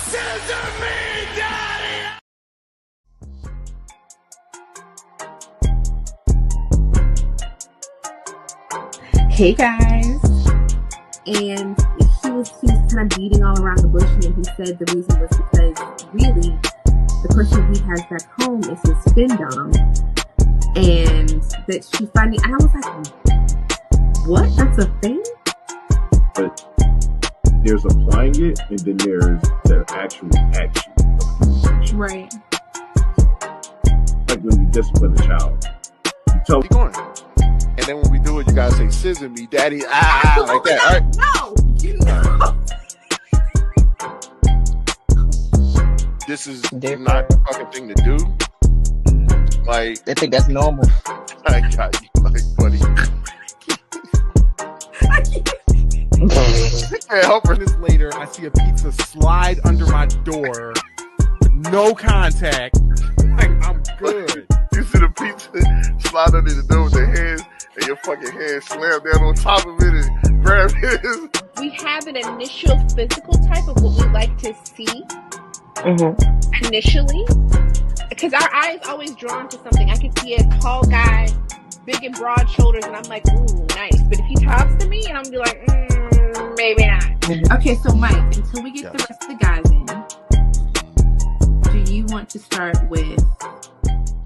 Scissor me, daddy! Hey guys, and he was kind of beating all around the bush, and he said the reason was because really the person he has back home is his fin-dom, and that she's finding. And I was like, what? That's a thing? But there's applying it, and then there's the actual action. Right. Like when you discipline a child, you tell Keep going. And then when we do it, you gotta say "scissor me, daddy," like that. All right? No, you know. This is Different. not a fucking thing to do. Like, They think that's normal. I got you, like, buddy. I can't help her. Minutes later, I see a pizza slide under my door. No contact. Like, I'm good. You see the pizza slide under the door with the hands, and your fucking hand slam down on top of it and grab his. We have an initial physical type of what we like to see initially, because our eye is always drawn to something. I can see a tall guy, big and broad shoulders, and I'm like, ooh, nice. But if he talks to me, I'm gonna be like, maybe not. Okay, so Mike, until we get the rest of the guys in, do you want to start with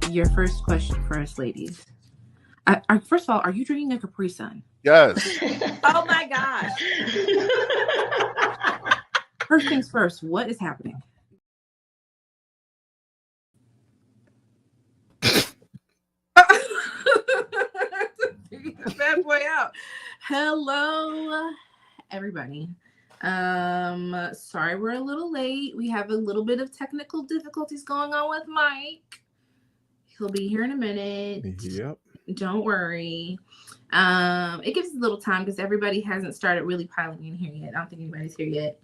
your first question for us ladies? First of all, are you drinking a Capri Sun? Yes. Oh my gosh. First things first, what is happening? Bad boy out. Hello, everybody. Sorry we're a little late. We have a little bit of technical difficulties going on with Mike. He'll be here in a minute. Yep. Don't worry. It gives us a little time because everybody hasn't started really piling in here yet. I don't think anybody's here yet.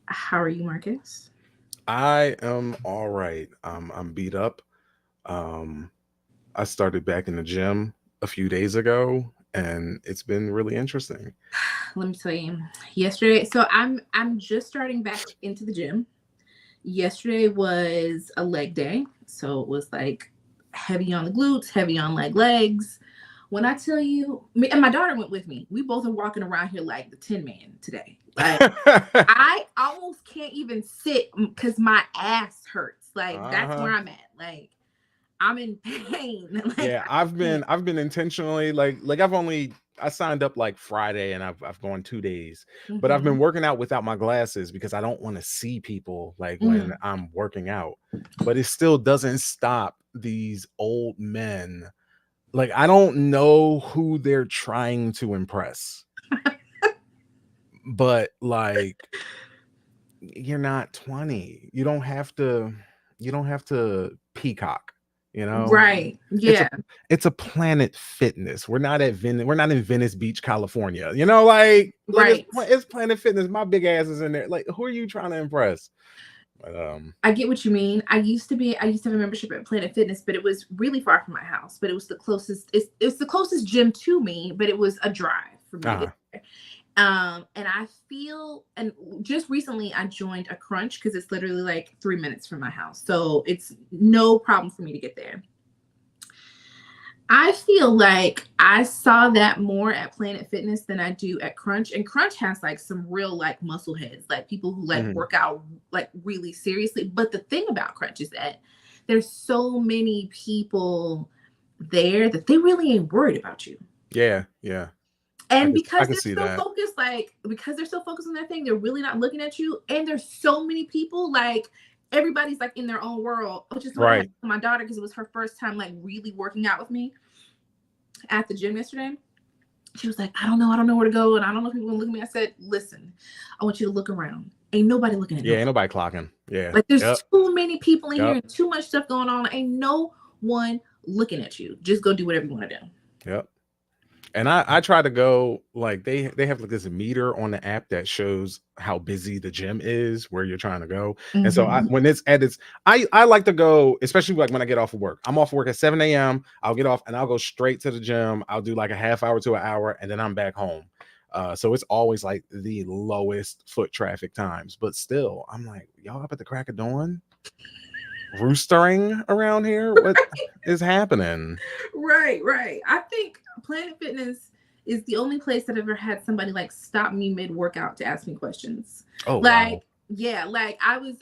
How are you, Marcus? I am all right. I'm beat up. I started back in the gym a few days ago, and it's been really interesting. Let me tell you. Yesterday, so I'm just starting back into the gym. Yesterday was a leg day, so it was like heavy on the glutes, heavy on legs. When I tell you, and my daughter went with me. We both are walking around here like the Tin Man today. Like, I almost can't even sit because my ass hurts. Like that's where I'm at. Like I'm in pain. Like, Yeah, I've been intentionally like I signed up like Friday, and I've gone 2 days, but I've been working out without my glasses because I don't want to see people like when I'm working out. But it still doesn't stop these old men. Like, I don't know who they're trying to impress. But like, you're not 20. You don't have to peacock, you know? Right. Yeah. It's a Planet Fitness. We're not in Venice Beach, California. You know, like right. It's Planet Fitness. My big ass is in there. Like, who are you trying to impress? But, I get what you mean. I used to have a membership at Planet Fitness, but it was really far from my house. But it was the closest. It's the closest gym to me, but it was a drive for me to get there. And I feel, and just recently I joined a Crunch because it's literally like 3 minutes from my house, so it's no problem for me to get there. I feel like I saw that more at Planet Fitness than I do at Crunch. And Crunch has like some real like muscle heads, like people who like work out like really seriously. But the thing about Crunch is that there's so many people there that they really ain't worried about you. Yeah, yeah. And because they're so focused, because they're so focused on their thing, they're really not looking at you. And there's so many people, like everybody's like in their own world, which is why I had my daughter, because it was her first time like really working out with me at the gym yesterday. She was like, I don't know where to go, and I don't know if people gonna look at me. I said, listen, I want you to look around. Ain't nobody looking at you. Yeah, ain't nobody clocking. Yeah. Like there's too many people in here and too much stuff going on. Ain't no one looking at you. Just go do whatever you want to do. Yep. And I try to go, like, they have like this meter on the app that shows how busy the gym is, where you're trying to go. And so when it's at its, I like to go, especially like when I get off of work. I'm off of work at 7 a.m. I'll get off and I'll go straight to the gym. I'll do like a half hour to an hour, and then I'm back home. So it's always like the lowest foot traffic times. But still, I'm like, y'all up at the crack of dawn, roostering around here. What is happening? Right. I think Planet Fitness is the only place that ever had somebody like stop me mid workout to ask me questions. Oh, like, wow. yeah, like I was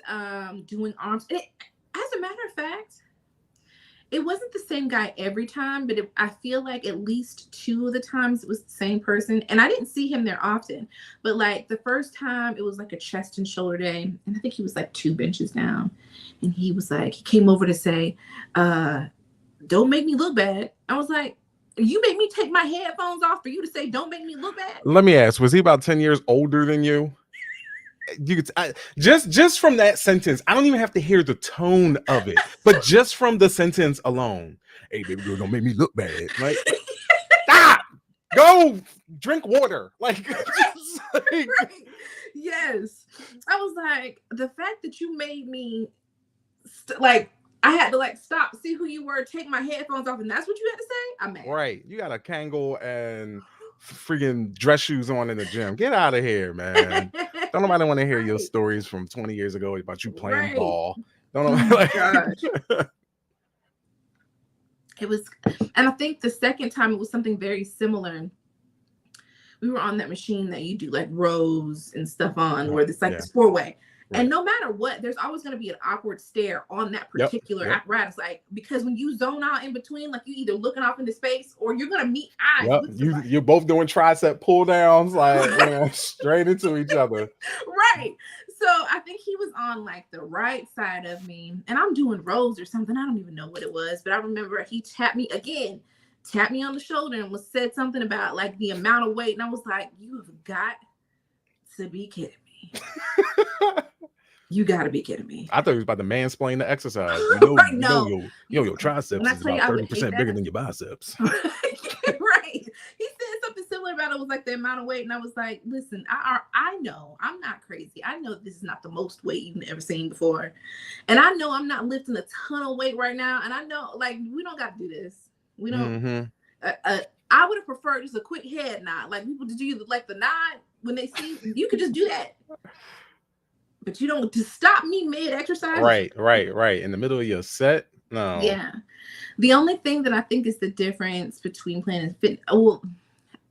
doing arms. As a matter of fact, it wasn't the same guy every time, but I feel like at least 2 of the times it was the same person. And I didn't see him there often, but like the first time it was like a chest and shoulder day. And I think he was like 2 benches down. And he was like, he came over to say, don't make me look bad. I was like, you made me take my headphones off for you to say, don't make me look bad. Let me ask, was he about 10 years older than you? You could just from that sentence, I don't even have to hear the tone of it, but just from the sentence alone, hey baby girl, don't make me look bad. Like, stop, go drink water. Like, just like Right. Yes. I was like, the fact that you made me like I had to like stop, see who you were, take my headphones off, and that's what you had to say. I'm mad. Right, you got a Kangol and freaking dress shoes on in the gym. Get out of here, man. Don't nobody want to hear your stories from 20 years ago about you playing ball. Don't nobody like. Gosh. It was, and I think the second time it was something very similar. We were on that machine that you do like rows and stuff on, where it's like this 4-way. Right. And no matter what, there's always going to be an awkward stare on that particular apparatus. Like, because when you zone out in between, like you either looking off into space or you're going to meet eyes. Yep. You're both doing tricep pull downs, like straight into each other. Right. So I think he was on like the right side of me and I'm doing rows or something. I don't even know what it was, but I remember he tapped me on the shoulder and said something about like the amount of weight. And I was like, you have got to be kidding me. You got to be kidding me. I thought he was about to mansplain the exercise. Your triceps is about 30% bigger than your biceps. Right. He said something similar about it was like the amount of weight. And I was like, listen, I know I'm not crazy. I know this is not the most weight you've ever seen before. And I know I'm not lifting a ton of weight right now. And I know like, we don't got to do this. We don't. I would have preferred just a quick head nod. Like people to do like the nod when they see you could just do that. But you don't to stop me mid exercise. Right. In the middle of your set. No. Yeah. The only thing that I think is the difference between Planet Fitness, well,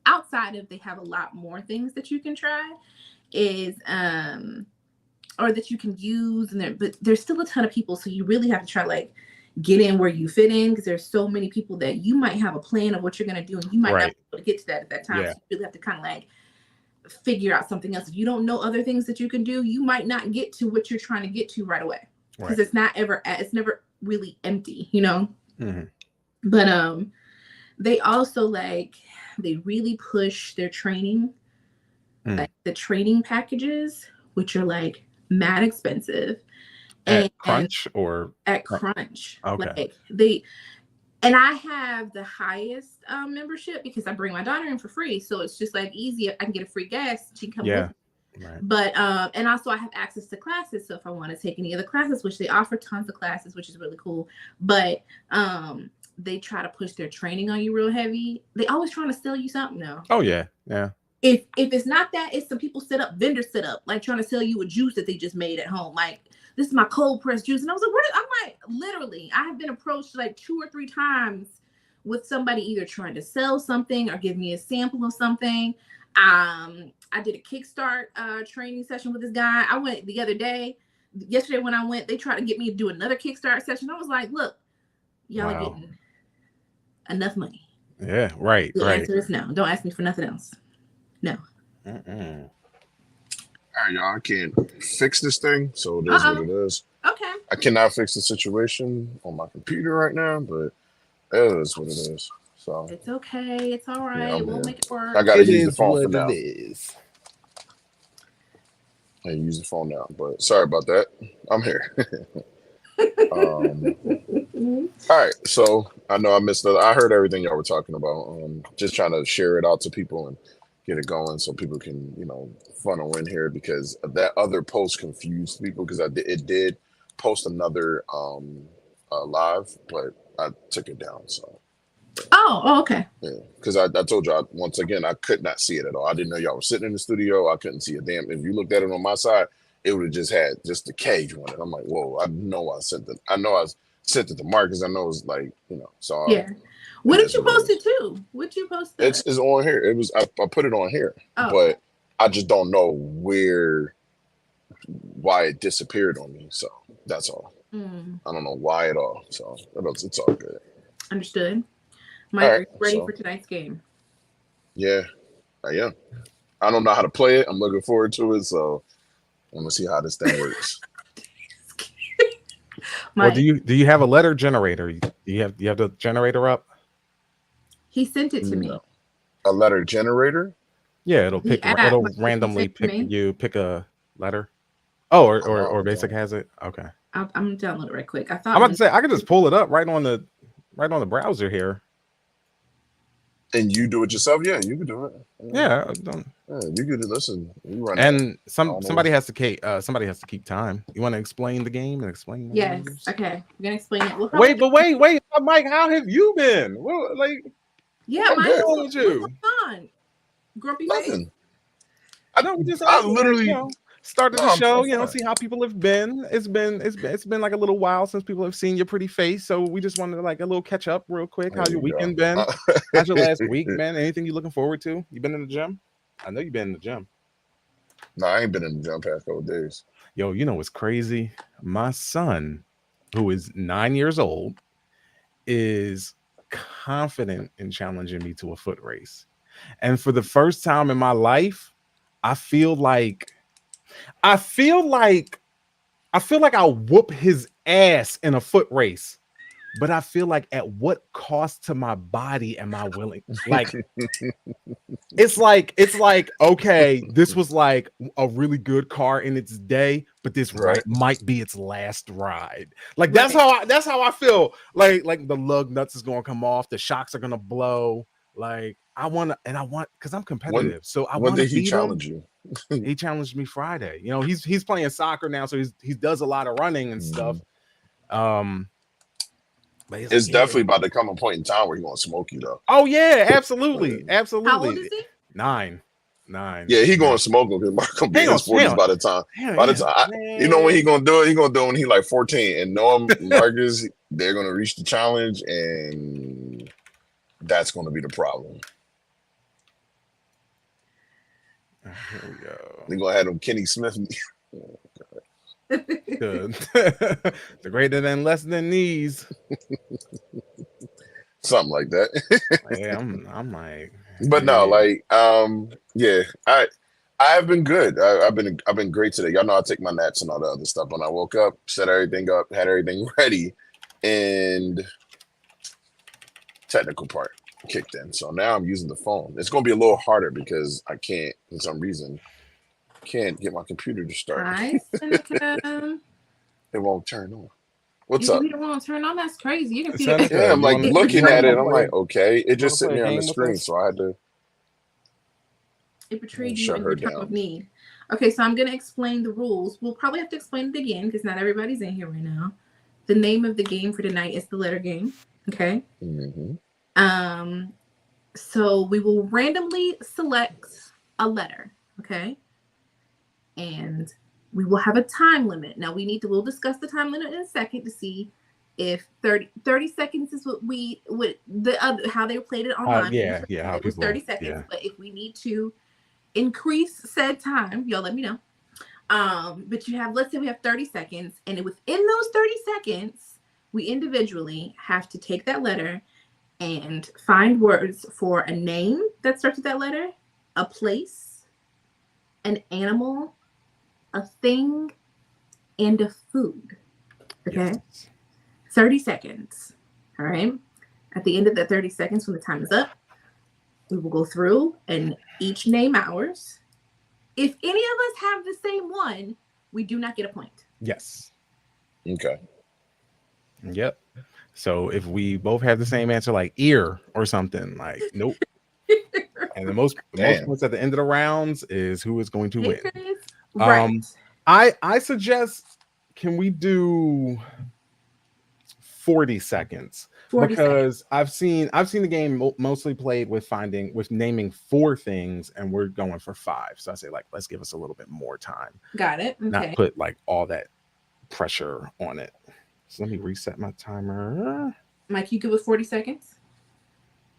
outside of they have a lot more things that you can try, is or that you can use, but there's still a ton of people, so you really have to try like get in where you fit in because there's so many people that you might have a plan of what you're gonna do and you might not be able to get to that at that time. Yeah. So you really have to kind of like figure out something else. If you don't know other things that you can do, you might not get to what you're trying to get to right away because it's never really empty, you know. But they also like they really push their training, like the training packages, which are like mad expensive. At Crunch or at Crunch. Okay. Like and I have the highest membership because I bring my daughter in for free. So it's just like easy. I can get a free gas. She can come with me. Right. But and also I have access to classes. So if I want to take any other classes, which they offer tons of classes, which is really cool. But they try to push their training on you real heavy. They always trying to sell you something now. Oh yeah. If it's not that, it's some people vendors set up, like trying to sell you a juice that they just made at home. Like, this is my cold pressed juice. And I was like, I'm like, literally, I have been approached like 2 or 3 times with somebody either trying to sell something or give me a sample of something. I did a Kickstart training session with this guy. I went the other day. Yesterday when I went, they tried to get me to do another Kickstart session. I was like, look, y'all are getting enough money. Yeah, right. The answer is no. Don't ask me for nothing else. No. All right, y'all. I can't fix this thing, so it is what it is. Okay. I cannot fix the situation on my computer right now, but it is what it is. So it's okay. It's all right. Yeah, we'll make it work. I gotta use the phone for now. I use the phone now, but sorry about that. I'm here. All right, so I know I missed I heard everything y'all were talking about. Just trying to share it out to people and get it going so people can, funnel in here because that other post confused people because it did post another live, but I took it down. So Oh, okay. Yeah, because I told you once again I could not see it at all. I didn't know y'all were sitting in the studio. I couldn't see a damn. If you looked at it on my side, it would have just had just the cage on it. I'm like, whoa! I know I sent it. I know I sent it to Marcus. I know it's like So yeah. What did you post it to? What you post? It's on here. It was I put it on here, but I just don't know why it disappeared on me. So that's all. I don't know why at all. So it's all good. Understood. Mike, are you ready for tonight's game? Yeah, I am. I don't know how to play it. I'm looking forward to it. So I'm gonna see how this thing works. Well, do you have a letter generator? Do you have the generator up? He sent it to me. A letter generator? Yeah, it'll randomly pick a letter. Oh, or Basic has it. Okay. I'm downloading it right quick. I'm about to say I could just pull it up right on the browser here. And you do it yourself? Yeah, you can do it. Yeah, you could listen. You run and somebody has to keep time. You want to explain the game and explain? Yes. Okay, I'm gonna explain it. Wait, Mike, how have you been? Well, what's going with you? on? Grumpy Nothing. face. I know. I literally started the show. See how people have been. It's been like a little while since people have seen your pretty face, so we just wanted like a little catch up real quick. How's your weekend been? How's your last week, man? Anything you looking forward to? You been in the gym? I know you've been in the gym. No, I ain't been in the gym past couple of days. Yo, you know what's crazy? My son, who is 9 years old, is confident in challenging me to a foot race, and for the first time in my life, I feel like I'll whoop his ass in a foot race, but I feel like at what cost to my body am I willing? Like, it's like, okay, this was like a really good car in its day, but this might be its last ride. Like that's how I feel. Like the lug nuts is gonna come off, the shocks are gonna blow. Like because I'm competitive. So I want to beat him. When did he challenge you? He challenged me Friday. He's playing soccer now, so he does a lot of running and stuff. But it's definitely about to come a point in time where he's gonna smoke you though. Oh yeah, absolutely. How old is he? 9. Yeah, he gonna smoke him because Mark gonna be in his 40s by the time. When he gonna do it? He gonna do it when he like 14. And knowing Marcus, they're gonna reach the challenge, and that's gonna be the problem. Here we go. They're gonna have him Kenny Smith. Good. The greater than less than these. Something like that. Yeah, I'm like, but no, like, yeah, I've been good. I've been great today. Y'all know I take my naps and all the other stuff. When I woke up, set everything up, had everything ready, and technical part kicked in. So now I'm using the phone. It's gonna be a little harder because I can't, for some reason, get my computer to start. It won't turn on. What's up? You don't want to turn on? That's crazy. Your computer. Yeah, I'm like looking at it. I'm like, okay, it just sitting there on the screen, so I had to. It betrayed you in your time of need. Okay, so I'm gonna explain the rules. We'll probably have to explain it again because not everybody's in here right now. The name of the game for tonight is the letter game. Okay. Mm-hmm. So we will randomly select a letter. Okay. And we will have a time limit. Now we'll discuss the time limit in a second to see if 30 seconds is how they played it online. How it was 30 seconds. Yeah. But if we need to increase said time, y'all let me know. But let's say we have 30 seconds, and within those 30 seconds, we individually have to take that letter and find words for a name that starts with that letter, a place, an animal, a thing, and a food. Okay? Yes. 30 seconds. All right? At the end of that 30 seconds, when the time is up, we will go through and each name ours. If any of us have the same one, we do not get a point. Yes. Okay. Yep. So if we both have the same answer, like ear or something, like nope. And the most points at the end of the rounds is who is going to win. Right. I suggest, can we do 40 seconds 40 because I've seen the game mostly played with naming 4 things, and we're going for 5. So I say, like, let's give us a little bit more time. Got it. Okay. Not put like all that pressure on it. So let me reset my timer. Mike, you good with 40 seconds?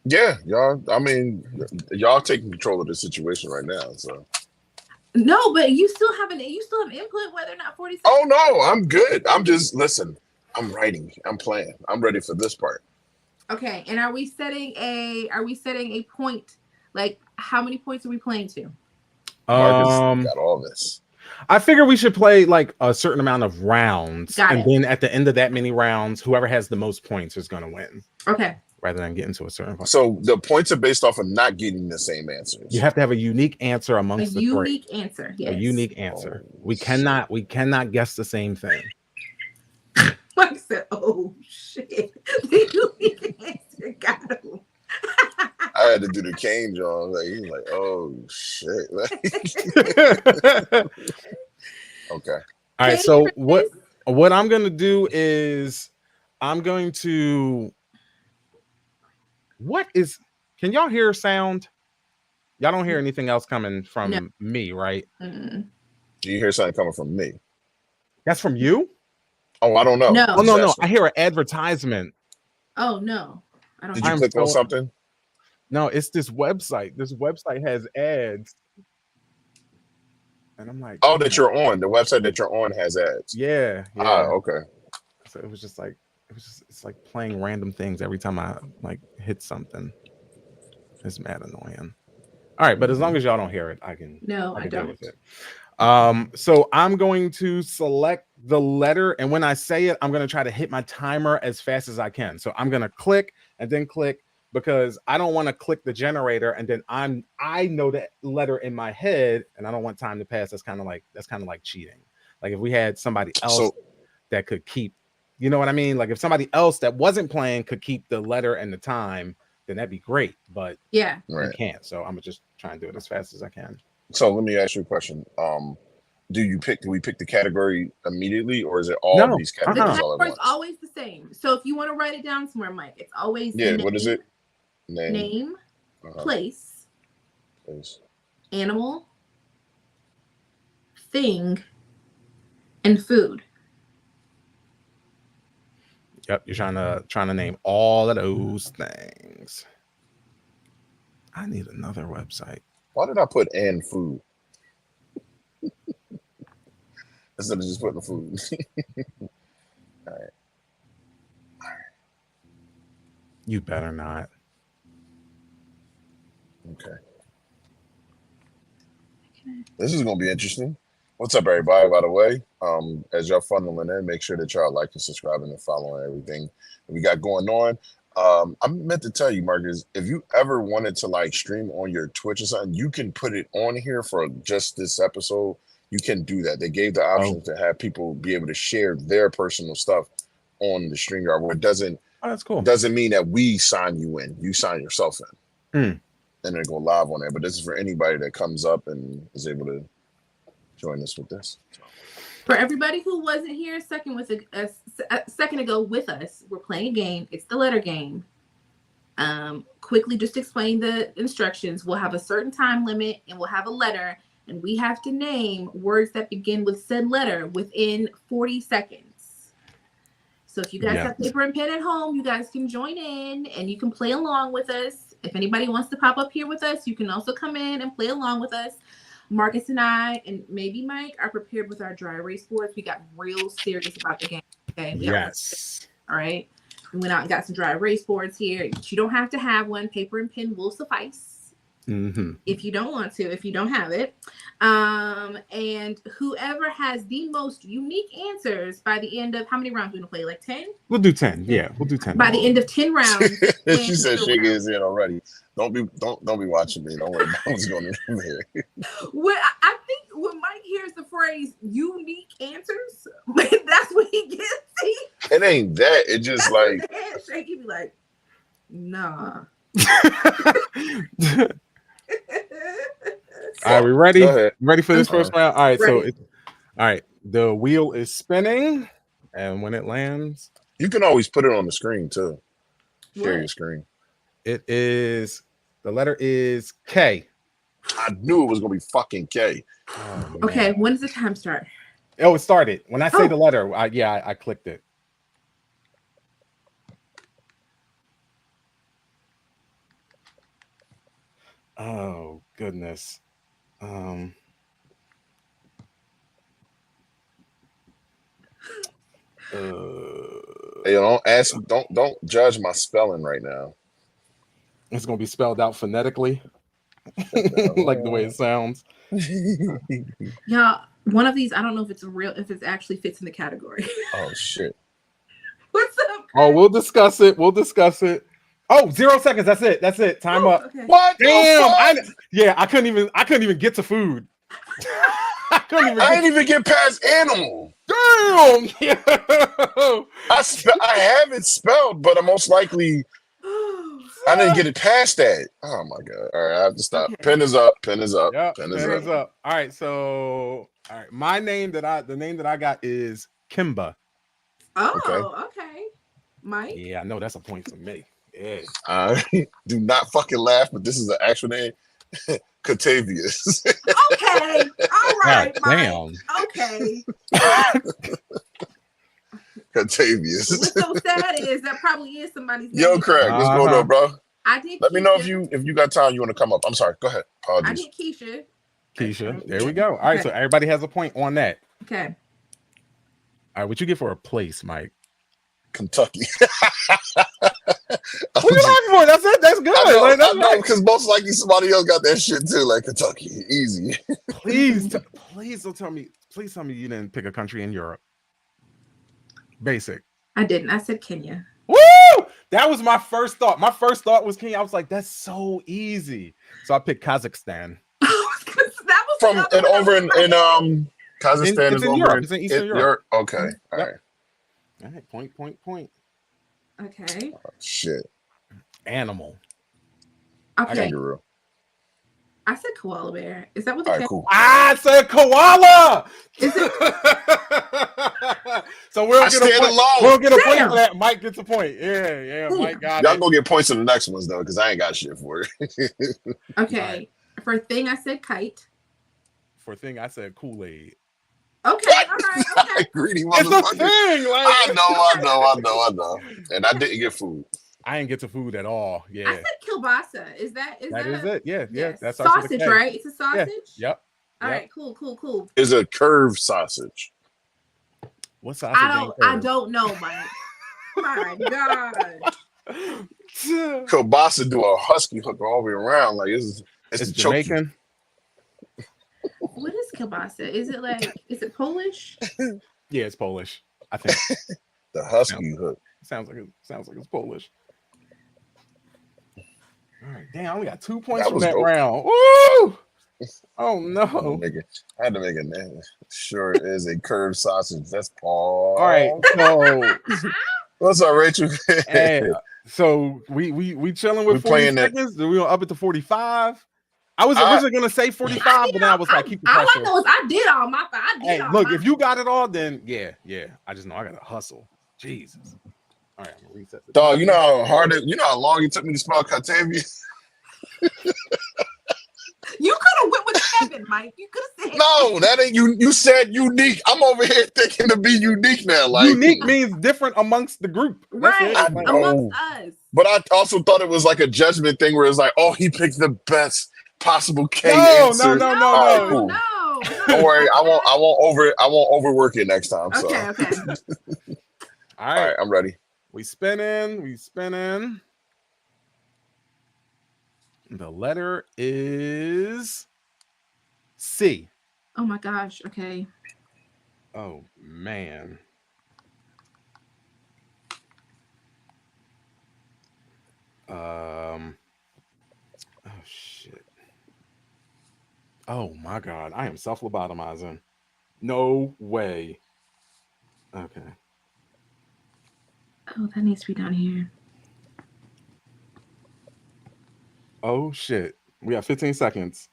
Yeah, y'all. I mean, y'all taking control of the situation right now. So no, but you still have input whether or not 40 seconds. Oh no, I'm good. I'm just listen. I'm writing. I'm playing. I'm ready for this part. Okay, and are we setting a point? Like, how many points are we playing to? Marcus got all this. I figure we should play like a certain amount of rounds, then at the end of that many rounds, whoever has the most points is going to win. Okay. Rather than getting to a certain point. So the points are based off of not getting the same answers. You have to have a unique answer amongst the 3. Unique answer. Yes. A unique answer. We cannot guess the same thing. Mike said, "Oh shit!" The unique answer got him. I had to do the cane John. Like he's like, "Oh shit!" Okay. All right. So what I'm gonna do is I'm going to. Can y'all hear sound? Y'all don't hear anything else coming from me, right? Mm-mm. Do you hear something coming from me? That's from you? Oh, I don't know. No. Oh, no. I hear an advertisement. Oh, no. I don't. Did you click on something? No, it's this website. This website has ads. And I'm like, oh, that you're on. The website that you're on has ads. Yeah. Ah, okay. So it's like playing random things every time I like hit something. It's mad annoying. All right, but as long as y'all don't hear it, I can No, I don't. deal with it. So I'm going to select the letter, and when I say it, I'm going to try to hit my timer as fast as I can. So I'm going to click and then click, because I don't want to click the generator and then I know that letter in my head and I don't want time to pass. That's kind of like cheating. Like if we had somebody else that could keep, you know what I mean? Like if somebody else that wasn't playing could keep the letter and the time, then that'd be great. But yeah, we can't. So I'm gonna just try and do it as fast as I can. So let me ask you a question. Do we pick the category immediately, or is it all of these categories? The all category is always the same. So if you want to write it down somewhere, Mike, it's always what is it? Name, place, animal, thing, and food. Yep, you're trying to name all of those things. I need another website. Why did I put "and food" instead of just putting food? All right. You better not. Okay. This is gonna be interesting. What's up, everybody? By the way, as y'all funneling in, make sure that y'all like and subscribing and following everything that we got going on. I meant to tell you, Marcus, if you ever wanted to like stream on your Twitch or something, you can put it on here for just this episode. You can do that. They gave the option to have people be able to share their personal stuff on the StreamYard, where it doesn't. Oh, that's cool. Doesn't mean that we sign you in. You sign yourself in, and then go live on there. But this is for anybody that comes up and is able to join us with this. For everybody who wasn't here a second ago with us, we're playing a game. It's the letter game. Quickly, just explain the instructions. We'll have a certain time limit, and we'll have a letter, and we have to name words that begin with said letter within 40 seconds. So if you guys have paper and pen at home, you guys can join in, and you can play along with us. If anybody wants to pop up here with us, you can also come in and play along with us. Marcus and I, and maybe Mike, are prepared with our dry erase boards. We got real serious about the game. Okay. Yes. All right. We went out and got some dry erase boards here. You don't have to have one. Paper and pen will suffice. If you don't want to, if you don't have it. And whoever has the most unique answers by the end of how many rounds are we gonna play? Like 10? We'll do 10. Yeah, we'll do 10. By the end of 10 rounds. She said she is in already. Don't be watching me. Don't worry about what's going on here. Well, I think when Mike hears the phrase unique answers, that's what he gets. See? It ain't that. It just like handshake, he'd be like, nah. All right, we ready? Ready for this first round? All right, ready. all right, the wheel is spinning, and when it lands, You can always put it on the screen too. Share What? your screen. It is, the letter is K. I knew it was gonna be fucking K. Oh, Okay, man. when does the time start? Oh, it started. When I say Oh. the letter, I clicked it. Oh, goodness. Hey, don't judge my spelling right now. It's gonna be spelled out phonetically, like the way it sounds. Y'all, one of these, I don't know if it actually fits in the category. Oh shit. What's up, Chris? Oh, we'll discuss it. Oh, 0 seconds. That's it. Time up. Okay. What? Damn. I couldn't even get to food. I didn't even get past animal. Damn. I have it spelled, but I most likely I didn't get it past that. Oh my god! All right, I have to stop. Okay. Pen is up. Pen is up. Yep, Pen is up. All right, so the name that I got is Kimba. Oh, okay. Mike? Yeah, I know that's a point for me. Yeah. Do not fucking laugh, but this is an actual name. Catavius. Okay. All right, God, Mike. damn. Okay. Catavius. What's so sad is that probably is somebody's name. Yo, Craig, what's going on, bro? I did. Let me know Keisha. if you got time. You want to come up? I'm sorry. Go ahead. I Apologies. did Keisha. There we go. All right, so everybody has a point on that. Okay. All right, what you get for a place, Mike? Kentucky. What are you laughing for? That's it. That's good. I know, because most likely somebody else got that shit too, like Kentucky. Easy. Please don't tell me. Please tell me you didn't pick a country in Europe. Basic. I didn't. I said Kenya. Woo! That was my first thought. My first thought was Kenya. I was like, that's so easy. So I picked Kazakhstan. That was From and over in Kazakhstan it's is in over Europe. It's in Eastern Europe. Okay. All right. All right. Point. Okay. Oh, shit. Animal. Okay. Kangaroo. I said koala bear. Is that what the All right, cool. I said koala. Is it? So we'll get a point. alone. We'll get a point for that. Mike gets a point. Yeah. Mike got Y'all it. gonna get points in the next ones though, because I ain't got shit for it. Okay. For a thing, I said kite. For a thing, I said Kool-Aid. Okay. All right. Okay. Greedy It's a motherfucker. thing. Like, I know. And I didn't get food. I didn't get to food at all. I Yeah. said kielbasa. Is that it. Yeah. Yes. That's sausage, right? It's a sausage. Yep. All right. Cool. It's a curved sausage. What sausage? I don't know, Mike. My God. Kielbasa do a husky hook all the way around. Like it's Jamaican. What is kielbasa? Is it Polish? Yeah, it's Polish. I think the husky hook. sounds like it's Polish. All right, damn, I only got 2 points from that round. Woo! Oh no! I had to make a name. Sure is a curved sausage. That's Paul. All right, so what's up, Rachel? Hey, so we chilling with 40 seconds. Do we gonna up it to 45? I was originally gonna say 45, but then I was like, keep the pressure. All I know is I did all my. Look, if you got it all, then yeah. I just know I gotta hustle. Jesus. All right, I'm gonna reset the dog. You know how long it took me to spell Catavia? You could have went with Kevin, Mike. You could have said no. That ain't you. You said unique. I'm over here thinking to be unique now. Like unique means different amongst the group, right? Amongst us. But I also thought it was like a judgment thing where it's like, oh, he picked the best possible K answer. No. Right, cool. No. Don't worry. I won't overwork it next time. So. Okay. All right, I'm ready. We spinning. The letter is C. Oh my gosh. Okay. Oh man. Oh shit. Oh my God. I am self-lobotomizing. No way. Okay. Oh, that needs to be down here. Oh shit. We have 15 seconds.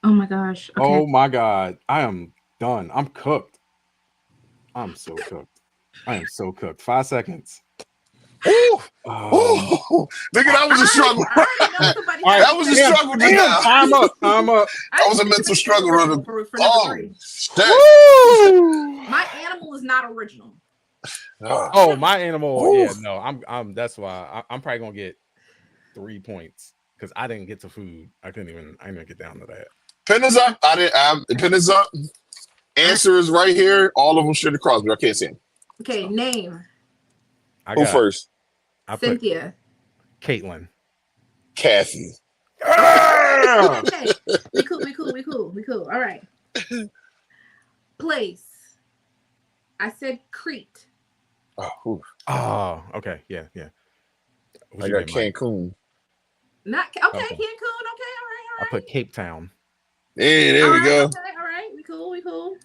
Oh my gosh. Okay. Oh my God. I am done. I'm cooked. I'm so cooked. I am so cooked. 5 seconds. Ooh, Oh. ooh, nigga, that was a struggle. I already know somebody All right, That was a struggle. Damn, time up. That was a mental struggle. for number Oh, 3. shit. Woo! My animal is not original. Oh, my animal. Ooh. Yeah, no, I'm. That's why I'm probably gonna get 3 points because I didn't get to food. I didn't even get down to that. Pen is up. Pen is up. Answer is right here. All of them should have crossed, but I can't see them. Okay, name. Who first? I put Cynthia. Caitlin. Kathy. Okay. We cool. All right. Place. I said Crete. Oh, okay. Yeah. I got Cancun. Not okay. Cancun. Okay, all right. I put Cape Town. Hey, there we go. Okay, all right. We cool.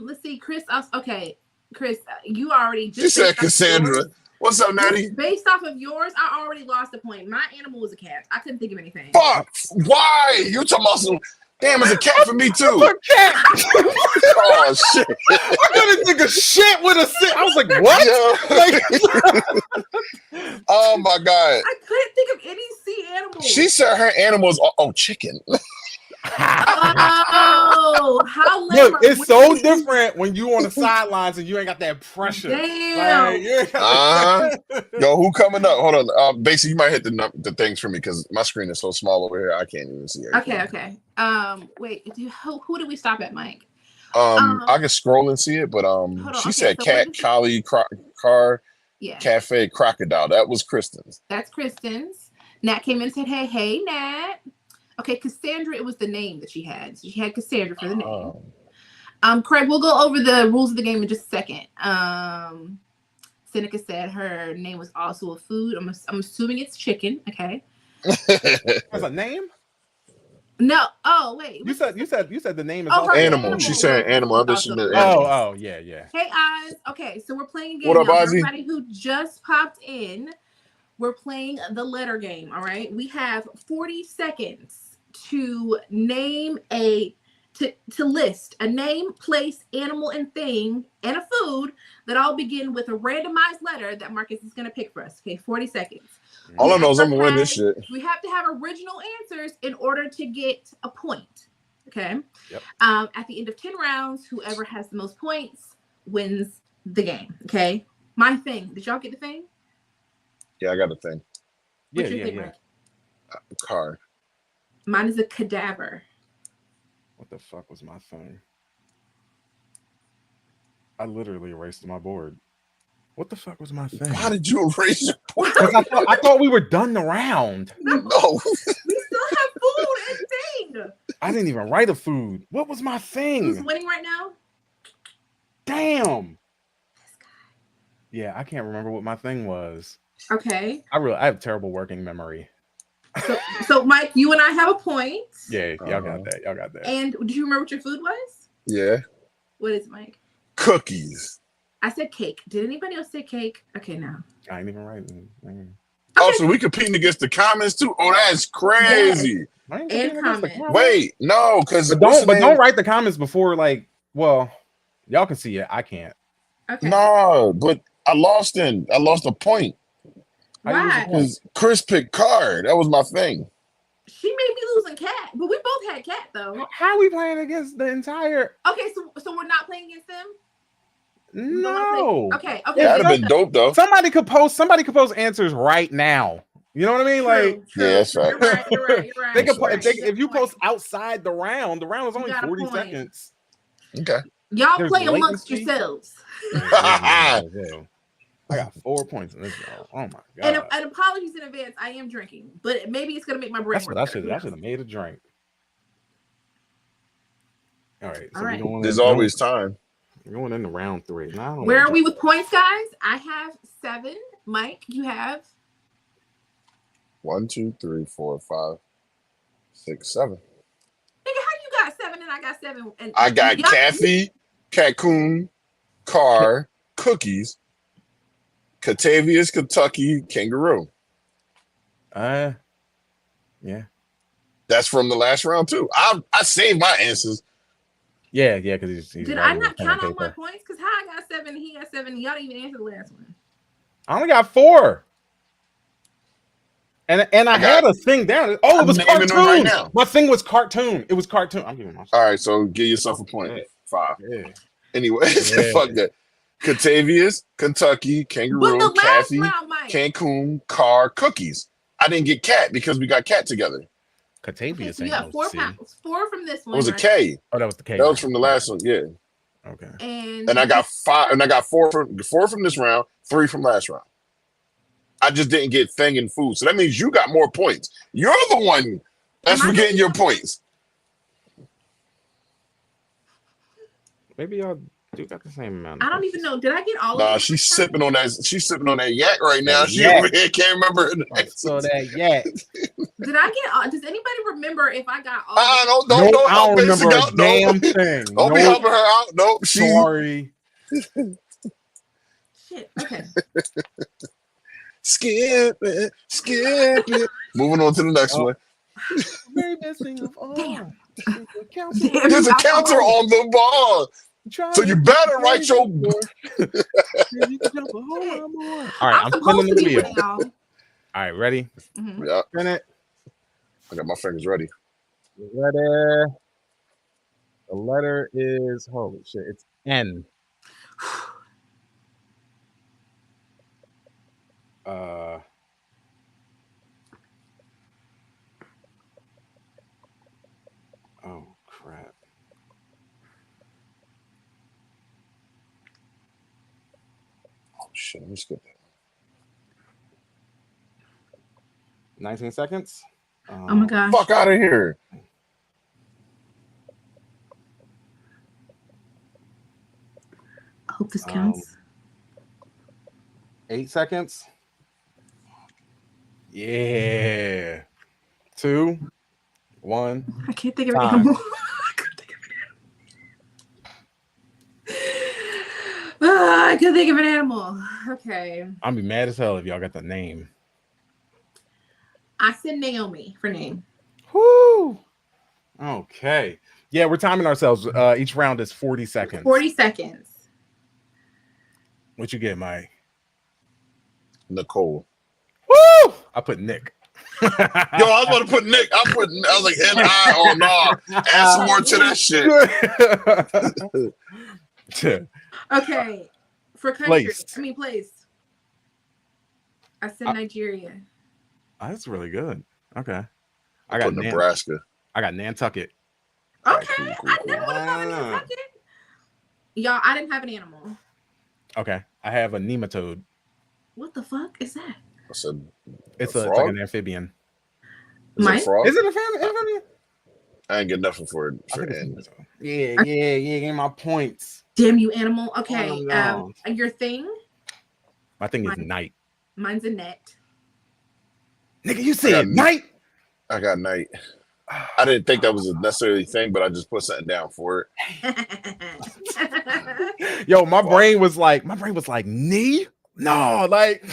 Let's see, Chris. Okay, Chris, you already just. She said Cassandra. What's up, Natty? Based off of yours, I already lost a point. My animal was a cat. I couldn't think of anything. Fuck. Why? You talking about some? Damn, it's a cat for me too. Cat. Oh shit! I couldn't think of shit with a sit. I was like, what? Oh my god! I couldn't think of any sea animal. She said her animal is chicken. Oh, how look! It's so different when you on the sidelines and you ain't got that pressure. Damn. Yo, who coming up? Hold on. Basically, you might hit the things for me because my screen is so small over here. I can't even see it. Okay. Wait. Who did we stop at, Mike? I can scroll and see it, but she said cat, collie, car, cafe, crocodile. That was Kristen's. That's Kristen's. Nat came in and said, "Hey, Nat." Okay, Cassandra, it was the name that she had. So she had Cassandra for the name. Craig, we'll go over the rules of the game in just a second. Seneca said her name was also a food. I'm assuming it's chicken. Okay. As a name? No. Oh, wait. You said the name is animal. She said animal. Oh, yeah. Hey, Oz. Okay, so we're playing a game. What up, Ozzy? Everybody who just popped in, we're playing the letter game. All right. We have 40 seconds to name to list a name, place, animal, and thing, and a food that all begin with a randomized letter that Marcus is going to pick for us. Okay, 40 seconds. All I know is I'm going to win this shit. We have to have original answers in order to get a point. Okay. Yep. At the end of 10 rounds, whoever has the most points wins the game. Okay. My thing. Did y'all get the thing? Yeah, I got the thing. What's your thing, Mike? Car. Mine is a cadaver. What the fuck was my thing? I literally erased my board. What the fuck was my thing? How did you erase your board? I thought we were done the round. No. We still have food and thing. I didn't even write a food. What was my thing? Who's winning right now? Damn. This guy. Yeah, I can't remember what my thing was. Okay. I have terrible working memory. So Mike, you and I have a point. Yeah, y'all got that. And do you remember what your food was? Yeah. What is it, Mike? Cookies. I said cake. Did anybody else say cake? Okay, no. I ain't even writing. Oh, so we competing against the comments too? Oh, that's crazy. Yes. And comments. Wait, no, because don't write the comments before y'all can see it. I can't. Okay. No, but I lost a point. Why? Because Chris picked card. That was my thing. She made me losing cat, but we both had cat though. How are we playing against the entire? Okay, so we're not playing against them. No. Okay. That'd have been dope though. Somebody could post answers right now. You know what I mean? True. Yeah, that's right. You're right. They could if you post outside the round is only 40 seconds. Okay. Y'all play amongst yourselves. I got 4 points in this round. Oh my god! And apologies in advance. I am drinking, but maybe it's gonna make my brain work. I should have made a drink. All right. So there's always time. We're going into round 3. Now, where are we with points, guys? I have 7. Mike, you have 1, 2, 3, 4, 5, 6, 7. Nigga, how you got 7 and I got 7? And I got Kathy, Cancun, car, cookies, Catavius, Kentucky, kangaroo. Yeah. That's from the last round too. I saved my answers. Yeah, because he's did I not count on my points? Because how I got 7, he got 7, y'all didn't even answer the last one. I only got 4. And I had a thing down. Oh, it was naming them right cartoon. now. My thing was cartoon. It was cartoon. I'm giving myself. All right, so give yourself a point. 5. Yeah. Anyway, fuck that. Catavius, Kentucky, Kangaroo, Kathy, Cancun, Car, Cookies. I didn't get Cat because we got Cat together. Catavius. So you got 4 pounds. 4 from this one. It was a K. Oh, that was the K. That was from the last one. Yeah. Okay. And I got 5, and I got 4 from this round, 3 from last round. I just didn't get thing and food, so that means you got more points. You're the one that's forgetting your points. Maybe y'all do got the same amount. I don't even know. Did I get all of Nah, them? she's sipping on that. She's sipping on that yak right now. She yak. over here can't remember her name. So that yak. Did I get all? Does anybody remember if I got all? I don't remember a damn thing. Don't be helping her out. Nope. Sorry. Shit. Okay. Skip it. Moving on to the next one. Very best thing of all. Damn. There's a counter on the ball. So you better write your. All right, I'm spinning the wheel. Winning, all right, ready? Mm-hmm. Yeah. Spin it. I got my fingers ready. The letter is holy shit. It's N. 19 seconds. Oh my gosh. Fuck out of here. I hope this counts. 8 seconds. Yeah. 2, 1. I can't think of an animal. I couldn't think of an animal. Okay. I'll be mad as hell if y'all got the name. I said Naomi for name. Whoo. Okay. Yeah, we're timing ourselves. Each round is 40 seconds. 40 seconds. What you get, Mike? Nicole. Woo! I put Nick. Yo, I was about to put Nick. I was like N-I. Oh no. Add some more to that shit. Okay. For country. Place. Place. I said Nigeria. Oh, that's really good. Okay. I got Nebraska. I got Nantucket. Okay. Cool. I never would have thought Nantucket. Y'all, I didn't have an animal. Okay. I have a nematode. What the fuck is that? I said it's like an amphibian. Is it a frog? Is it a amphibian? I ain't get nothing for it. Yeah. Give my points. Damn you, animal. Okay. Your thing? My thing is night. Mine's a net. Nigga, you said night? I got night. I didn't think that was a necessarily thing, but I just put something down for it. Yo, my brain was like knee? No, like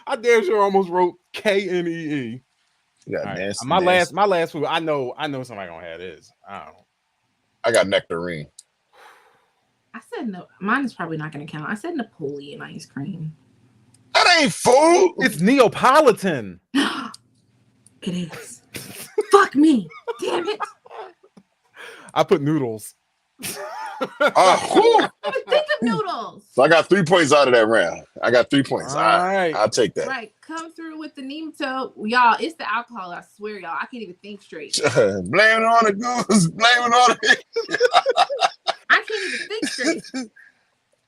I damn sure almost wrote Knee. Right. My last food. I know somebody gonna have this. I don't know. I got nectarine. I said no. Mine is probably not gonna count. I said Napoleon ice cream. That ain't food. It's Neapolitan. It is. Fuck me. Damn it. I put noodles. Think of noodles. So I got 3 points out of that round. I got 3 points. All right. I'll take that. Right. Come through with the nematode. Y'all, it's the alcohol. I swear, y'all. I can't even think straight. Blame it on the goose. Blame it on it. I can't even think straight.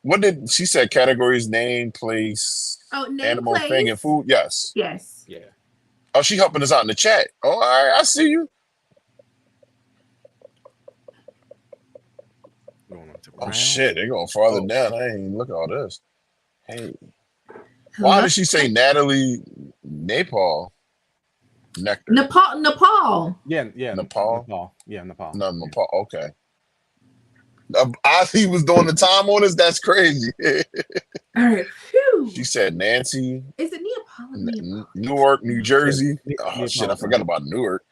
What did she say? Categories: name, place, animal, place. thing, and food. Yes. Yes. Yeah. Oh, she helping us out in the chat. Oh, all right. I see you. Oh shit! They're going farther down. I ain't even look at all this. Hey, why did she say Natalie Nepal? Nectar. Nepal. Yeah. Nepal. Yeah, Nepal. No, Nepal. Okay. Ozzy was doing the time on us. That's crazy. All right. Phew. She said Nancy. Is it Neapolitan? Newark, New Jersey. Oh shit! I forgot about Newark.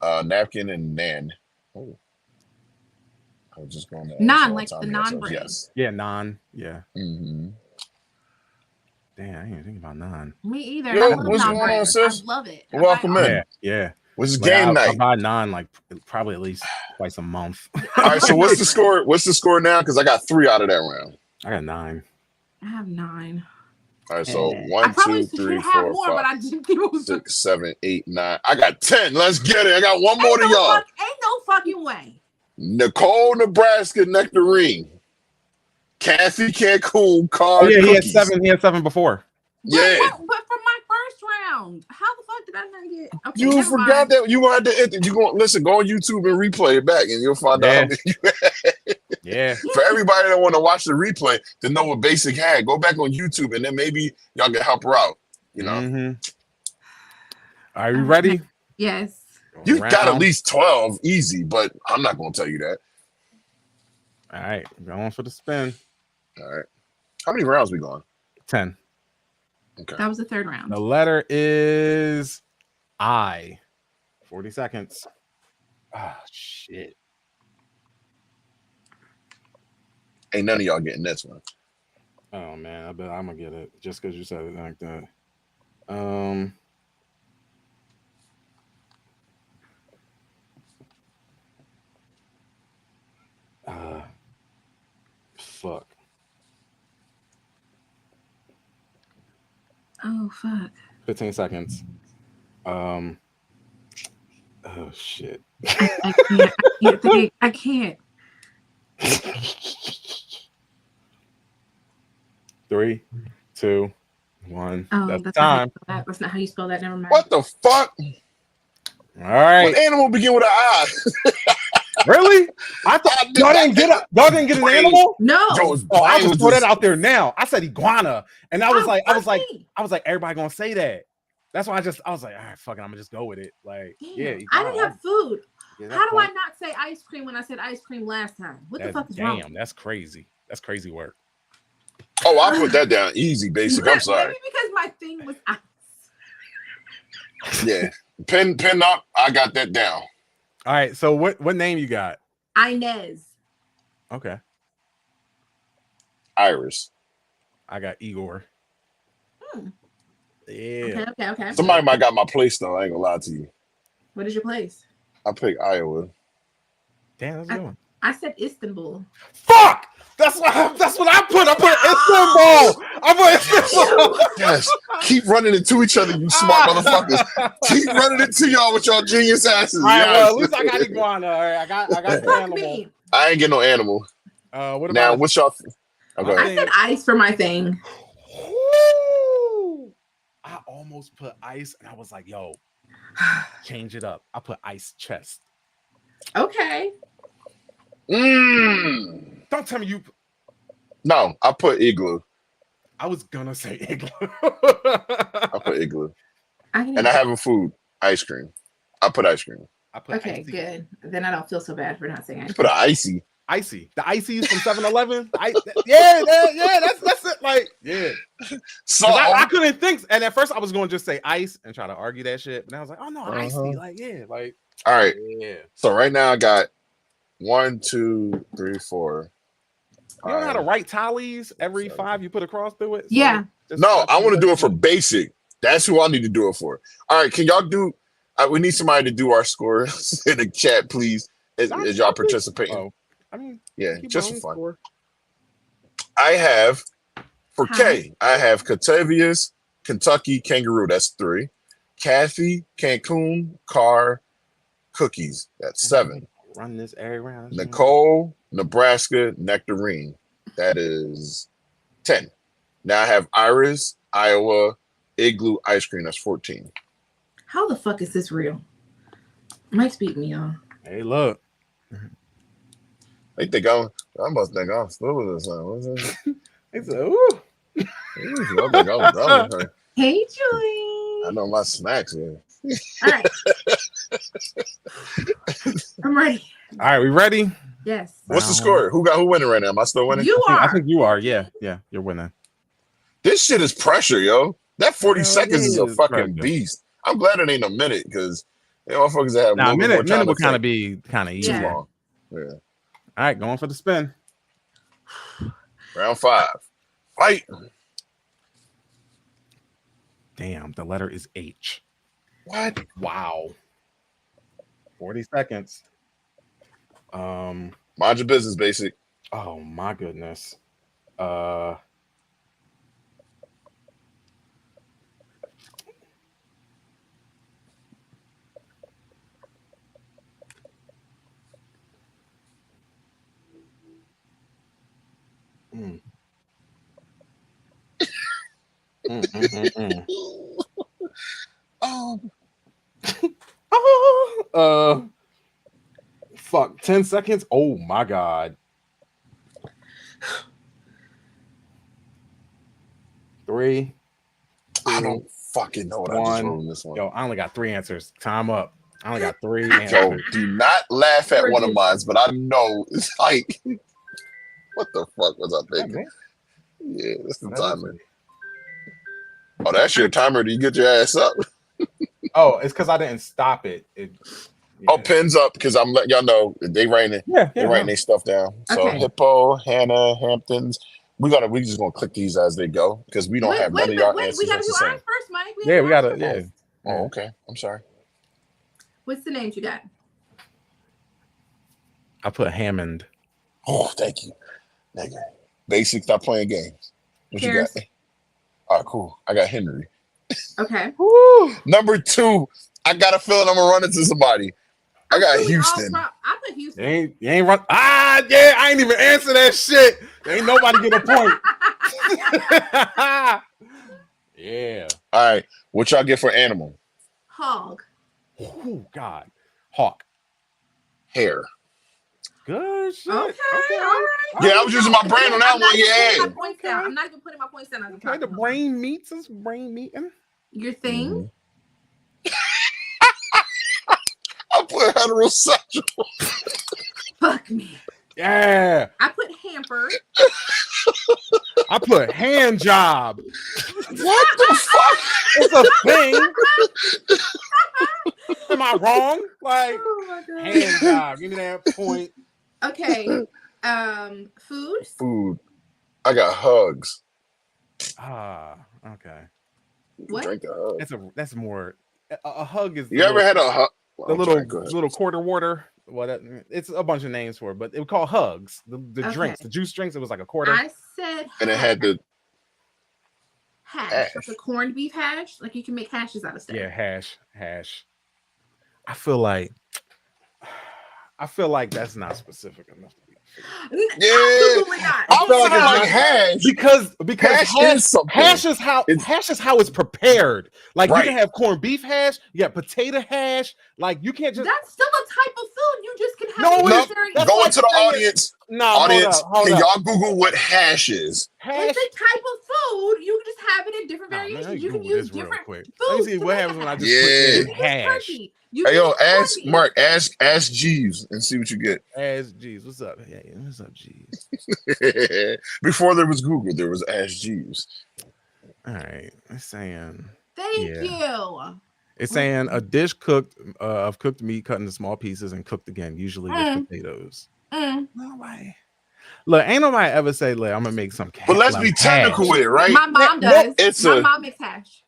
Napkin and Nan. Oh. I was just going to naan, like the naan brand. Yes. Yeah, naan. Yeah. Mm-hmm. Damn, I ain't think about 9. Me either. Yo, I love what's non going on, burgers. sis? I love it. Welcome in. Yeah, yeah. What's Like, game I night? buy 9 like probably at least twice a month. All right, so what's the score? What's the score now? Because I got 3 out of that round. I got 9. I have 9. All right, so Yeah. 1, 2, 3, 4, more, 5, but I didn't think it was 6, 7, 8, 9. I got 10. Let's get it. I got one more than y'all. Ain't no fucking way. Nicole, Nebraska, Nectarine. Kathy, Cancun, Car, Oh yeah, Cookies. he had 7 before. Yeah. But from my first round, how the fuck did I not get? Okay, You never forgot mind. that you wanted to enter. You go listen, go on YouTube and replay it back, and you'll find out how many you had. Yeah. For everybody that want to watch the replay to know what Basic had, go back on YouTube, and then maybe y'all can help her out. You know, Are you ready? Yes. you got at least 12 easy, but I'm not going to tell you that. All right, going for the spin. All right, how many rounds we going? 10. Okay, That was the third round. The letter is I. 40 seconds. Ah, shit. ain't none of y'all getting this one. Oh man, I bet I'm gonna get it just because you said it like that. Fuck. Oh fuck. 15 seconds. Oh shit. I can't. 3, 2, 1. Oh, That's not time. that's not how you spell that. Never mind. What the fuck? All right. What animal begin with an I? Really? I thought y'all didn't get an animal. No. Oh, I'll just throw that out there now. I said iguana, and I was like, everybody gonna say that. That's why I was like, all right, fuck it, I'm gonna just go with it. Like, damn, yeah, I didn't have food. Yeah, how do I not say ice cream when I said ice cream last time? What the fuck is wrong? Damn, that's crazy. That's crazy work. Oh, I put that down easy, Basic. I'm sorry. Maybe because my thing was ice. Yeah, pen up. I got that down. All right, so what name you got? Inez. Okay. Iris. I got Igor. Yeah. Okay. Somebody might got my place though. I ain't gonna lie to you. What is your place? I picked Iowa. Damn, that's a good one. I said Istanbul. Fuck! That's what I put. I put Istanbul. Yes. Keep running into each other, you smart motherfuckers. Keep running into y'all with y'all genius asses. All right, yes. well, at least I got iguana. All right, I got the animal. Me. I ain't get no animal. What about now? What's y'all? Okay. I said ice for my thing. Woo! I almost put ice, and I was like, "Yo, change it up." I put ice chest. Okay. Don't tell me you. No, I put igloo. I was gonna say igloo. I put igloo. And I have a food, ice cream. I put ice cream. I put okay, icy. good. Then I don't feel so bad for not saying ice. Put an icy. Icy. The icy is from 7-Eleven. Yeah, that's it. Like, yeah. So I couldn't think, and at first I was going to just say ice and try to argue that shit, but then I was like, oh no, icy. Like, yeah, like. All right. Yeah. So right now I got 1, 2, 3, 4. You don't know how to write tallies every 5 you put a cross through it? So yeah. No, I want to do it for basic. That's who I need to do it for. All right, can y'all do? We need somebody to do our score in the chat, please. Is y'all participating? Oh, I mean, yeah, just for fun. Score. I have for K. I have Catavius, Kentucky, Kangaroo. That's 3. Kathy, Cancun, Car, Cookies. That's 7. Run this every round. Nicole, Nebraska, Nectarine. That is 10. Now I have Iris, Iowa, Igloo, Ice Cream. That's 14. How the fuck is this real? Mike's beating me on. Hey, look. They think I must think I'm stupid or something. What's that? He said, ooh. I think I'm dumb with her. Hey, Julie. I know my snacks here. All right. I'm ready. All right, we ready? Yes. What's the score? Who winning right now? Am I still winning? You are. I think you are. Yeah, you're winning. This shit is pressure, yo. That 40 seconds is a fucking pressure. Beast. I'm glad it ain't a minute because motherfuckers that have a minute more time would kind of be easy. Yeah. long. Yeah. All right, going for the spin. Round 5. Fight. Damn, the letter is H. What? Wow. 40 seconds. Mind your business, basic. Oh my goodness. Mm. Fuck, 10 seconds. Oh my god. 3, 2, I don't fucking know what I just wrote in this one. Yo, I only got 3 answers. Time up. I only got 3 Yo, answers. do not laugh at one of mine, but I know it's like, what the fuck was I thinking? Yeah, that's the timer. Oh, that's your timer. Do you get your ass up? Oh, it's because I didn't stop it. Yeah. Oh, pins up because I'm letting y'all know they writing their stuff down. So Hippo, Hannah, Hamptons. We just gonna click these as they go because we don't have none of y'all answers. We gotta do ours first, Mike. We gotta. Yeah. Oh, okay. I'm sorry. What's the names you got? I put Hammond. Oh, thank you. Thank you. Basic. Stop playing games. What you got? All right, cool. I got Henry. Okay. Woo. Number 2. I got a feeling I'm gonna run into somebody. I got Houston. I put Houston. You ain't run. Yeah, I ain't even answer that shit. Ain't nobody get a point. Yeah. All right. What y'all get for animal? Hog. Oh God. Hawk. Hare. Good shit. Okay. All right. Yeah, I was using my brain on that one. Yeah. I'm not even putting my points down. Okay, the brain meets us. Brain meeting. Your thing. Mm-hmm. I put heterosexual. Fuck me. Yeah. I put hamper. I put hand job. What the fuck? It's a thing. Am I wrong? Like, oh my God. Hand job. Give me that point. Okay. Food. Food. I got hugs. Okay. What? Drink a hug. That's more. A hug is. You ever had a hug? The little quarter water. It's a bunch of names for it, but it was called hugs. The drinks, the juice drinks. It was like a quarter. I said, and it had the hash, like a corned beef hash. Like you can make hashes out of stuff. Yeah, hash. I feel like that's not specific enough to be. Yeah, absolutely not. I feel like hash because hash is how it's prepared. Like you can have corned beef hash, you got potato hash. Like you can't just. That's still a type of food. You just can have. Go into the audience. Audience, can y'all Google what hash is? It's a type of food. You can just have it in different variations. You can use different foods. Let me see what happens when I just put in hash. Hey, yo, ask Mark, ask Jeeves and see what you get. Ask Jeeves. What's up? Yeah, what's up, Jeeves? Before there was Google, there was Ask Jeeves. All right. It's saying. Thank you. It's saying a dish cooked of cooked meat cut into small pieces and cooked again, usually with potatoes. No way. Look, ain't nobody ever say, look, I'm gonna make some cash. But let's be technical with it, right? My mom does. My mom makes hash.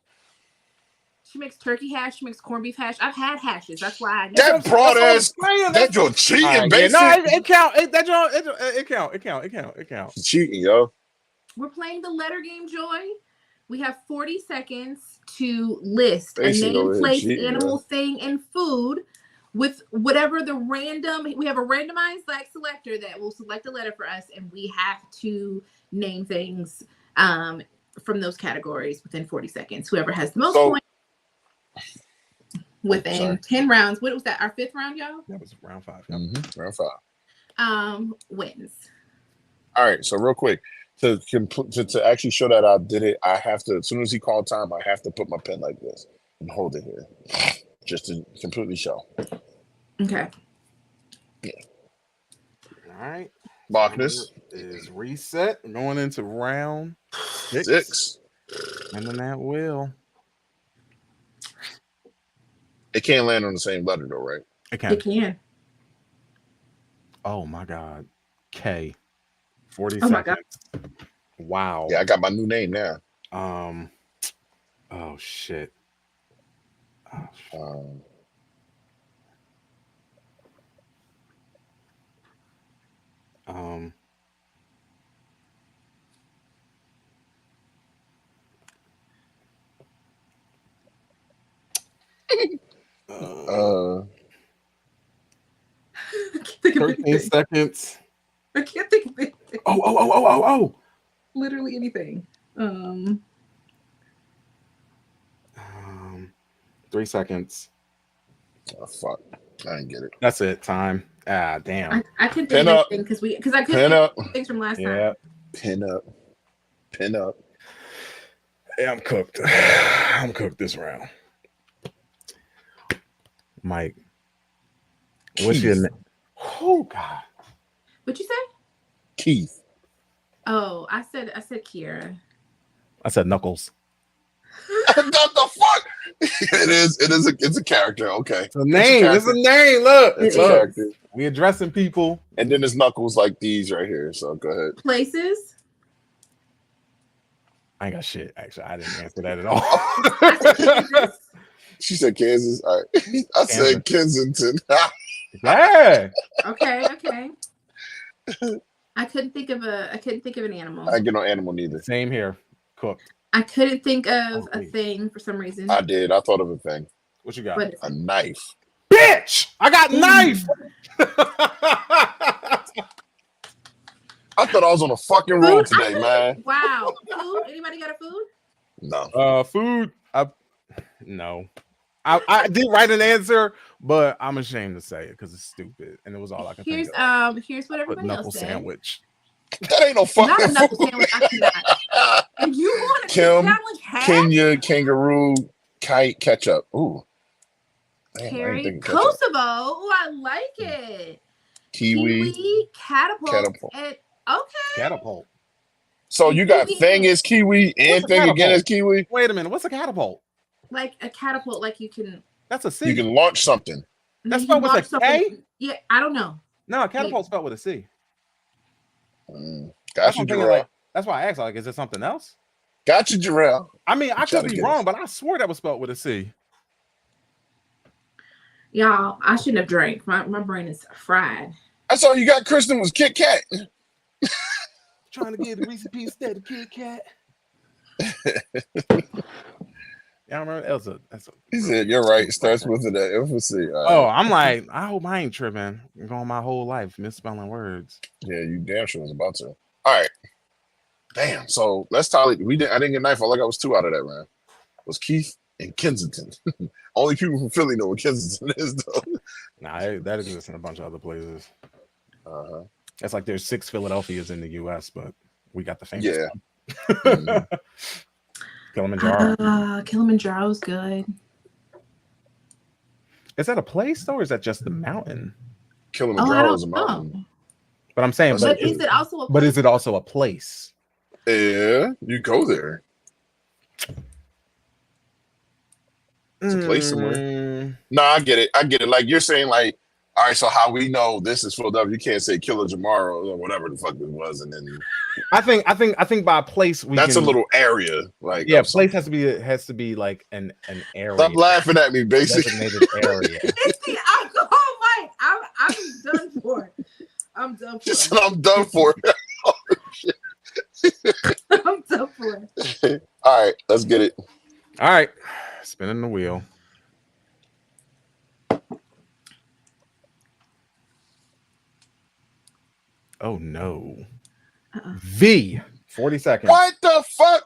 She makes turkey hash. She makes corned beef hash. I've had hashes. That's why I know. That broad ass. That's your cheating, basic. No, it count. It count. Cheating, yo. We're playing the letter game, Joy. We have 40 seconds to list a Basic name, place, cheating, animal, thing, and food with whatever the random. We have a randomized selector that will select a letter for us, and we have to name things from those categories within 40 seconds. Whoever has the most points. Within 10 rounds. What was that? Our 5th round, y'all? That was round 5. Mm-hmm. Round 5. Wins. All right. So real quick, to actually show that I did it, I have to, as soon as he called time, I have to put my pen like this and hold it here, just to completely show. Okay. Yeah. All right. Marcus is reset. We're going into round 6. And then that will. It can't land on the same letter though, right? It can. It can. Oh my God. K. 40 seconds. My God. Wow. Yeah, I got my new name now. Oh shit. Oh, shit. Uh, I can't think of 13 anything. seconds. I can't think of anything. Oh. Literally anything. 3 seconds. oh, fuck. I didn't get it. That's it. Time. Ah, damn. I couldn't Pin think of up. anything because I couldn't Pin think up. of things from last Yeah. time. Pin up. Pin up. Yeah, I'm cooked. I'm cooked this round. Mike. What's your name? Oh God. What'd you say? Keith. Oh, I said Kiera. I said Knuckles. What the fuck? It's a character. Okay. It's a name. It's a name. Look. It's It a is. character. We addressing people. And then there's Knuckles like these right here. So go ahead. Places. I ain't got shit. Actually, I didn't answer that at all. She said Kansas. All right. I said Kensington. Yeah. Okay. I couldn't think of an animal. I didn't get no animal neither. Same here. Cooked. I couldn't think of a thing for some reason. I did. I thought of a thing. What you got? But A knife. Bitch! I got knife. I thought I was on a fucking roll today, man. Wow. Food? Anybody got a food? No. Food. No. I did write an answer, but I'm ashamed to say it because it's stupid, and it was all I could think of. Here's what everybody Knuckle else said. sandwich. That ain't no fucking Not a knuckle food. sandwich. I cannot. If you want a Kim, sandwich, half Kenya, kangaroo, kite, ketchup. Ooh. Damn, I ain't Terry, thinking ketchup. Kosovo. Oh, I like it. Kiwi, catapult. And, okay. Catapult. So you got thing is kiwi and What's a thing again catapult? is kiwi? Wait a minute. What's a catapult? Like a catapult, like you can. That's a C. You can launch something. That's you can spelled with launch a something. K? Yeah, I don't know. No, a catapult spelled with a C. Got you, Jarrell. That's why I asked. Like, is it something else? Got you, Jarrell. I mean, I Try could to be get wrong, us. but I swore that was spelled with a C. Y'all, I shouldn't have drank. My brain is fried. I saw you got Kristen was Kit Kat. Trying to get a Reese's piece instead of Kit Kat. Y'all remember Elsa? He said, "You're right." Starts with an emphasis. Oh, I'm like, I hope I ain't tripping. I'm going my whole life misspelling words. Yeah, you damn sure was about to. All right. Damn. So let's tally. I didn't get knife. All I got was 2 out of that round. It was Keith and Kensington. Only people from Philly know what Kensington is, though. Nah, that exists in a bunch of other places. Uh-huh. It's like there's 6 Philadelphias in the U.S., but we got the famous Yeah. one. Kilimanjaro. Kilimanjaro's good. Is that a place though, or is that just the mountain? Kilimanjaro is a mountain. But I'm saying, But is it also a place? But is it also a place? Yeah, you go there. It's a place somewhere. No, I get it. Like you're saying, like, all right, so how we know this is Philadelphia? You can't say Kilimanjaro or whatever the fuck it was, and then I think by place that's a little area. Like place has to be like an area. Stop laughing at me, basically. Designated area. It's the alcohol, Mike. I'm done for. I'm done for. She said, I'm done for. Oh, shit. I'm done for. All right, let's get it. All right, spinning the wheel. Oh no. V. 40 seconds. What the fuck?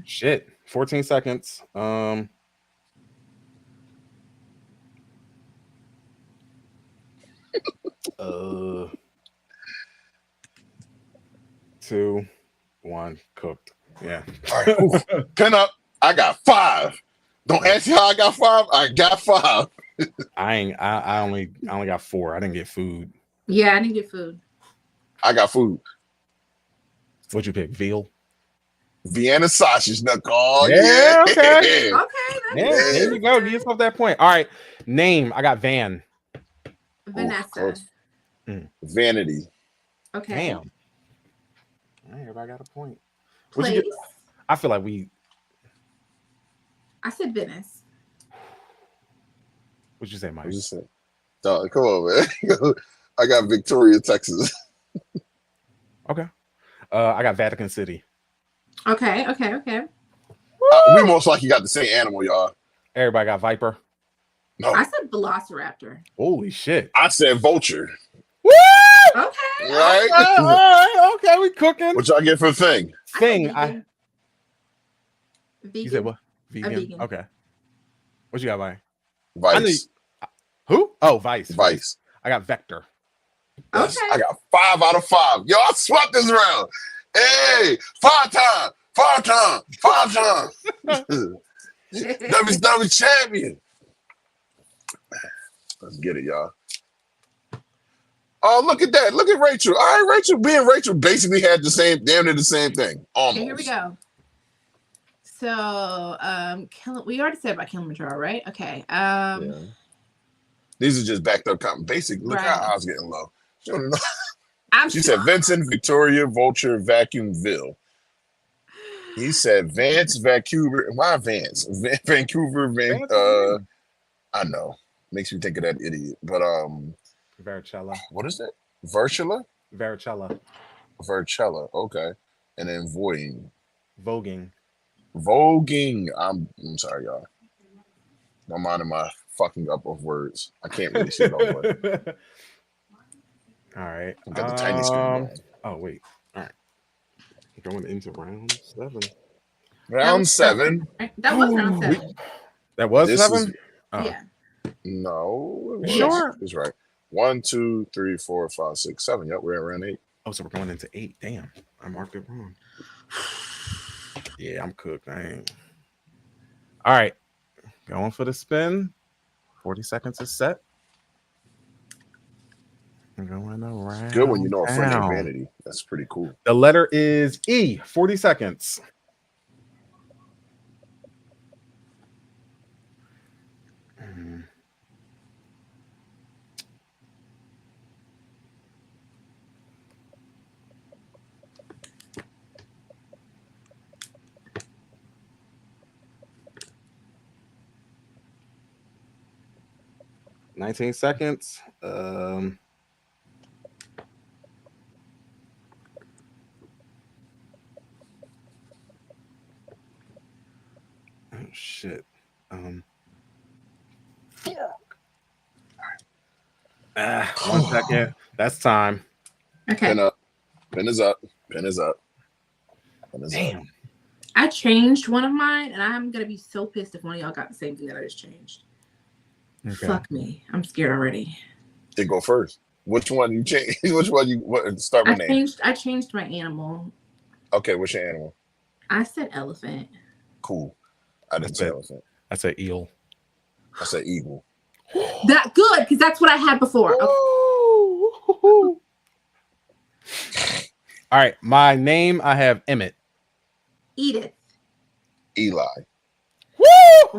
Shit. 14 seconds. 2, 1, cooked. Yeah. All right, pin up. I got 5. Don't ask me how I got 5. I got 5. I only got 4. I didn't get food. Yeah, I didn't get food. I got food. What'd you pick? Veal? Vienna sausage, knuckle. Yeah, Yeah. okay. Okay, that's Yeah, good. there you go. Give yourself that point. All right. Name. I got Van. Vanessa. Close. Vanity. Okay. Damn. All right, everybody got a point. Place. You get? I feel like I said Venice. What'd you say, Mike? What you say? Dog, come on, man. I got Victoria, Texas. Okay. I got Vatican City. Okay. We most likely got the same animal, y'all. Everybody got Viper. No, I said Velociraptor. Holy shit. I said vulture. Woo! Okay. Right? All right. Okay, we cooking. What y'all get for thing? Thing. Vegan. You said what? A vegan. Okay. What you got, Mike? Vice. Who? Oh, Vice. Vice. I got Vector. Yes, Okay. I got 5 out of 5. Yo, I swept this round. Hey, 5 times. WWE champion. Let's get it, y'all. Oh, look at that. Look at Rachel. All right, Rachel. Me and Rachel basically had damn near the same thing. Almost. Okay, here we go. So, we already said about Kilimanjaro, right? Okay. Yeah. These are just backed up comment. Basic. Look Right. how I was getting low. She don't know. She said Vincent, Victoria, Vulture, Vacuumville. He said Vance, Vancouver. Why Vance? Vancouver, I know. Makes me think of that idiot. But Varicella. what is that? Virtula? Varicella. Vircella. Okay. And then Voguing. I'm sorry, y'all. I'm minding my fucking up of words. I can't really see it all the way. All right. I got the tiny screen going. Oh, wait. All right. Going into round 7. Round 7. That was round 7. That was This 7? is- Yeah. No. Sure. It's right. 1, 2, 3, 4, 5, 6, 7. Yep, we're at round 8. Oh, so we're going into 8. Damn. I marked it wrong. Yeah, I'm cooked. I ain't. All right. Going for the spin. 40 seconds is set. I'm going around. Good when you know a friend named Vanity. That's pretty cool. The letter is E. 40 seconds. Mm. $19 seconds. Oh shit. 1 second. That's time. Okay. Pin up. Pin is up. Pin is up. Pin is Damn. up. I changed one of mine, and I'm gonna be so pissed if one of y'all got the same thing that I just changed. Okay. Fuck me. I'm scared already. They go first. Which one you change? Which one you start with name? I changed my animal. Okay, what's your animal? I said elephant. Cool. I didn't say elephant. I said eel. I said eagle. That good, because that's what I had before. Okay. All right, my name, I have Emmett. Edith. Eli. Woo!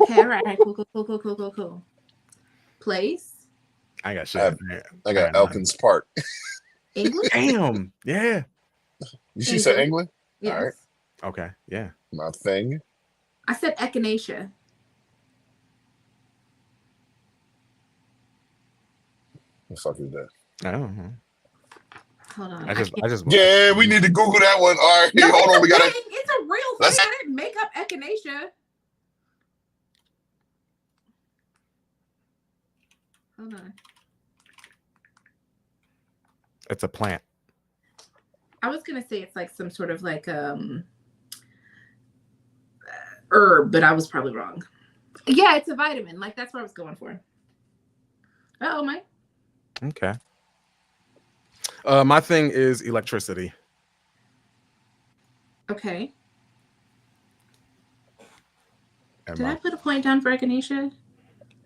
Okay, all right. Cool. Place. I got shit. I got Elkins Park. England? Damn. Yeah. She said England? Yes. All right. Okay. Yeah. My thing. I said echinacea. What the fuck is that? I don't know. Hold on. I just. Yeah, we need to Google that one. All right, No, hold on. We gotta. It's a real thing. I didn't make up echinacea. Hold on. It's a plant. I was gonna say it's like some sort of like herb, but I was probably wrong. Yeah, it's a vitamin. Like that's what I was going for. Oh, Mike. Okay. My thing is electricity. Okay. And Did I put a point down for echinacea?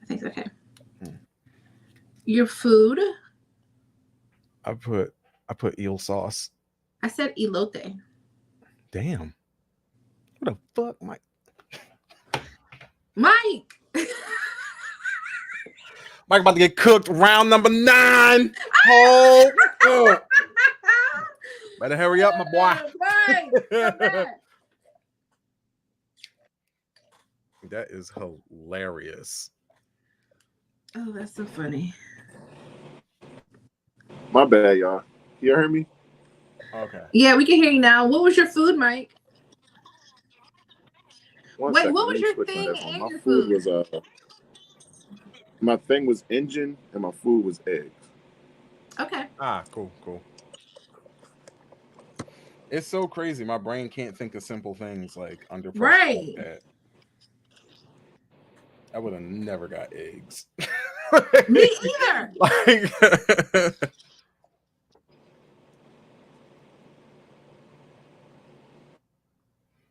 I think okay. Your food. I put eel sauce. I said elote. Damn. What the fuck, Mike? Mike. Mike about to get cooked. Round number 9. Hold up. Better hurry up, my boy. Mike, come back. That is hilarious. Oh, that's so funny. My bad, y'all. You heard me? Okay. Yeah, we can hear you now. What was your food, Mike? One Wait, second, what let was me your switch my thing headphone. and My your food food? was my thing was engine and my food was eggs. Okay. Cool. It's so crazy. My brain can't think of simple things like under pressure Right. like that. I would have never got eggs. Me either. Like,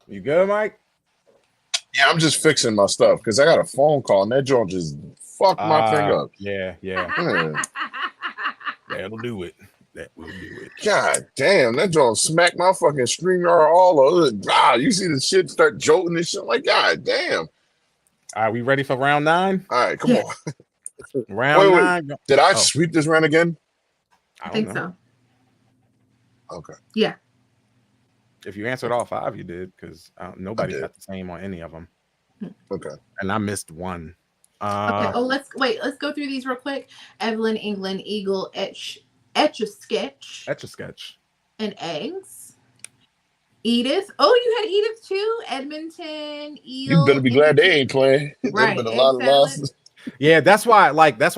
you good, Mike? Yeah, I'm just fixing my stuff because I got a phone call and that joint just fucked my thing up. Yeah. Yeah. That'll do it. That will do it. God damn, that joint smacked my fucking StreamYard all over. You see the shit start jolting and shit. Like, God damn. All right, we ready for round 9? All right, come on. Round Wait. 9. Did I sweep this round again? I think so. Okay. Yeah. If you answered all 5, you did, because nobody got the same on any of them. Okay. And I missed one. Okay. Oh, let's go through these real quick. Evelyn, England, Eagle, Etch a Sketch, and eggs. Edith. Oh, you had Edith too. Edmonton, Eel. You better be glad they ain't playing. Right. There's been a lot of losses. Yeah, that's why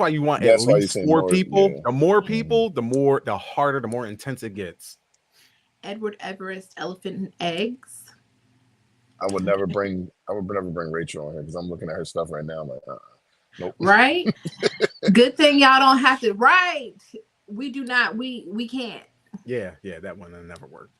you want at least 4 people. Yeah. The more people, the harder, the more intense it gets. Edward Everest, elephant and eggs. I would never bring Rachel on here because I'm looking at her stuff right now. I'm like, nope. Right. Good thing y'all don't have to. Right. We do not. We can't. Yeah, that one never worked.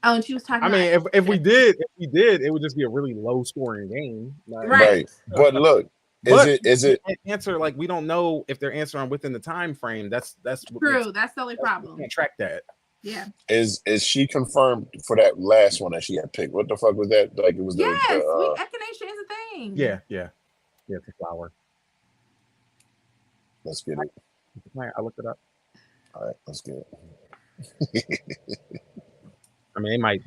Oh, and she was talking. I mean, if we did, it would just be a really low scoring game. Right. But look, is it answer like we don't know if they're answering within the time frame. That's true. That's the only problem. We can't track that. Yeah. Is she confirmed for that last one that she had picked? What the fuck was that? Like it was echinacea is a thing. Yeah. It's a flower. Let's get it. I looked it up. All right, let's get it. I mean, they might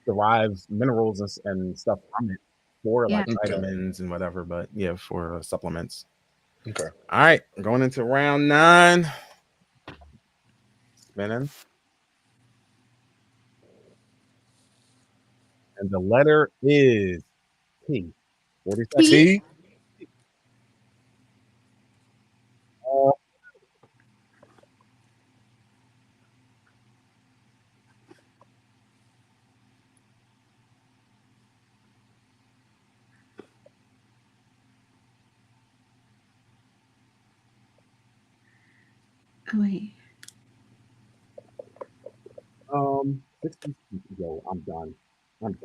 derive minerals and stuff from it for like vitamins and whatever, but yeah, for supplements. Okay. All right, going into round 9. Spinning. And the letter is T. 40 seconds. T. Oh, wait. 60 ago. I'm done. I'm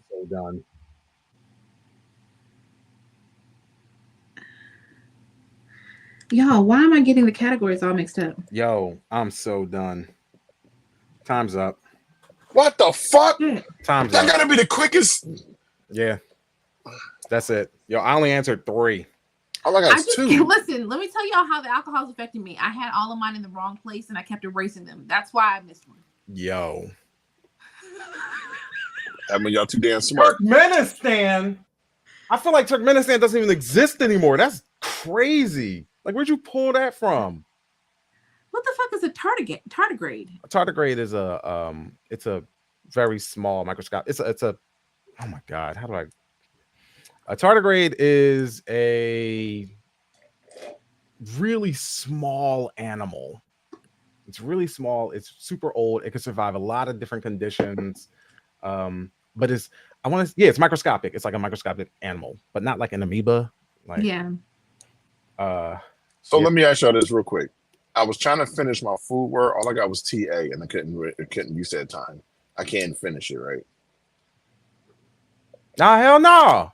so done. Yo, why am I getting the categories all mixed up? Yo, I'm so done. Time's up. What the fuck? Time's that up. Gotta be the quickest. Yeah. That's it. Yo, I only answered 3. All I got is 2. Listen, let me tell y'all how the alcohol's affecting me. I had all of mine in the wrong place and I kept erasing them. That's why I missed one. Yo. I mean, y'all too damn smart. Turkmenistan. I feel like Turkmenistan doesn't even exist anymore. That's crazy. Like, where'd you pull that from? What the fuck is a tardigrade? A tardigrade is it's a very small microscope. It's a oh my god, how do I? A tardigrade is a really small animal. It's really small. It's super old. It can survive a lot of different conditions. But it's microscopic. It's like a microscopic animal, but not like an amoeba. Like let me ask y'all this real quick. I was trying to finish my food word. All I got was TA, and I couldn't. You said time. I can't finish it, right? Nah, hell no. All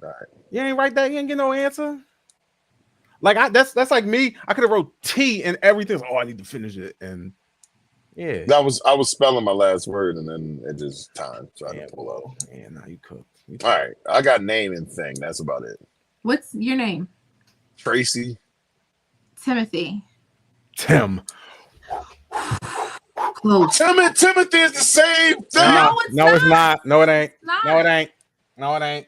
right. You ain't right there. You ain't get no answer. Like that's like me. I could have wrote T and everything. Oh, I need to finish it. And yeah. I was spelling my last word and then it just timed. So I had to pull up. Yeah, now you cooked. All right. I got name and thing. That's about it. What's your name? Tracy. Timothy. Tim. Close. Timothy is the same thing. No, it's not. No, it ain't. Not. No, it ain't. No, it ain't.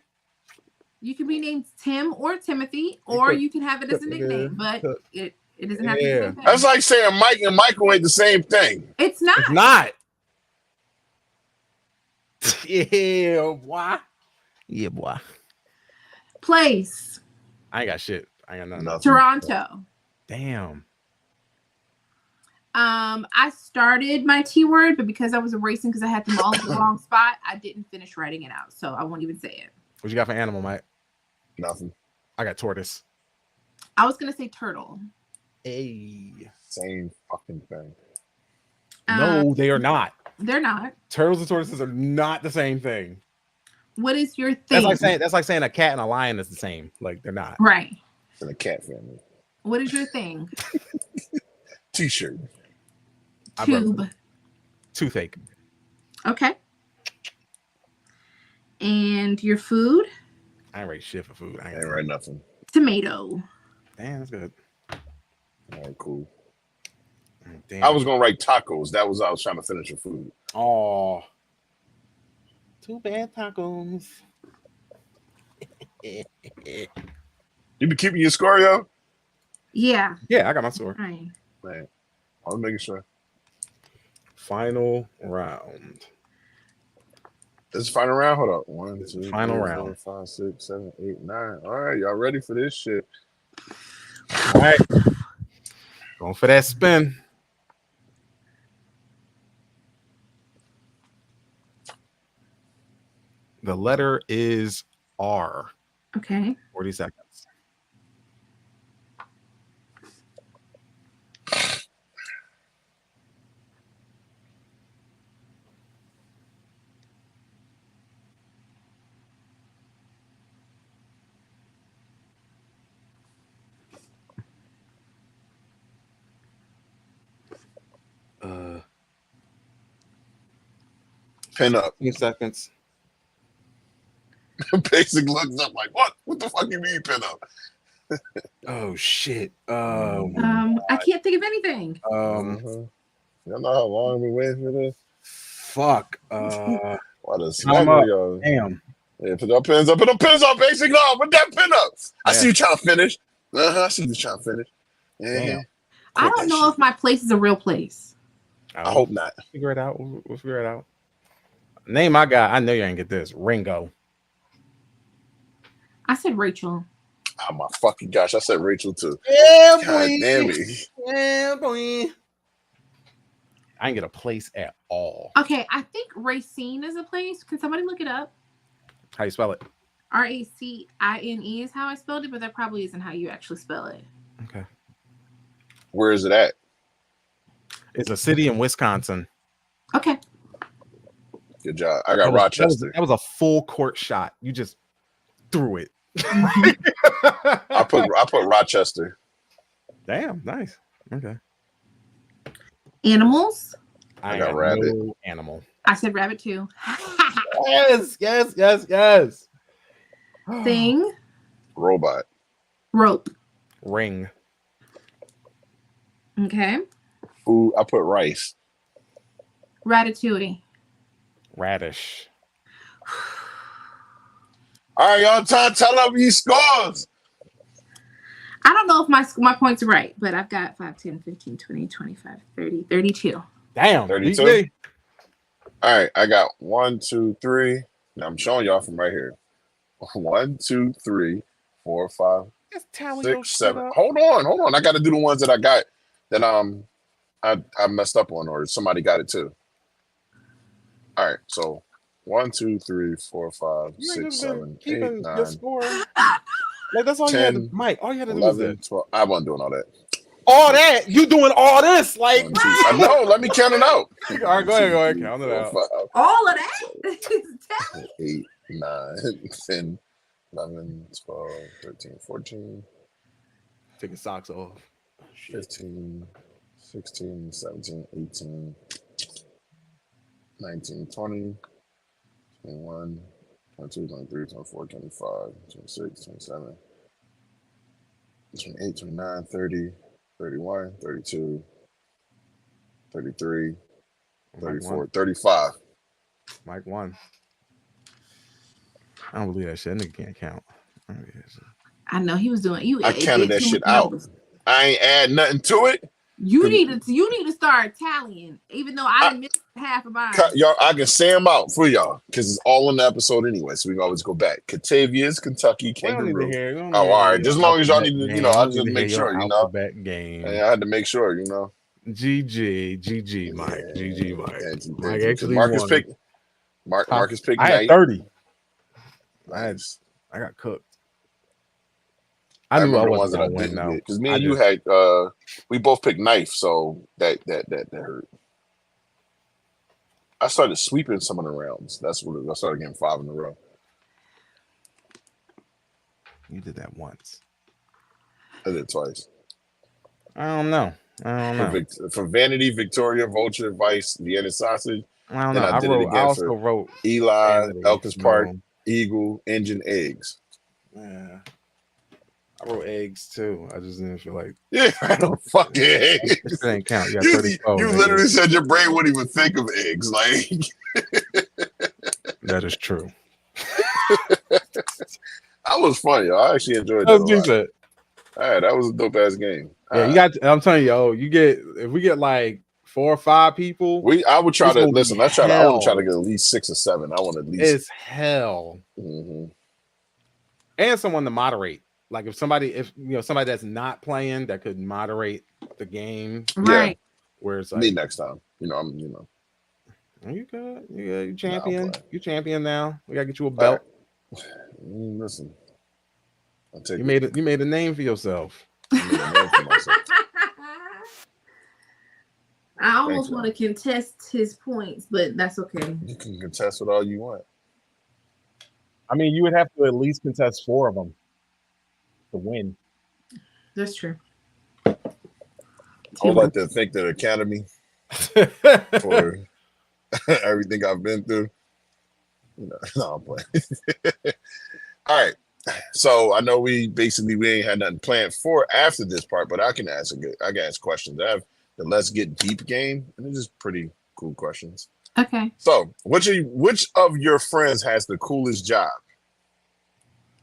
You can be named Tim or Timothy, or you can have it as a nickname, but it doesn't have to be the same thing. That's like saying Mike and Michael ain't the same thing. It's not. It's not. Yeah, boy. Yeah, boy. Place. I ain't got shit. I ain't got nothing. Toronto. Damn. I started my T word, but because I was erasing because I had them all in the wrong spot, I didn't finish writing it out, so I won't even say it. What you got for animal, Mike? Nothing. I got tortoise. I was gonna say turtle. Hey. Same fucking thing. No, they are not. They're not. Turtles and tortoises are not the same thing. What is your thing? That's like saying a cat and a lion is the same. Like they're not. Right. It's in a cat family. What is your thing? T-shirt. Tube. Toothache. Okay. And your food? I ain't write shit for food. I ain't write nothing. Tomato. Damn, that's good. All right, cool. Damn. I was gonna write tacos. I was trying to finish your food. Oh. Too bad tacos. You be keeping your score, yo? Yeah. Yeah, I got my score. All right. Man, I was making sure. Final round. This is final round. Hold up. 1, 2, Final 3, round. 4, 5, 6, 7, 8, 9. All right, y'all ready for this shit? All right. Going for that spin. The letter is R. Okay. 40 seconds. Pin up. 15 seconds. Basic looks up like, what? What the fuck you mean pin up? Oh shit. I can't think of anything. Y'all know how long we waiting for this? Fuck. What a Time up. yo. Damn. Yeah, put them pins up. Put them pins up, basic law. Put that pin up. I see you trying to finish. I see you trying to finish. Damn. I don't know if my place is a real place. I hope not. Figure it out. We'll figure it out. Name I got. I know you ain't get this. Ringo. I said Rachel. Oh my fucking gosh! I said Rachel too. Yeah, God boy. damn it. Yeah, boy. I ain't get a place at all. Okay, I think Racine is a place. Can somebody look it up? How you spell it? Racine is how I spelled it, but that probably isn't how you actually spell it. Okay. Where is it at? It's a city in Wisconsin. Okay. Good job. I got Rochester. That was a full court shot. You just threw it. I put Rochester. Damn, nice. Okay. Animals. I got rabbit. No animal. I said rabbit too. Yes. Thing. Robot. Rope. Ring. Okay. Food. I put rice. Ratatouille. Radish. All right, y'all. Tell them these scores. I don't know if my points are right, but I've got 5, 10, 15, 20, 25, 30, 32. Damn. 32. BJ. All right, I got 1, 2, 3. Now I'm showing y'all from right here. 1, 2, 3, 4, 5, 6, 7. Hold on. I got to do the ones that I got that I messed up on, or somebody got it too. All right, so 1, 2, 3, 4, 5, 6, 7, 8, 9, Like that's all 10, you had to, Mike. All you had to 11, do was this. 12. I wasn't doing all that. All that? You doing all this? Like, 1, 2, I know. Let me count it out. all right, go ahead. Count it out. 5, All of that? 8, 9, 10, 11, 12, 13, 14, Take your socks off. 15, 16, 17, 18, 19, 20, 21, 22, 23, 24, 25, 26, 27, 28, 29, 30, 31, 32, 33, 34, 35. Mike won. I don't believe that shit. Nigga can't count. I know he was doing. I counted that shit out. I ain't add nothing to it. You need to start tallying, even though I didn't miss half of mine. Y'all, I can say them out for y'all because it's all in the episode anyway, so we can always go back. Catavia's Kentucky Kangaroo. All right, just as long as y'all need to, I'll just make sure, game. I had to make sure, GG, Mike. Yeah, GG, Mike. Mike actually Marcus won. Marcus picked. I had 30. Nice. I got cooked. I knew I wasn't gonna win now because me and you had we both picked knife, so that hurt. I started sweeping some of the rounds. That's what I started getting 5 in a row. You did that once. I did it twice. I don't know. For Vanity, Victoria, Vulture, Vice, Vienna Sausage. I don't know. I also wrote Eli, Elkins Park, Eagle, Engine, Eggs. Yeah. I wrote eggs too. I just didn't feel like. Yeah, I don't fucking eggs. It ain't count. You, you literally said your brain wouldn't even think of eggs. Like that is true. That was funny. I actually enjoyed that. All right, that was a dope ass game. Yeah, you got. I'm telling you, if we get like 4 or 5 people. I would try to listen. I want to try to get at least 6 or 7. I want at least. It's hell. Mm-hmm. And someone to moderate. Like if somebody that's not playing that could moderate the game, right? Yeah. Where it's like me next time, I'm. You good? You champion. You champion now. We gotta get you a belt. Right. Listen, I'll take you made a name for yourself. I almost want to contest his points, but that's okay. You can contest with all you want. I mean, you would have to at least contest 4 of them to win. That's true. I would like to thank the Academy for everything I've been through. No, I'm playing. All right. So I know we ain't had nothing planned for after this part, but I can ask questions. I have the Let's Get Deep game, and they're just pretty cool questions. Okay. So which of your friends has the coolest job?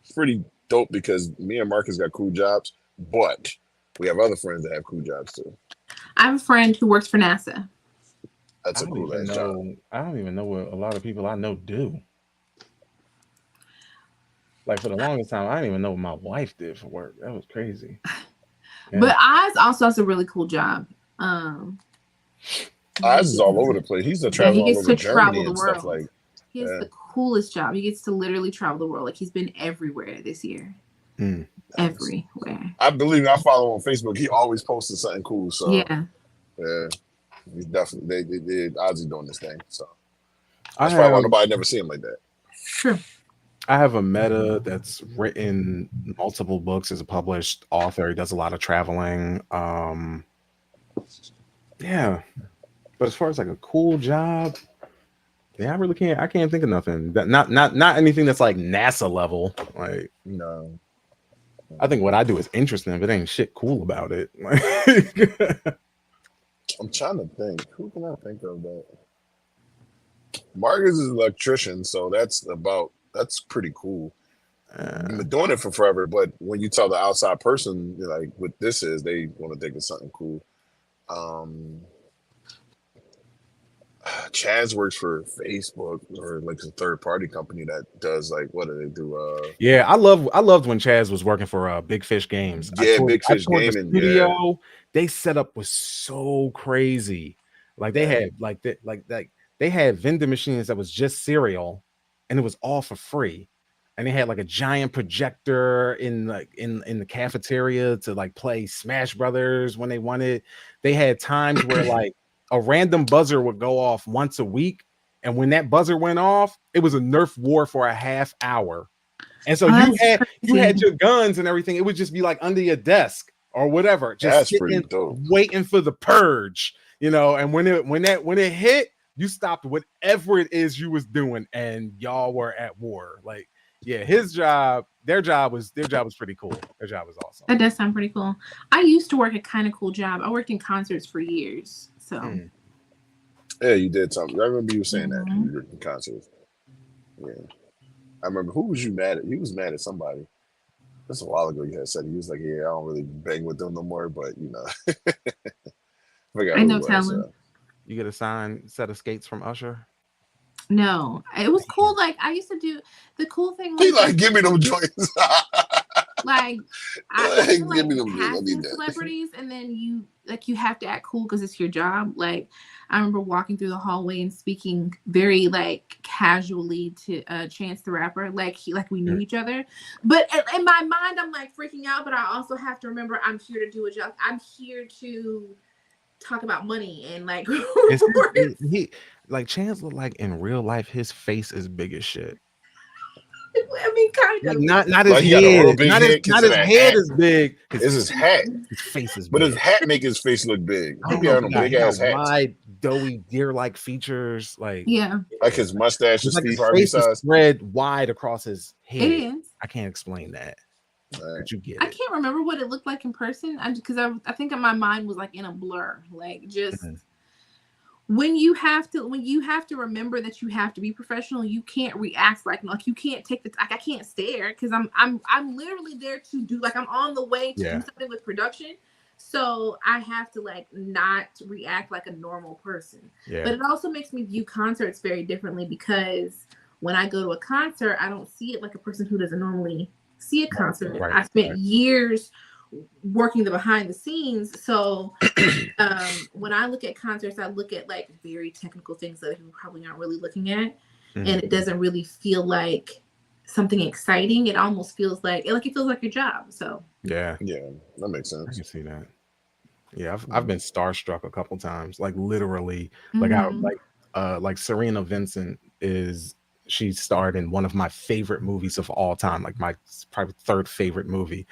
It's pretty dope because me and Marcus got cool jobs, but we have other friends that have cool jobs too. I have a friend who works for NASA. That's a cool ass job. I don't even know what a lot of people I know do. Like for the longest time, I didn't even know what my wife did for work. That was crazy. Yeah. But Oz also has a really cool job. Oz is all over the place. He's a travel all over Germany and stuff like. He has the coolest job. He gets to literally travel the world. Like he's been everywhere this year. Everywhere. I believe I follow him on Facebook. He always posted something cool. So yeah, he's definitely they Ozzy doing this thing. So that's probably why nobody never see him like that. True. I have a meta that's written multiple books as a published author. He does a lot of traveling. Yeah. But as far as like a cool job, I really can't. I can't think of nothing. Not anything that's like NASA level. Like no. I think what I do is interesting, but ain't shit cool about it. I'm trying to think. Who can I think of that? Marcus is an electrician, so that's pretty cool. You've been doing it for forever, but when you tell the outside person like what this is, they want to think of something cool. Chaz works for Facebook or like a third party company that does like what do they do? Yeah, I loved when Chaz was working for Big Fish Games. Yeah, Big Fish Gaming. The studio they set up was so crazy. Like they had they had vending machines that was just cereal, and it was all for free. And they had like a giant projector in the cafeteria to like play Smash Brothers when they wanted. They had times where like a random buzzer would go off once a week, and when that buzzer went off, it was a Nerf war for a half hour. And so you had your guns and everything. It would just be like under your desk, or whatever, just That's pretty sitting, dope. waiting for the purge, you know. And when it hit, you stopped whatever it is you was doing, and y'all were at war. Like, yeah, their job was pretty cool. Their job was awesome. That does sound pretty cool. I used to work a kind of cool job. I worked in concerts for years, so. Yeah, you did something. I remember you saying that you were in concerts. Yeah, I remember. Who was you mad at? He was mad at somebody. That's a while ago. You had said he was like, "Yeah, I don't really bang with them no more," but you know, I know talent. You get a signed set of skates from Usher? No, it was cool. Like I used to do. The cool thing was He like, give me them joints. Like I Give like me them joints. I casting need that. celebrities, and then you have to act cool because it's your job. Like I remember walking through the hallway and speaking very like casually to Chance the Rapper, like we knew each other. But in my mind, I'm like freaking out. But I also have to remember I'm here to do a job. I'm here to talk about money and like. He like Chance looked like in real life his face is big as shit. I mean, kind of. Like not his head. Not his head is big. It's his hat. His face is big. But his hat make his face look big. He be on a big ass hat. Wide, doughy, deer-like features. Like like his mustache is like Steve Harvey size. Spread wide across his head. It is. I can't explain that. But you get it. I can't remember what it looked like in person. Because I think my mind was like in a blur. Like just. When you have to remember that you have to be professional, you can't react like you can't take I can't stare because I'm literally there to do like I'm on the way to do something with production, so I have to like not react like a normal person. But it also makes me view concerts very differently because when I go to a concert, I don't see it like a person who doesn't normally see a concert. I spent years working the behind the scenes, so when I look at concerts, I look at like very technical things that people probably aren't really looking at, and it doesn't really feel like something exciting. It almost feels like it feels like your job. So yeah, that makes sense. I can see that. Yeah, I've been starstruck a couple times, like literally, like Serena Vincent she starred in one of my favorite movies of all time, like my probably third favorite movie.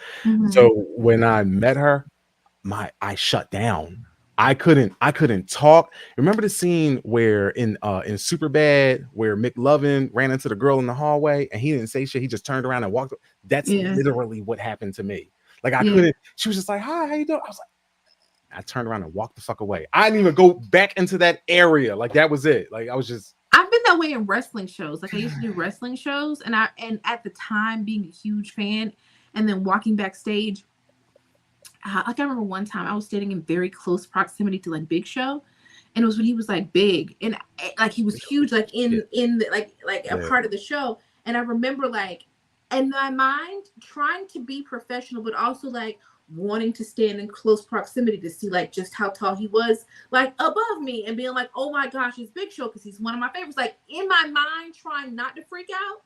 So when I met her, I shut down. I couldn't talk. Remember the scene where in Superbad where McLovin ran into the girl in the hallway and he didn't say shit, he just turned around and walked. That's literally what happened to me. Like I couldn't. She was just like, "Hi, how you doing?" I was like, I turned around and walked the fuck away. I didn't even go back into that area. Like that was it. Like I was just. I've been that way in wrestling shows. Like I used to do wrestling shows, and at the time being a huge fan, and then walking backstage. Like I remember one time I was standing in very close proximity to like Big Show, and it was when he was like big and like he was huge, like in the like a part of the show. And I remember like in my mind trying to be professional, but also like wanting to stand in close proximity to see like just how tall he was, like above me, and being like, oh my gosh, it's Big Show because he's one of my favorites. Like in my mind, trying not to freak out,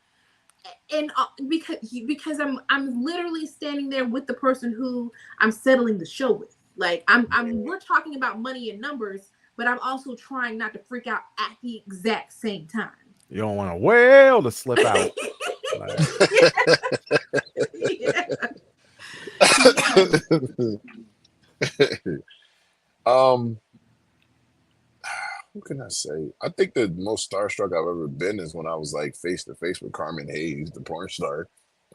and because I'm literally standing there with the person who I'm settling the show with. Like we're talking about money and numbers, but I'm also trying not to freak out at the exact same time. You don't want a whale to slip out. What can I say? I think the most starstruck I've ever been is when I was like face to face with Carmen Hayes, the porn star.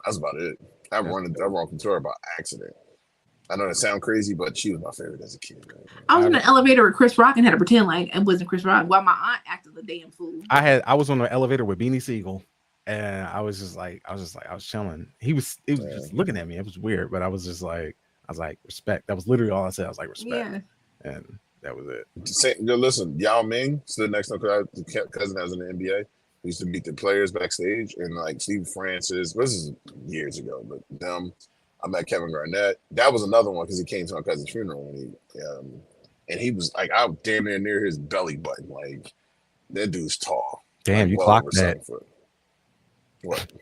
That's about it. I run into her by accident. I know that sounds crazy, but she was my favorite as a kid. I was in an elevator with Chris Rock and had to pretend like it wasn't Chris Rock while my aunt acted the damn fool. I was on the elevator with Beanie Siegel, and I was chilling. He was just looking at me. It was weird, but I was like, respect. That was literally all I said. I was like, respect. Yeah. And that was it. Listen, Yao Ming stood next to him because I cousin that was in the NBA. We used to meet the players backstage, and like Steve Francis. This is years ago, but them. I met Kevin Garnett. That was another one because he came to my cousin's funeral and he was like, I was damn near his belly button. Like that dude's tall. Damn, like, you clocked that. What?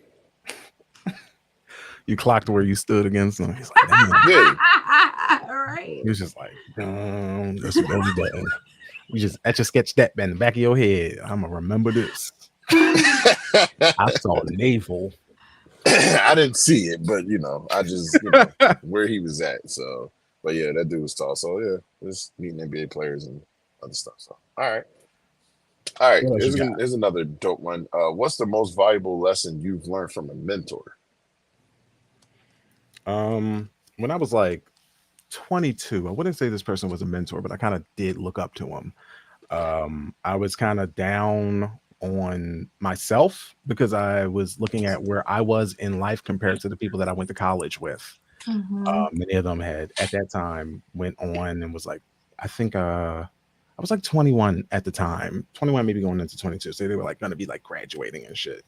You clocked where you stood against him. He's like, damn. All right. He was just like, that's a belly button. You just etch a sketch that in the back of your head. I'm gonna remember this. I saw navel. I didn't see it, but I just where he was at. So But yeah, that dude was tall. So yeah, just meeting NBA players and other stuff. So all right. What else you got? Here's another dope one. What's the most valuable lesson you've learned from a mentor? When I was like 22, I wouldn't say this person was a mentor, but I kind of did look up to him. I was kind of down on myself because I was looking at where I was in life compared to the people that I went to college with. Many of them had at that time went on and was like, I think I was like 21 at the time, 21 maybe going into 22. So they were like going to be like graduating and shit.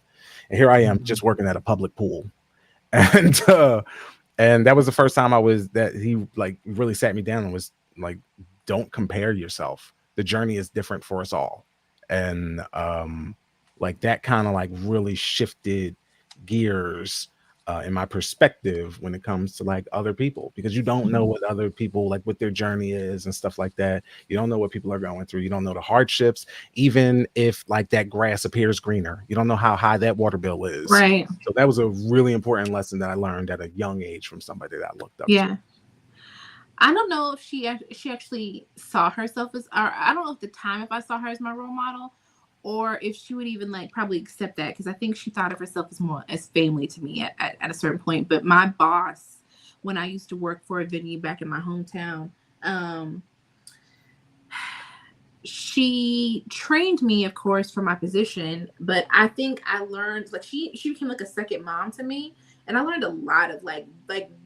And here I am just working at a public pool. And that was the first time that he like really sat me down and was like, don't compare yourself. The journey is different for us all. And like that kind of like really shifted gears in my perspective when it comes to like other people, because you don't know what other people, like what their journey is and stuff like that. You don't know what people are going through. You don't know the hardships, even if like that grass appears greener. You don't know how high that water bill is. Right. So that was a really important lesson that I learned at a young age from somebody that I looked up to. I don't know if she actually saw herself as, or I don't know at the time if I saw her as my role model, or if she would even like probably accept that, because I think she thought of herself as more as family to me at a certain point. But my boss, when I used to work for a venue back in my hometown, she trained me, of course, for my position. But I think I learned, like she became like a second mom to me. And I learned a lot of like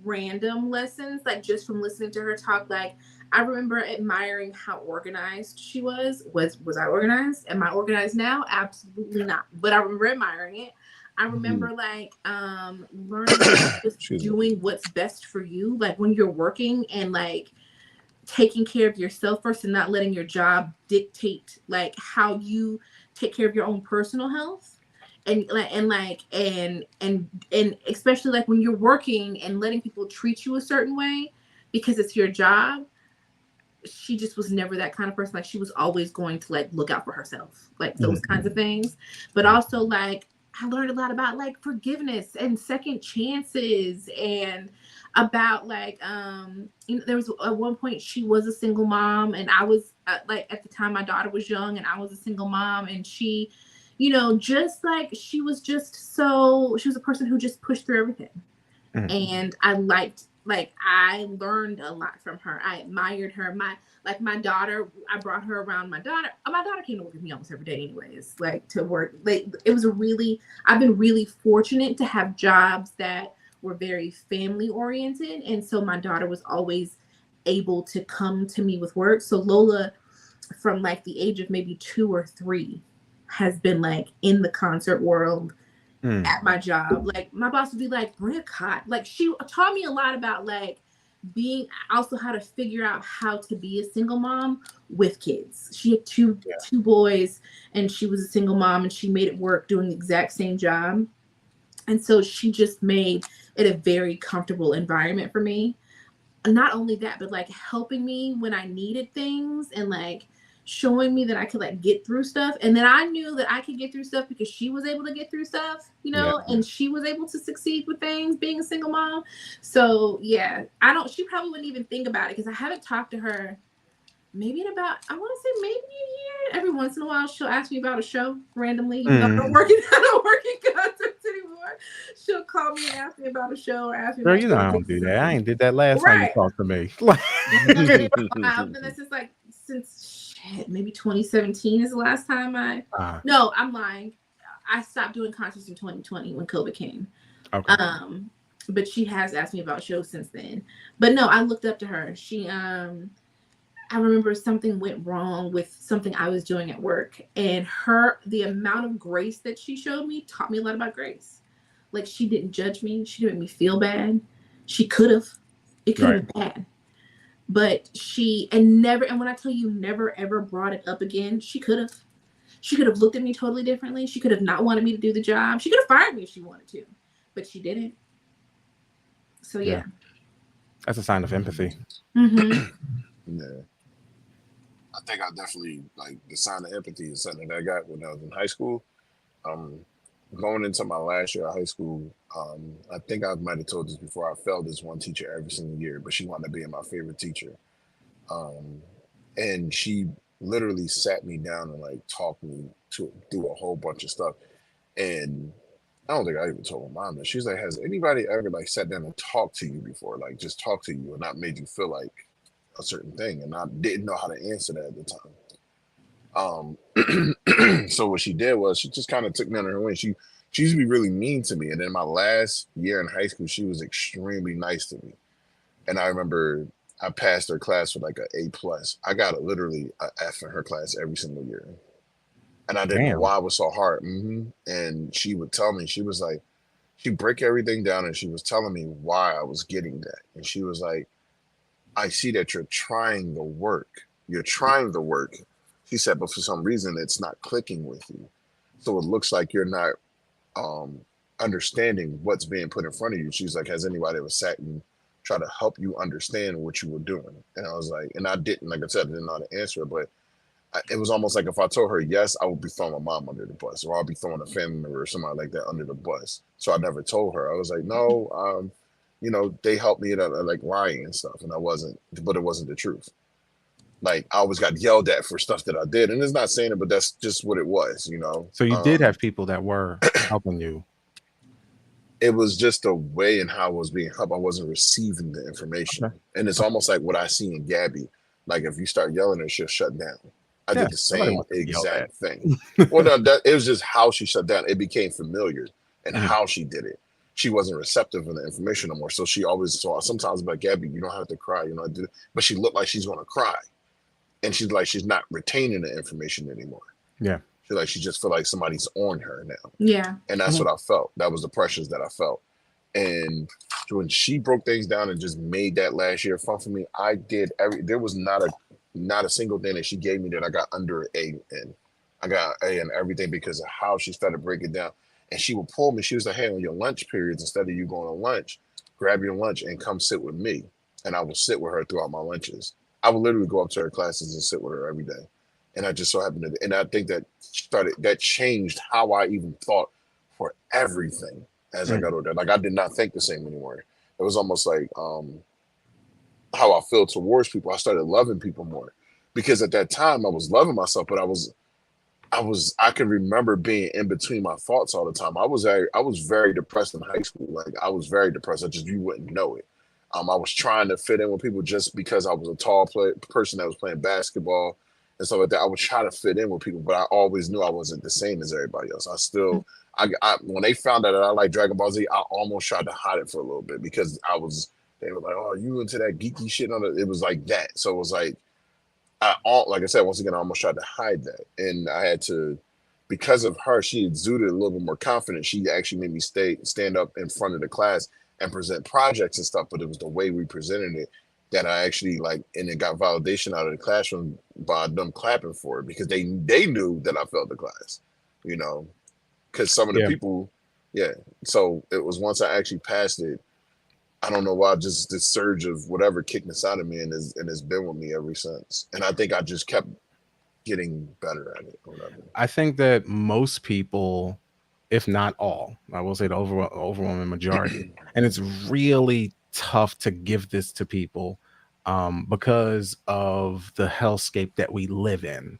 random lessons, like just from listening to her talk. Like I remember admiring how organized she was. Was I organized? Am I organized now? Absolutely not. But I remember admiring it. I remember like learning just doing what's best for you. Like when you're working and like taking care of yourself first and not letting your job dictate like how you take care of your own personal health. And especially like when you're working and letting people treat you a certain way because it's your job. She just was never that kind of person. Like she was always going to like look out for herself, like those kinds of things. But also like I learned a lot about like forgiveness and second chances, and about like there was at one point she was a single mom, and I was like at the time my daughter was young and I was a single mom, and she, you know, just like she was a person who just pushed through everything. And I learned a lot from her. I admired her. My daughter, I brought her around my daughter. My daughter came to work with me almost every day anyways, like to work. Like I've been really fortunate to have jobs that were very family oriented. And so my daughter was always able to come to me with work. So Lola, from like the age of maybe 2 or 3, has been like in the concert world at my job. Like my boss would be like, bring a cot. Like she taught me a lot about like being, also how to figure out how to be a single mom with kids. She had two boys and she was a single mom, and she made it work doing the exact same job. And so she just made it a very comfortable environment for me. And not only that, but like helping me when I needed things, and like showing me that I could like get through stuff. And then I knew that I could get through stuff because she was able to get through stuff, you know, and she was able to succeed with things being a single mom. So yeah, she probably wouldn't even think about it because I haven't talked to her maybe in about, I want to say maybe a year. Every once in a while she'll ask me about a show randomly. You know, I don't work in concerts anymore. She'll call me and ask me about a show, or ask me Girl, about you know I don't do that. I ain't did that last time you talked to me. And this is like since maybe 2017 is the last time no, I'm lying. I stopped doing concerts in 2020 when COVID came. Okay. But she has asked me about shows since then. But no, I looked up to her. She I remember something went wrong with something I was doing at work, and the amount of grace that she showed me taught me a lot about grace. Like she didn't judge me. She didn't make me feel bad. She could have. It could have been bad. But and when I tell you never ever brought it up again, she could have. She could have looked at me totally differently. She could have not wanted me to do the job. She could have fired me if she wanted to, but she didn't. So yeah. That's a sign of empathy. Yeah. I think I definitely, like, the sign of empathy is something that I got when I was in high school. going into my last year of high school, I think I might have told this before. I failed this one teacher every single year, but she wound up being my favorite teacher. Um, and she literally sat me down and like talked me to through a whole bunch of stuff. And I don't think I even told my mom that. She's like, "Has anybody ever like sat down and talked to you before? Like just talked to you and not made you feel like a certain thing?" And I didn't know how to answer that at the time. So what she did was she just kind of took me under her wing. She used to be really mean to me, and then my last year in high school, she was extremely nice to me. And I remember I passed her class with like an A+. I got literally a F in her class every single year, and I didn't know Damn. why it was so hard. And she would tell me, she was like, she'd break everything down, and she was telling me why I was getting that. And she was like, "I see that you're trying the work. You're trying the work." She said, "But for some reason, it's not clicking with you. So it looks like you're not um, understanding what's being put in front of you." She's like, "Has anybody ever sat and try to help you understand what you were doing?" And I was like, and I didn't, like I said, I didn't know how to answer it, but it was almost like if I told her yes, I would be throwing my mom under the bus, or I'll be throwing a family member or somebody like that under the bus. So I never told her. I was like, "No, they helped me at like lying and stuff, and I wasn't, but it wasn't the truth. Like I always got yelled at for stuff that I did, and it's not saying it, but that's just what it was. So you did have people that were helping you. It was just a way in how I was being helped. I wasn't receiving the information, Okay. and it's almost like what I see in Gabby. Like if you start yelling, her, she'll shut down. I Yeah, did the nobody same wants to be yelled at. exact thing. Well, no, it was just how she shut down. It became familiar, and Mhm. how she did it. She wasn't receptive of the information no more. So she always saw. Sometimes, like Gabby, you don't have to cry. But she looked like she's going to cry, and she's not retaining the information anymore. Yeah. She just feel like somebody's on her now. Yeah. And that's Mhm. what I felt. That was the pressures that I felt. And when she broke things down and just made that last year fun for me, I did there was not a single thing that she gave me that I got under an A in. I got an A in everything because of how she started breaking down. And she would pull me. She was like, "Hey, on your lunch periods, instead of you going on lunch, grab your lunch and come sit with me." And I would sit with her throughout my lunches. I would literally go up to her classes and sit with her every day. And I just so happened to, and I think that changed how I even thought for everything as I got older. Like I did not think the same anymore. It was almost like how I feel towards people. I started loving people more because at that time I was loving myself, but I can remember being in between my thoughts all the time. I was very depressed in high school. Like I was very depressed. You wouldn't know it. I was trying to fit in with people just because I was a tall person that was playing basketball and stuff like that. I would try to fit in with people, but I always knew I wasn't the same as everybody else. When they found out that I like Dragon Ball Z, I almost tried to hide it for a little bit because they were like, "Oh, you into that geeky shit?" It was like that. So it was like, like I said, once again, I almost tried to hide that. And I had to, because of her, she exuded a little bit more confidence. She actually made me stand up in front of the class and present projects and stuff, but it was the way we presented it that I actually like, and it got validation out of the classroom by them clapping for it because they knew that I failed the class, because some of the people, yeah. So it was once I actually passed it, I don't know why, just this surge of whatever kicked inside of me and has been with me ever since. And I think I just kept getting better at it or whatever. I think that most people, if not all, I will say the overwhelming majority, and it's really tough to give this to people because of the hellscape that we live in,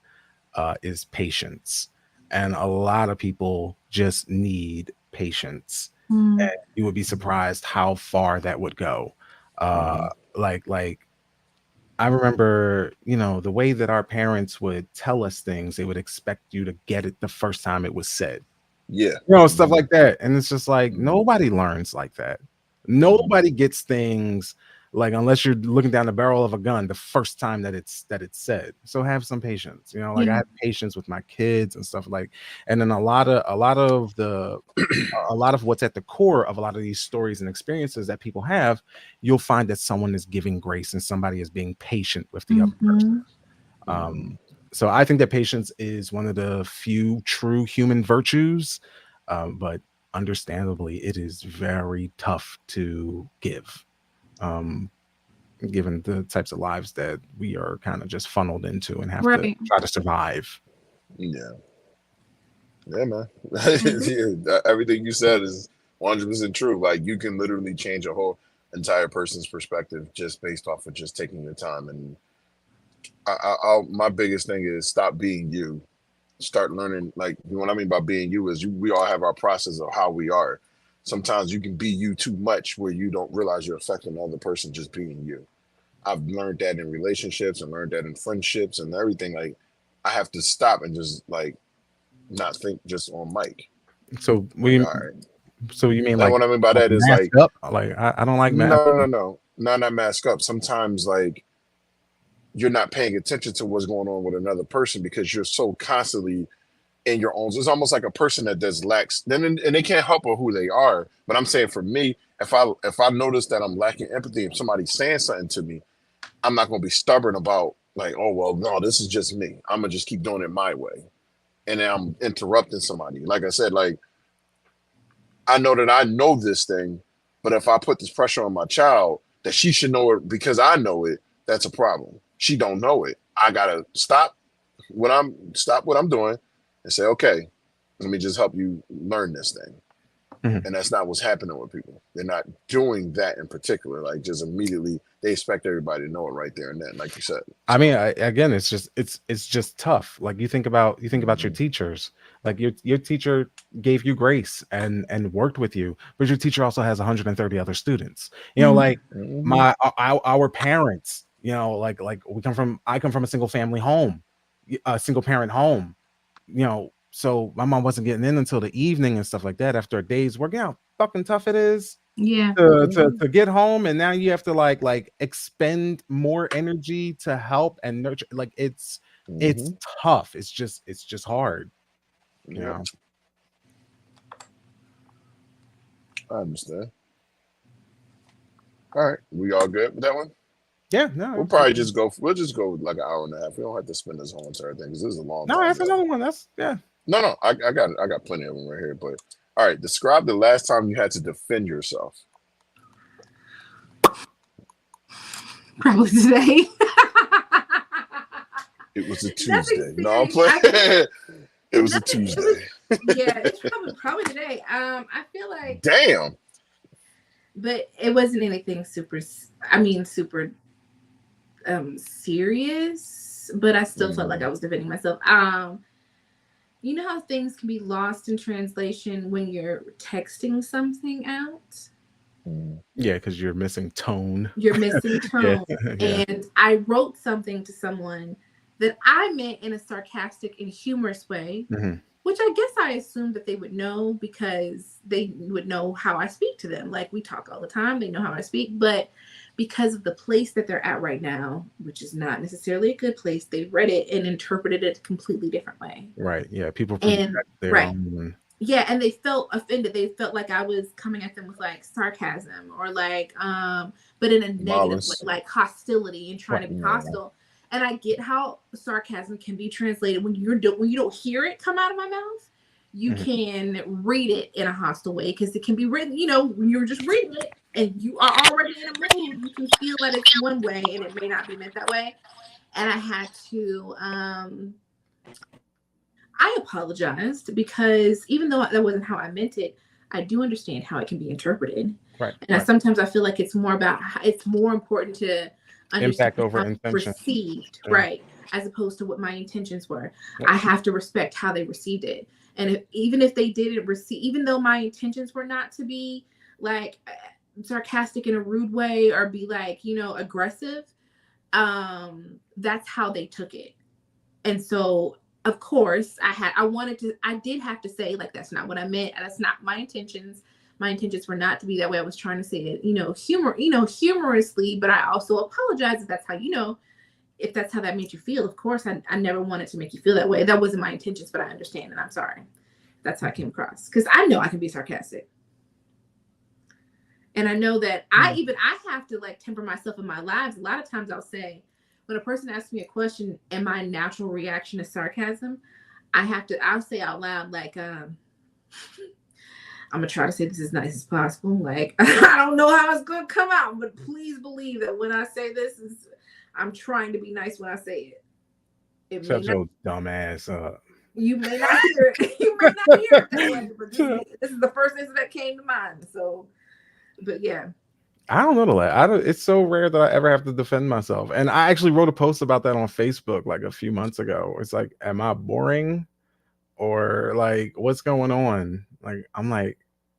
is patience. And a lot of people just need patience. And you would be surprised how far that would go. Like I remember, the way that our parents would tell us things, they would expect you to get it the first time it was said. Yeah. Stuff like that. And it's just like, nobody learns like that. Nobody gets things like, unless you're looking down the barrel of a gun the first time that it's said. So have some patience. I have patience with my kids and stuff like, and then a lot of what's at the core of a lot of these stories and experiences that people have, you'll find that someone is giving grace and somebody is being patient with the other person. So I think that patience is one of the few true human virtues, but understandably, it is very tough to give, given the types of lives that we are kind of just funneled into and have to try to survive. Yeah. Yeah, man. Yeah, everything you said is 100% true. Like you can literally change a whole entire person's perspective just based off of just taking the time. And my biggest thing is stop being you. Start learning. Like what I mean by being you is we all have our process of how we are. Sometimes you can be you too much where you don't realize you're affecting the other person just being you. I've learned that in relationships and learned that in friendships and everything. Like I have to stop and just like not think just on Mike. So Like, all right. So you mean Like like what I mean by that is mask like up? Like I don't like mask. no, not mask up. Sometimes like you're not paying attention to what's going on with another person because you're so constantly in your own. It's almost like a person that does lacks. And they can't help with who they are. But I'm saying for me, if I notice that I'm lacking empathy, if somebody's saying something to me, I'm not going to be stubborn about like, oh well, no, this is just me. I'm gonna just keep doing it my way, and then I'm interrupting somebody. Like I said, like I know that I know this thing, but if I put this pressure on my child that she should know it because I know it, that's a problem. She don't know it. I gotta stop what I'm doing and say, okay, let me just help you learn this thing. And that's not what's happening with people. They're not doing that in particular. Like just immediately, they expect everybody to know it right there and then, like you said. I mean, again, it's just tough. Like you think about your teachers. Like your teacher gave you grace and worked with you, but your teacher also has 130 other students. You know, like our parents. You know, like I come from a single family home, a single parent home. You know. So my mom wasn't getting in until the evening and stuff like that after a day's work. You know how fucking tough it is to get home, and now you have to like expend more energy to help and nurture. Like it's tough. It's just hard. You know. I understand. All right, we all good with that one? Yeah, no. We'll probably just go like an hour and a half. We don't have to spend this whole entire thing because this is a long time. No, that's another one. That's No, I got plenty of them right here. But all right, describe the last time you had to defend yourself. Probably today. It was a Tuesday. No, I'm playing. It was a Tuesday. It's probably today. I feel like damn. But it wasn't anything super serious. But I still felt like I was defending myself. You know how things can be lost in translation when you're texting something out? Yeah, because you're missing tone. You're missing tone. Yeah. And I wrote something to someone that I meant in a sarcastic and humorous way, which I guess I assumed that they would know because they would know how I speak to them. Like we talk all the time. They know how I speak. But because of the place that they're at right now, which is not necessarily a good place, they read it and interpreted it a completely different way. Right. Yeah. People Yeah, and they felt offended. They felt like I was coming at them with like sarcasm or like but in a negative way, like hostility and trying to be hostile. And I get how sarcasm can be translated when you don't hear it come out of my mouth. You can read it in a hostile way because it can be written, you know, when you're just reading it and you are already in a mood, you can feel that it's one way and it may not be meant that way. And I had to, I apologized because even though that wasn't how I meant it, I do understand how it can be interpreted. Right. And sometimes I feel like it's more important to understand impact over how intention. Received, right, as opposed to what my intentions were. Yep. I have to respect how they received it. And even if they didn't receive, even though my intentions were not to be like sarcastic in a rude way or be like, you know, aggressive, that's how they took it. And so, of course, I did have to say, like, that's not what I meant. That's not my intentions. My intentions were not to be that way. I was trying to say it, humorously, but I also apologize if that's how, if that's how that made you feel. Of course, I never wanted to make you feel that way. That wasn't my intentions, but I understand and I'm sorry. That's how I came across. Because I know I can be sarcastic. And I know that I have to like temper myself in my lives. A lot of times I'll say, when a person asks me a question and my natural reaction is sarcasm, I'll say out loud, like, I'm gonna try to say this as nice as possible. like, I don't know how it's gonna come out, but please believe that when I say I'm trying to be nice when I say it. Shut your dumb ass up. You may not hear it. You may not hear it that way, but this is the first incident that came to mind. So, but yeah. I don't know. It's so rare that I ever have to defend myself. And I actually wrote a post about that on Facebook like a few months ago. It's like, am I boring? Or like, what's going on? Like, I'm like,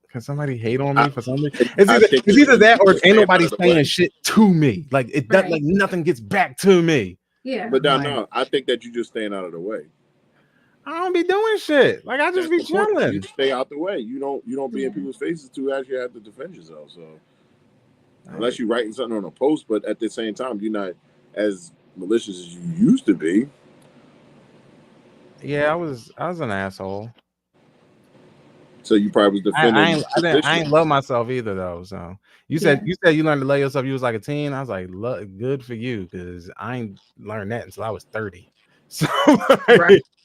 can somebody hate on me for something? It's either that or ain't nobody saying shit to me. Like it does, like nothing gets back to me. Yeah. But no, I think that you just staying out of the way. I don't be doing shit. Like I just be chilling. You stay out the way. You don't be in people's faces to actually have to defend yourself. So unless you're writing something on a post, but at the same time, you're not as malicious as you used to be. Yeah, I was an asshole. So you probably was defending. I ain't love myself either though. So you said you learned to love yourself. You was like a teen. I was like, good for you, because I ain't learned that until I was 30. So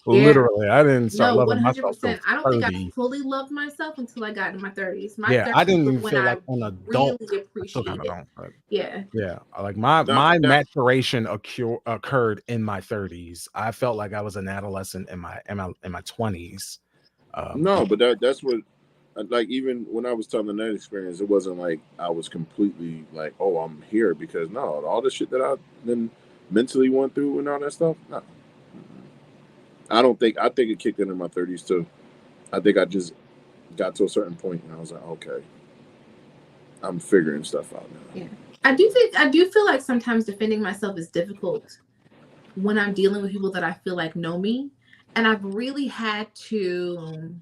literally, I didn't start loving myself. 100%. I don't think I fully loved myself until I got in my 30s. My 30s I didn't even feel like an adult. Really appreciated it. Yeah. Like my maturation occurred in my 30s. I felt like I was an adolescent in my 20s. No, but that's what, like, even when I was telling that experience, it wasn't like I was completely like, oh, I'm here, because no, all the shit that I then mentally went through and all that stuff, no. I think it kicked in my 30s too. I think I just got to a certain point and I was like, okay, I'm figuring stuff out now. Yeah. I do feel like sometimes defending myself is difficult when I'm dealing with people that I feel like know me. And I've really had to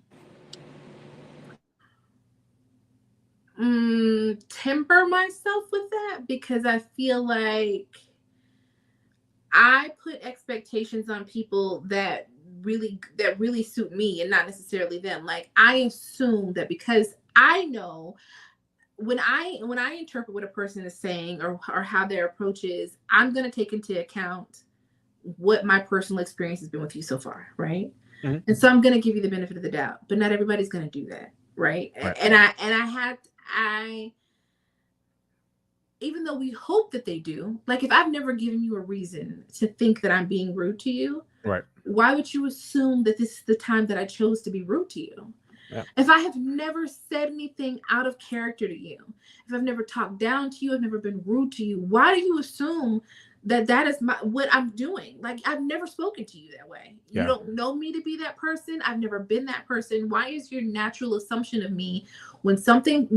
temper myself with that, because I feel like I put expectations on people that really suit me and not necessarily them. Like I assume that because I know when I interpret what a person is saying or how their approach is, I'm going to take into account what my personal experience has been with you so far, right? Mm-hmm. And so I'm going to give you the benefit of the doubt, but not everybody's going to do that, right? And I even though we hope that they do, like if I've never given you a reason to think that I'm being rude to you, right? Why would you assume that this is the time that I chose to be rude to you? Yeah. If I have never said anything out of character to you, if I've never talked down to you, I've never been rude to you, why do you assume that is what I'm doing? Like I've never spoken to you that way. Yeah. You don't know me to be that person. I've never been that person. Why is your natural assumption of me when something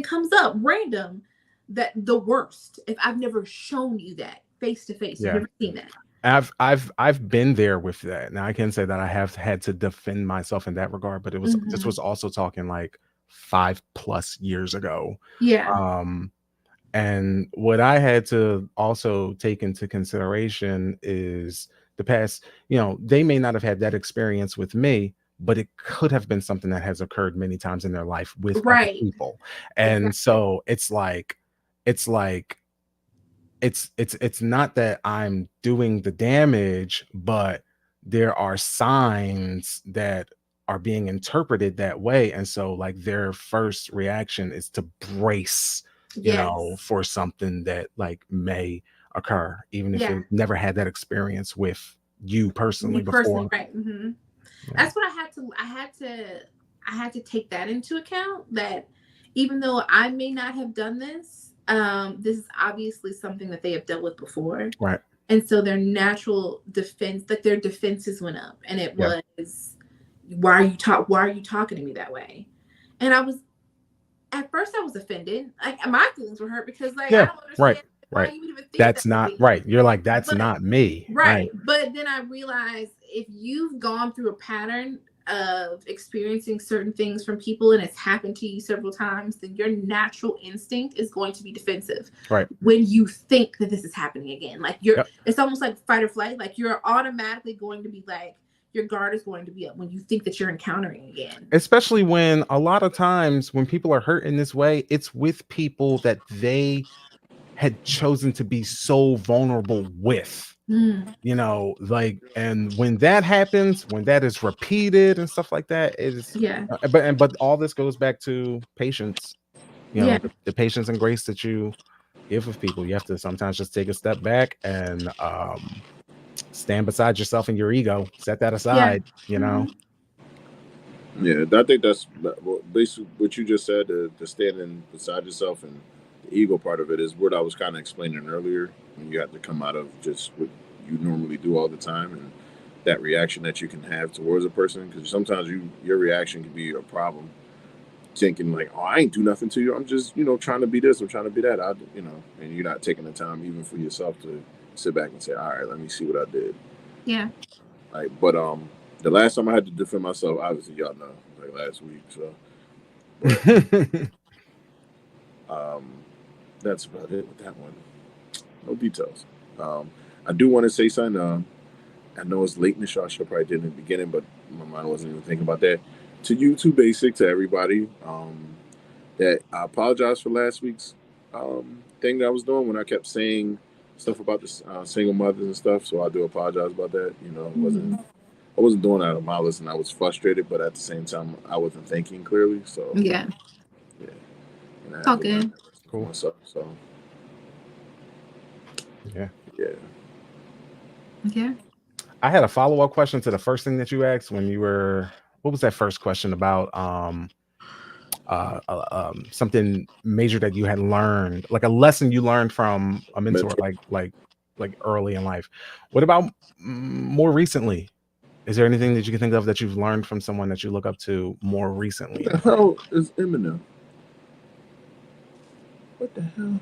comes up random, that the worst, if I've never shown you that face to face? You've never seen that. I've been there with that. Now I can say that I have had to defend myself in that regard, but it was this was also talking like 5+ years ago. Yeah. And what I had to also take into consideration is the past. You know, they may not have had that experience with me, but it could have been something that has occurred many times in their life with other people. And so it's not that I'm doing the damage, but there are signs that are being interpreted that way. And so like their first reaction is to brace, you know, for something that like may occur, even if they never had that experience with you personally before. Right. Mm-hmm. Yeah. That's what I had to take that into account, that even though I may not have done this, this is obviously something that they have dealt with before. Right. And so their natural defense, like their defenses went up, and it was, why are you talking to me that way? And at first I was offended. Like my feelings were hurt because like I don't understand why you even think that's not right. You're like, that's not me. Right. But then I realized if you've gone through a pattern of experiencing certain things from people and it's happened to you several times, then your natural instinct is going to be defensive. Right. When you think that this is happening again, like it's almost like fight or flight. Like you're automatically going to be like, your guard is going to be up when you think that you're encountering again. Especially when a lot of times when people are hurt in this way, it's with people that they had chosen to be so vulnerable with. You know, like, and when that happens, when that is repeated and stuff like that, it is but all this goes back to patience, you know, the patience and grace that you give of people. You have to sometimes just take a step back and stand beside yourself and your ego. Set that aside, you know. Yeah, I think that's basically what you just said. The standing beside yourself and the ego part of it is what I was kind of explaining earlier. When you have to come out of just what you normally do all the time, and that reaction that you can have towards a person, because sometimes your reaction can be a problem. Thinking like, oh, I ain't do nothing to you. I'm just, trying to be this. I'm trying to be that. And you're not taking the time even for yourself to sit back and say, all right, let me see what I did. Yeah. Like, but the last time I had to defend myself, obviously y'all know, like last week. So, but, that's about it with that one. No details. I do want to say something. I know it's late in the show. I should probably did in the beginning, but my mind wasn't even thinking about that. To you, too basic, to everybody. That I apologize for last week's thing that I was doing when I kept saying stuff about the single mothers and stuff. So I do apologize about that. I wasn't doing that out of malice, and I was frustrated, but at the same time, I wasn't thinking clearly. So yeah. And It's all good. Cool. Myself, so yeah. I had a follow-up question to the first thing that you asked when you were. What was that first question about? Something major that you had learned, like a lesson you learned from a mentor, like early in life. What about more recently? Is there anything that you can think of that you've learned from someone that you look up to more recently? What the hell is Eminem? What the hell?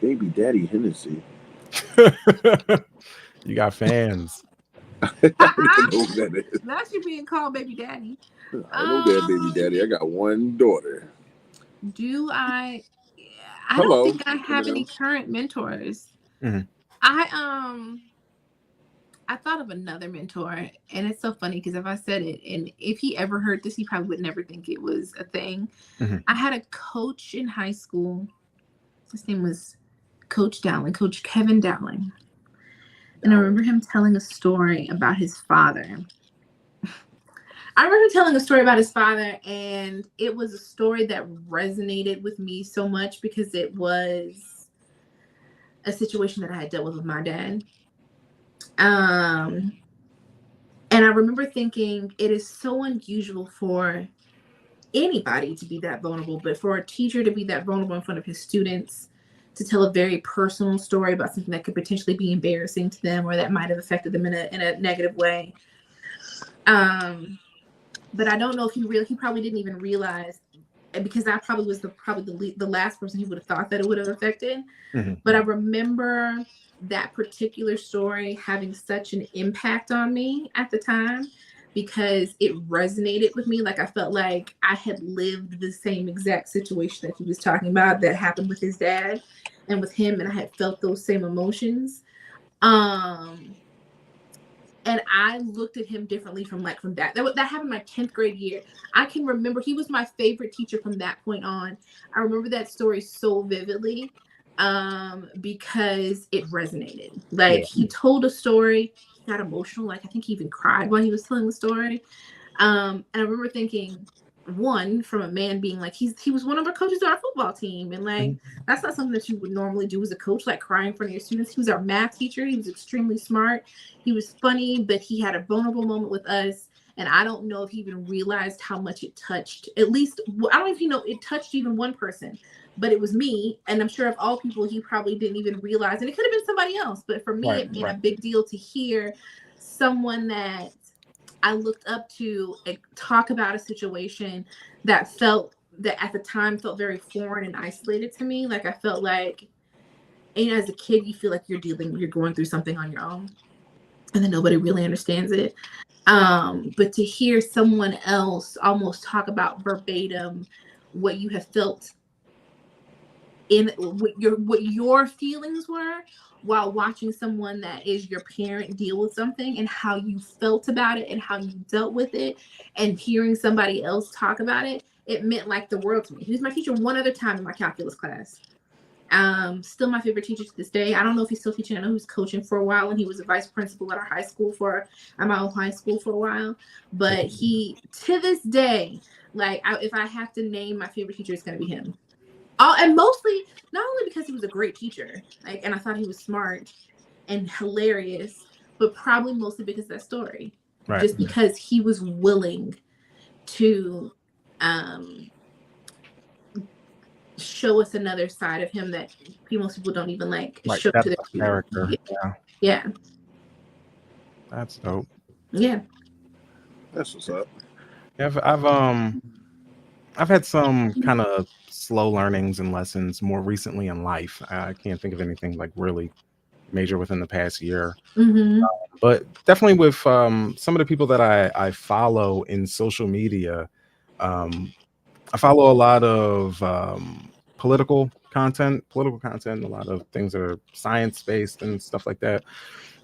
Baby Daddy Hennessy. You got fans. I don't know who that is. That's you being called baby daddy. I know that baby daddy. I got one daughter. Do I? I Hello, don't think I have any current mentors. Mm-hmm. I thought of another mentor, and it's so funny because if I said it, and if he ever heard this, he probably would never think it was a thing. Mm-hmm. I had a coach in high school. His name was Coach Dowling, Coach Kevin Dowling. And I remember him telling a story about his father. And it was a story that resonated with me so much because it was a situation that I had dealt with my dad. And I remember thinking it is so unusual for anybody to be that vulnerable, but for a teacher to be that vulnerable in front of his students, to tell a very personal story about something that could potentially be embarrassing to them or that might have affected them in a negative way. But I don't know if he probably didn't even realize, because that probably was the last person he would have thought that it would have affected. Mm-hmm. But I remember that particular story having such an impact on me at the time because it resonated with me. Like I felt like I had lived the same exact situation that he was talking about that happened with his dad and with him, and I had felt those same emotions. And I looked at him differently from that. That happened my 10th grade year. I can remember he was my favorite teacher from that point on. I remember that story so vividly because it resonated. He told a story, he got emotional. I think he even cried while he was telling the story. And I remember thinking, one, from a man being he was one of our coaches on our football team, and that's not something that you would normally do as a coach, cry in front of your students. He was our math teacher. He was extremely smart. He was funny, but he had a vulnerable moment with us, and I don't know if he even realized how much it touched. At least I don't even know it touched even one person, but it was me, and I'm sure of all people he probably didn't even realize, and it could have been somebody else, but for me it made a big deal to hear someone that I looked up to talk about a situation that at the time felt very foreign and isolated to me. I felt like, as a kid, you feel like you're going through something on your own, and then nobody really understands it. But to hear someone else almost talk about verbatim what you have felt what your feelings were while watching someone that is your parent deal with something, and how you felt about it and how you dealt with it, and hearing somebody else talk about it, it meant the world to me. He was my teacher one other time in my calculus class. Still my favorite teacher to this day. I don't know if he's still teaching. I know he was coaching for a while, and he was a vice principal at my old high school for a while. But he, to this day, if I have to name my favorite teacher, it's going to be him. And mostly, not only because he was a great teacher, and I thought he was smart and hilarious, but probably mostly because of that story. Right. Just because he was willing to show us another side of him that most people don't even like show to their character. Yeah. That's dope. Yeah. That's what's up. I've had some kind of slow learnings and lessons more recently in life. I can't think of anything like really major within the past year. Mm-hmm. But definitely with some of the people that I follow in social media, I follow a lot of political content, a lot of things that are science based and stuff like that.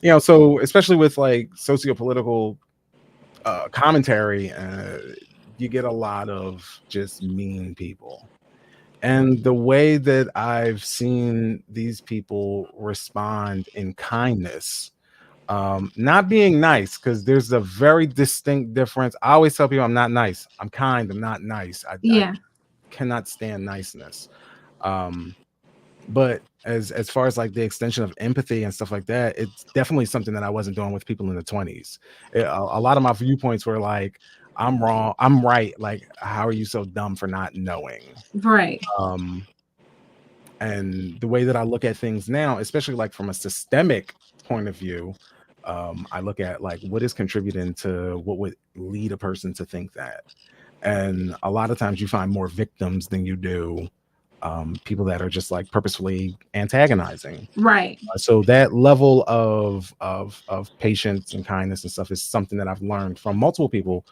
You know, so especially with like socio-political commentary, you get a lot of just mean people. And the way that I've seen these people respond in kindness, not being nice, because there's a very distinct difference. I always tell people I'm not nice. I'm kind. I'm not nice. I cannot stand niceness. But as far as like the extension of empathy and stuff like that, it's definitely something that I wasn't doing with people in the 20s. A lot of my viewpoints were like, I'm wrong, I'm right. Like, how are you so dumb for not knowing? Right. And the way that I look at things now, especially like from a systemic point of view, I look at like what is contributing to what would lead a person to think that. And a lot of times you find more victims than you do people that are just like purposefully antagonizing. Right. So that level of patience and kindness and stuff is something that I've learned from multiple people,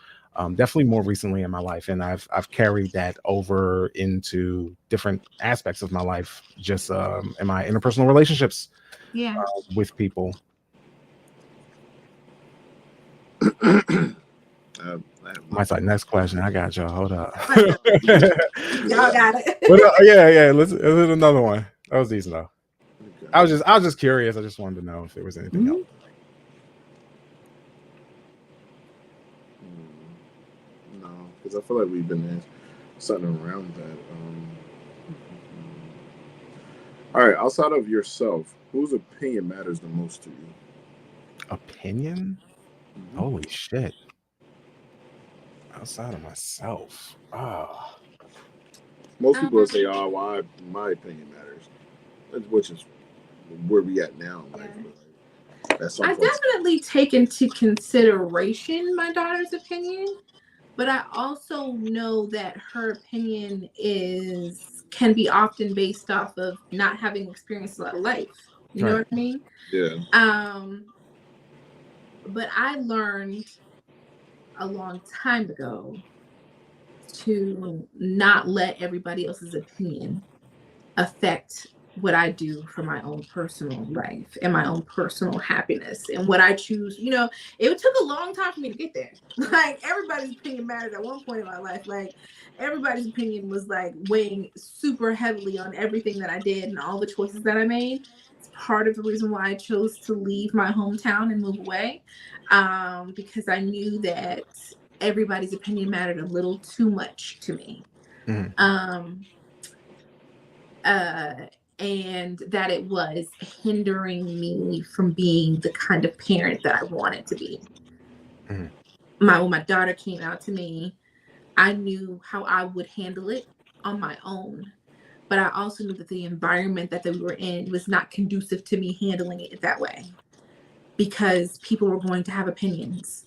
definitely more recently in my life, and I've carried that over into different aspects of my life, just in my interpersonal relationships with people. My side. Next question. I got y'all. Hold up. Y'all got it. Yeah. Let's hit another one. That was decent though. I was just curious. I just wanted to know if there was anything else. No, because I feel like we've been something around that. All right, outside of yourself, whose opinion matters the most to you? Opinion? Holy shit. Outside of myself. Most people will say, "Oh, why my opinion matters," which is where we at now in life. I definitely take into consideration my daughter's opinion, but I also know that her opinion can be often based off of not having experienced a lot of life. You know what I mean? Yeah. But I learned a long time ago to not let everybody else's opinion affect what I do for my own personal life and my own personal happiness and what I choose. You know, it took a long time for me to get there. Like, everybody's opinion mattered at one point in my life. Like, everybody's opinion was like weighing super heavily on everything that I did and all the choices that I made. It's part of the reason why I chose to leave my hometown and move away, because I knew that everybody's opinion mattered a little too much to me. And that it was hindering me from being the kind of parent that I wanted to be. When my daughter came out to me, I knew how I would handle it on my own, but I also knew that the environment that we were in was not conducive to me handling it that way, because people were going to have opinions.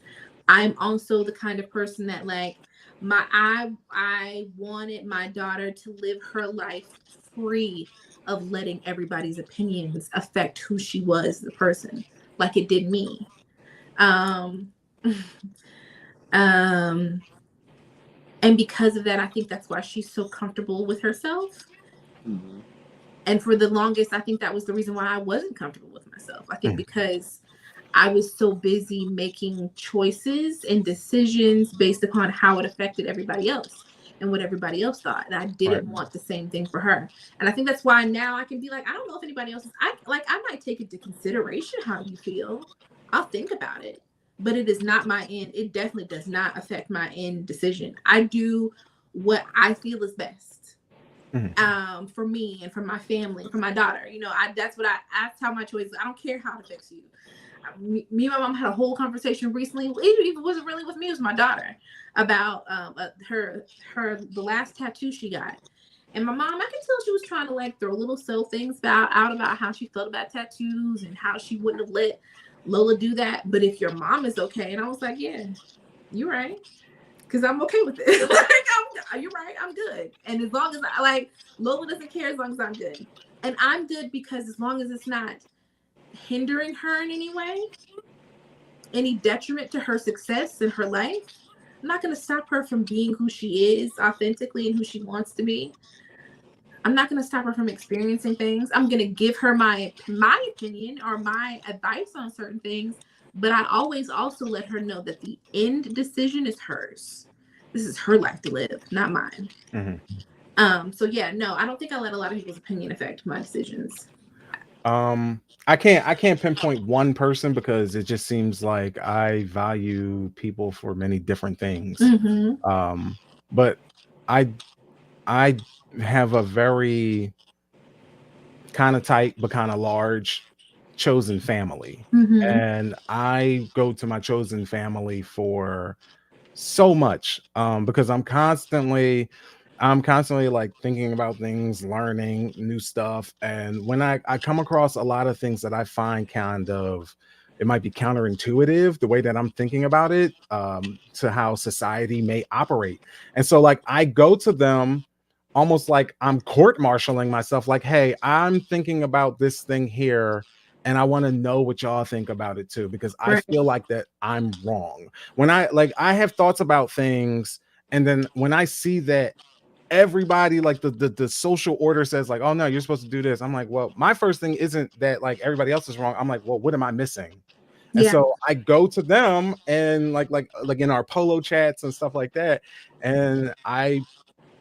I'm also the kind of person that like I wanted my daughter to live her life free of letting everybody's opinions affect who she was as a person, like it did me. And because of that, I think that's why she's so comfortable with herself. And for the longest, I think that was the reason why I wasn't comfortable with myself. I think because I was so busy making choices and decisions based upon how it affected everybody else and what everybody else thought. And I didn't want the same thing for her. And I think that's why now I can be like, I don't know if anybody else is, I might take into consideration how you feel. I'll think about it, but it is not my end. It definitely does not affect my end decision. I do what I feel is best. For me and for my family, for my daughter. You know, that's how my choice is. I don't care how it affects you. me and my mom had a whole conversation recently. It wasn't really with me, it was my daughter, about the last tattoo she got. And my mom, I could tell she was trying to like throw little things out about how she felt about tattoos and how she wouldn't have let Lola do that. But if your mom is okay, and I was like, yeah, you're right, because I'm okay with it. Like, you're right, I'm good. And as long as Lola doesn't care, as long as I'm good, and I'm good because as long as it's not hindering her in any way, any detriment to her success in her life, I'm not going to stop her from being who she is authentically and who she wants to be. I'm not going to stop her from experiencing things. I'm going to give her my opinion or my advice on certain things, but I always also let her know that the end decision is hers. This is her life to live, not mine. Mm-hmm. So yeah, no, I don't think I let a lot of people's opinion affect my decisions. I can't pinpoint one person because it just seems like I value people for many different things. Mm-hmm. But I have a very kind of tight but kind of large chosen family. Mm-hmm. And I go to my chosen family for so much because I'm constantly like thinking about things, learning new stuff. And when I come across a lot of things that I find kind of, it might be counterintuitive, the way that I'm thinking about it, to how society may operate. And so like I go to them almost like I'm court-martialing myself, like, hey, I'm thinking about this thing here, and I want to know what y'all think about it too, because I feel like that I'm wrong. When I have thoughts about things, and then when I see that everybody, like the social order says like, oh no, you're supposed to do this, I'm like, well, my first thing isn't that like everybody else is wrong. I'm like, well, what am I missing? And so I go to them and like in our polo chats and stuff like that, and I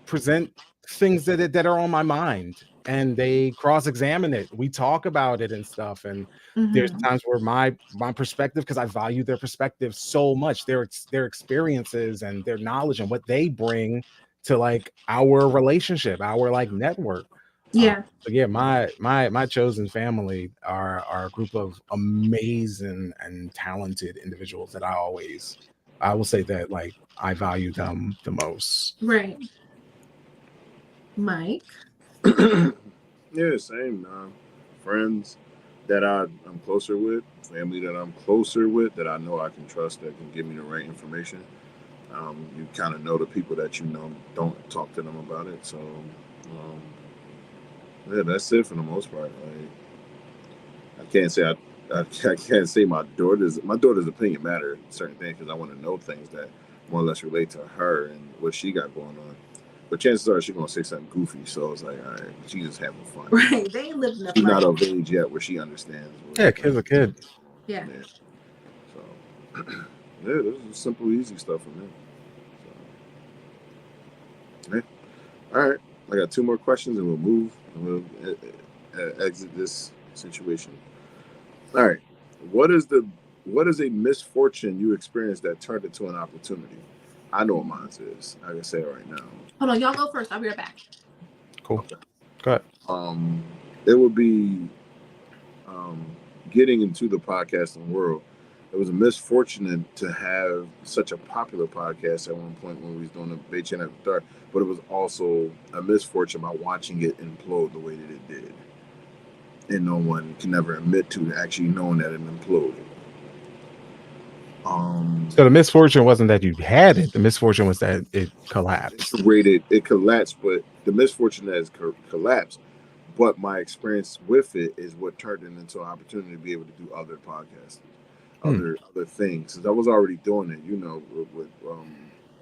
present things that are on my mind, and they cross-examine it. We talk about it and stuff. And there's times where my perspective, because I value their perspective so much, their experiences and their knowledge and what they bring to like our relationship, our like network. Yeah. But yeah, my chosen family are a group of amazing and talented individuals that I will say that like I value them the most. Right. Mike? Yeah, same. Friends that I'm closer with, family that I'm closer with, that I know I can trust, that can give me the right information. You kind of know the people that you know. Don't talk to them about it. So, yeah, that's it for the most part. Like, I can't say I can't say my daughter's opinion matter in certain things, because I want to know things that more or less relate to her and what she got going on. But chances are she's gonna say something goofy, so it's like, all right, she's just having fun. Right, they ain't lived enough. She's not of age yet where she understands. Yeah, kid's a kid. Yeah. So, yeah, this is simple, easy stuff for me. So, yeah. All right, I got 2 more questions, and we'll move, and we'll exit this situation. All right, what is a misfortune you experienced that turned into an opportunity? I know what mine is. I can say it right now. Hold on, y'all go first. I'll be right back. Cool. Okay. Go ahead. It would be getting into the podcasting world. It was a misfortune to have such a popular podcast at one point when we was doing the Bay Chain After Dark, but it was also a misfortune by watching it implode the way that it did. And no one can ever admit to actually knowing that it imploded. So the misfortune wasn't that you had it. The misfortune was that it collapsed. It collapsed, but the misfortune that it collapsed. But my experience with it is what turned it into an opportunity to be able to do other podcasts, other things. Since I was already doing it, you know, with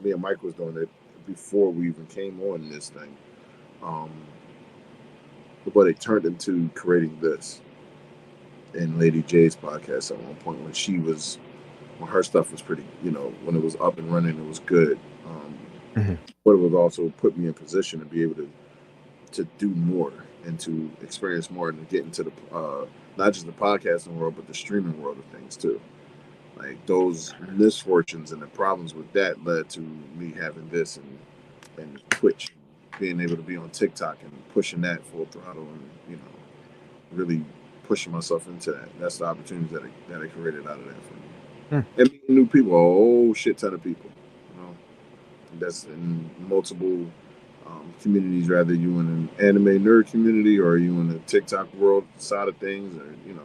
me and Mike was doing it before we even came on this thing. But it turned into creating this in Lady J's podcast at one point when her stuff was pretty, you know, when it was up and running, it was good. But it would also put me in position to be able to do more and to experience more and to get into the not just the podcasting world, but the streaming world of things too. Like those misfortunes and the problems with that led to me having this and Twitch, being able to be on TikTok and pushing that full throttle and, you know, really pushing myself into that. That's the opportunities that I created out of that for me. Hmm. And meeting new people, a whole shit ton of people. You know, that's in multiple communities. Rather you in an anime nerd community or you in the TikTok world side of things, or you know,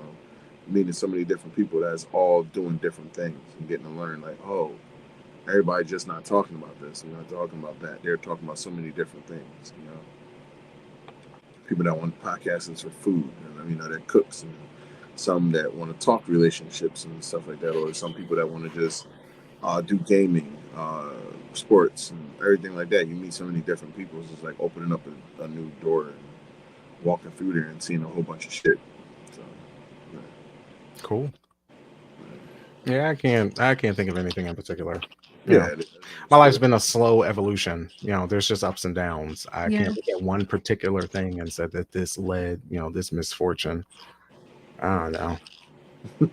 meeting so many different people that's all doing different things and getting to learn like, oh, everybody just not talking about this, they're not talking about that. They're talking about so many different things. You know, people that want podcasts for food, and you know, that cooks, and some that want to talk relationships and stuff like that, or some people that want to just do gaming, sports, and everything like that. You meet so many different people. It's just like opening up a new door and walking through there and seeing a whole bunch of shit. So, yeah. Cool. Yeah, I can't think of anything in particular. Yeah, my life's been a slow evolution. You know, there's just ups and downs. I Yeah. can't look at one particular thing and said that this led, you know, this misfortune. I don't know.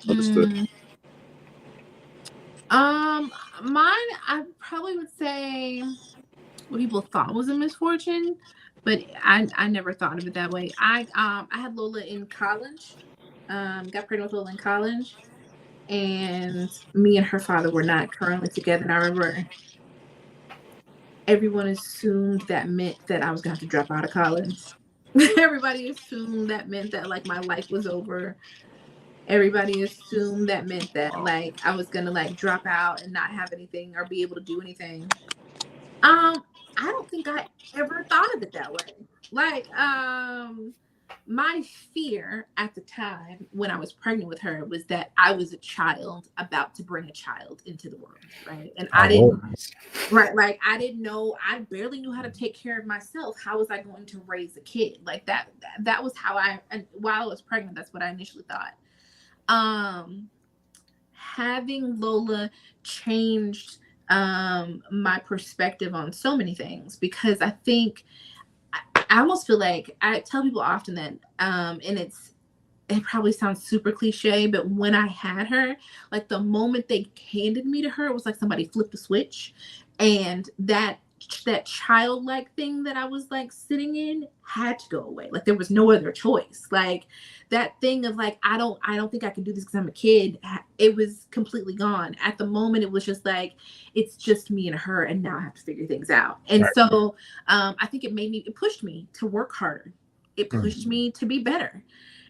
Understood. Mine, I probably would say what people thought was a misfortune, but I never thought of it that way. I had Lola in college. Got pregnant with Lola in college, and me and her father were not currently together. And I remember everyone assumed that meant that I was gonna have to drop out of college. Everybody assumed that meant that like my life was over. Everybody assumed that meant that like I was gonna like drop out and not have anything or be able to do anything. I don't think I ever thought of it that way. Like, my fear at the time when I was pregnant with her was that I was a child about to bring a child into the world, right? And I didn't, right? Like, I didn't know. I barely knew how to take care of myself. How was I going to raise a kid? Like that was how while I was pregnant, that's what I initially thought. Having Lola changed my perspective on so many things, because I think I almost feel like I tell people often that and it probably sounds super cliche, but when I had her, like the moment they handed me to her, it was like somebody flipped a switch, and that childlike thing that I was like sitting in had to go away. Like there was no other choice. Like that thing of like I don't think I can do this because I'm a kid. It was completely gone. At the moment, it was just like it's just me and her, and now I have to figure things out. And so I think it pushed me to work harder. It pushed me to be better.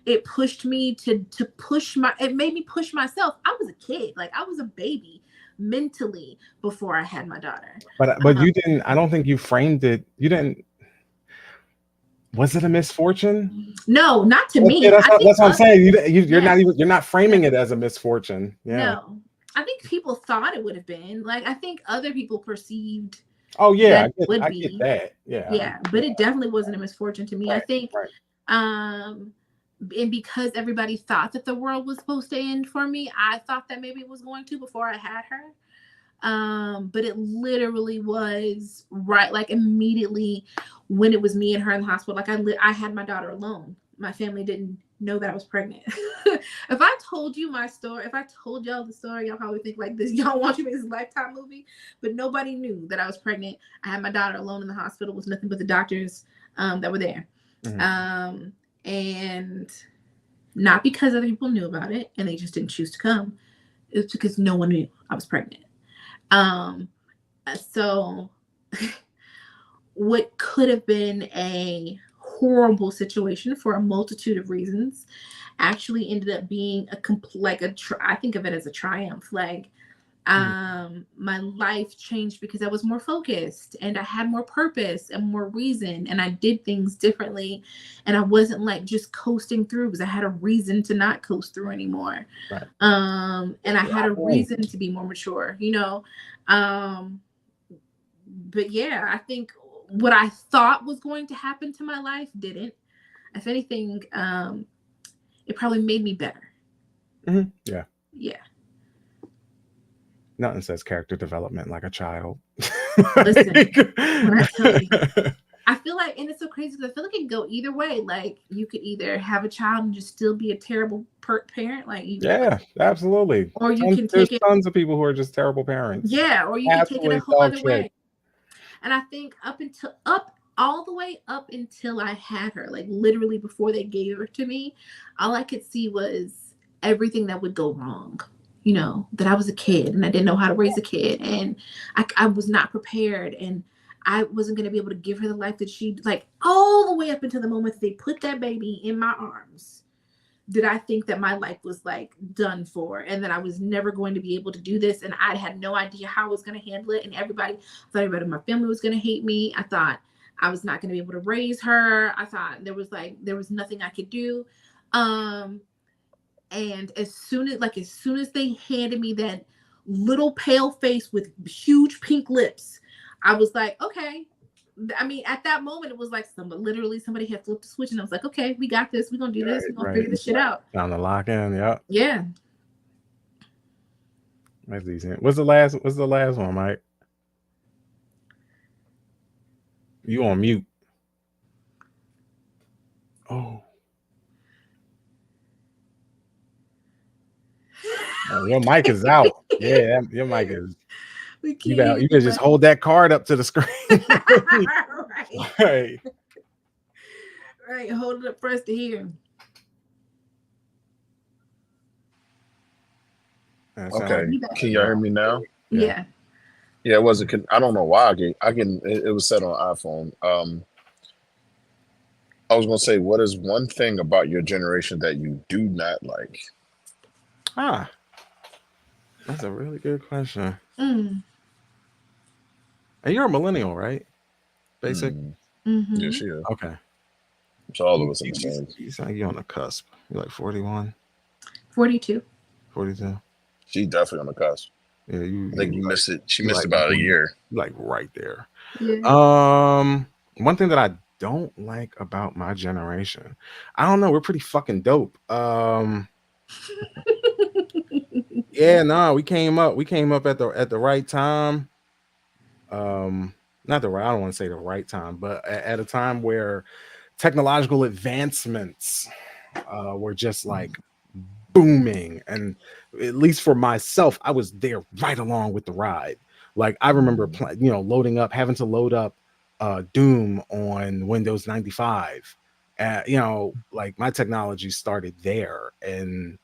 It pushed me to it made me push myself. I was a kid, like I was a baby mentally before I had my daughter. But you didn't, I don't think you framed it. You didn't. Was it a misfortune? No, not to me. That's what I'm saying. You're not framing it as a misfortune. Yeah. No, I think people thought it would have been. Like I think other people perceived. Oh yeah, I get that. Yeah. Yeah, but it definitely wasn't a misfortune to me. I think, and because everybody thought that the world was supposed to end for me, I thought that maybe it was going to before I had her. But it literally was right, like immediately when it was me and her in the hospital. Like I had my daughter alone. My family didn't know that I was pregnant. If I told you my story, if I told y'all the story, y'all probably think like this. Y'all want you to make this Lifetime movie, but nobody knew that I was pregnant. I had my daughter alone in the hospital with nothing but the doctors that were there. And not because other people knew about it and they just didn't choose to come. It was because no one knew I was pregnant. So what could have been a horrible situation for a multitude of reasons actually ended up being I think of it as a triumph. Like my life changed because I was more focused and I had more purpose and more reason, and I did things differently, and I wasn't like just coasting through because I had a reason to not coast through anymore. And I had a reason to be more mature, you know. But yeah, I think what I thought was going to happen to my life didn't. If anything, it probably made me better. Yeah. Nothing says character development like a child. Listen, when I tell you, I feel like, and it's so crazy because I feel like it can go either way. Like you could either have a child and just still be a terrible parent, like absolutely. Or you can take it. Tons of people who are just terrible parents. Yeah, or you can take it a whole other way. And I think up all the way up until I had her, like literally before they gave her to me, all I could see was everything that would go wrong. You know, that I was a kid and I didn't know how to raise a kid, and I was not prepared, and I wasn't going to be able to give her the life that she, like, all the way up until the moment that they put that baby in my arms, did I think that my life was like done for, and that I was never going to be able to do this. And I had no idea how I was going to handle it. And I thought everybody in my family was going to hate me. I thought I was not going to be able to raise her. I thought there was nothing I could do. And as soon as they handed me that little pale face with huge pink lips, I was like, okay. I mean, at that moment, it was like somebody had flipped the switch, and I was like, okay, we got this. We're gonna do this. We're gonna figure this shit out. Found the lock in, yeah. Yeah. That's decent. What's the last one, Mike? You on mute. Oh, your mic is out. Yeah, your mic is. You can just hold that card up to the screen. Right. Right. Hold it up for us to hear. Okay. Can you hear me now? Yeah. Yeah, it wasn't. I don't know why. It was set on iPhone. I was gonna say, what is one thing about your generation that you do not like? That's a really good question. Mm. And you're a millennial, right? Basic. Mm-hmm. Yeah, she is. Okay. So all of us in the same. You sound like you're on the cusp. You're like 41, 42. 42. She's definitely on the cusp. Yeah, I think you missed it. She missed about a year. Like right there. Yeah. One thing that I don't like about my generation, I don't know. We're pretty fucking dope. Yeah, no, we came up at the right time. Not the right. I don't want to say the right time, but at a time where technological advancements were just like booming, and at least for myself, I was there right along with the ride. Like I remember, having to load up Doom on Windows 95. Like my technology started there, and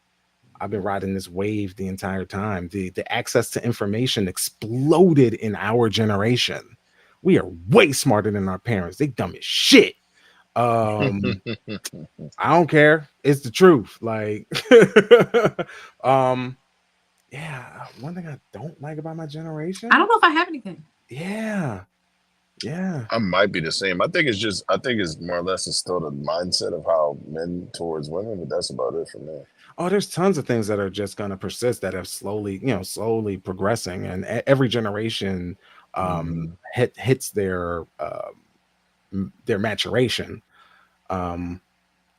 I've been riding this wave the entire time. The access to information exploded in our generation. We are way smarter than our parents. They dumb as shit. I don't care. It's the truth. Like, yeah. One thing I don't like about my generation. I don't know if I have anything. Yeah. I might be the same. I think it's more or less it's still the mindset of how men towards women, but that's about it for me. Oh, there's tons of things that are just going to persist that have slowly progressing, and every generation hits their maturation. Things,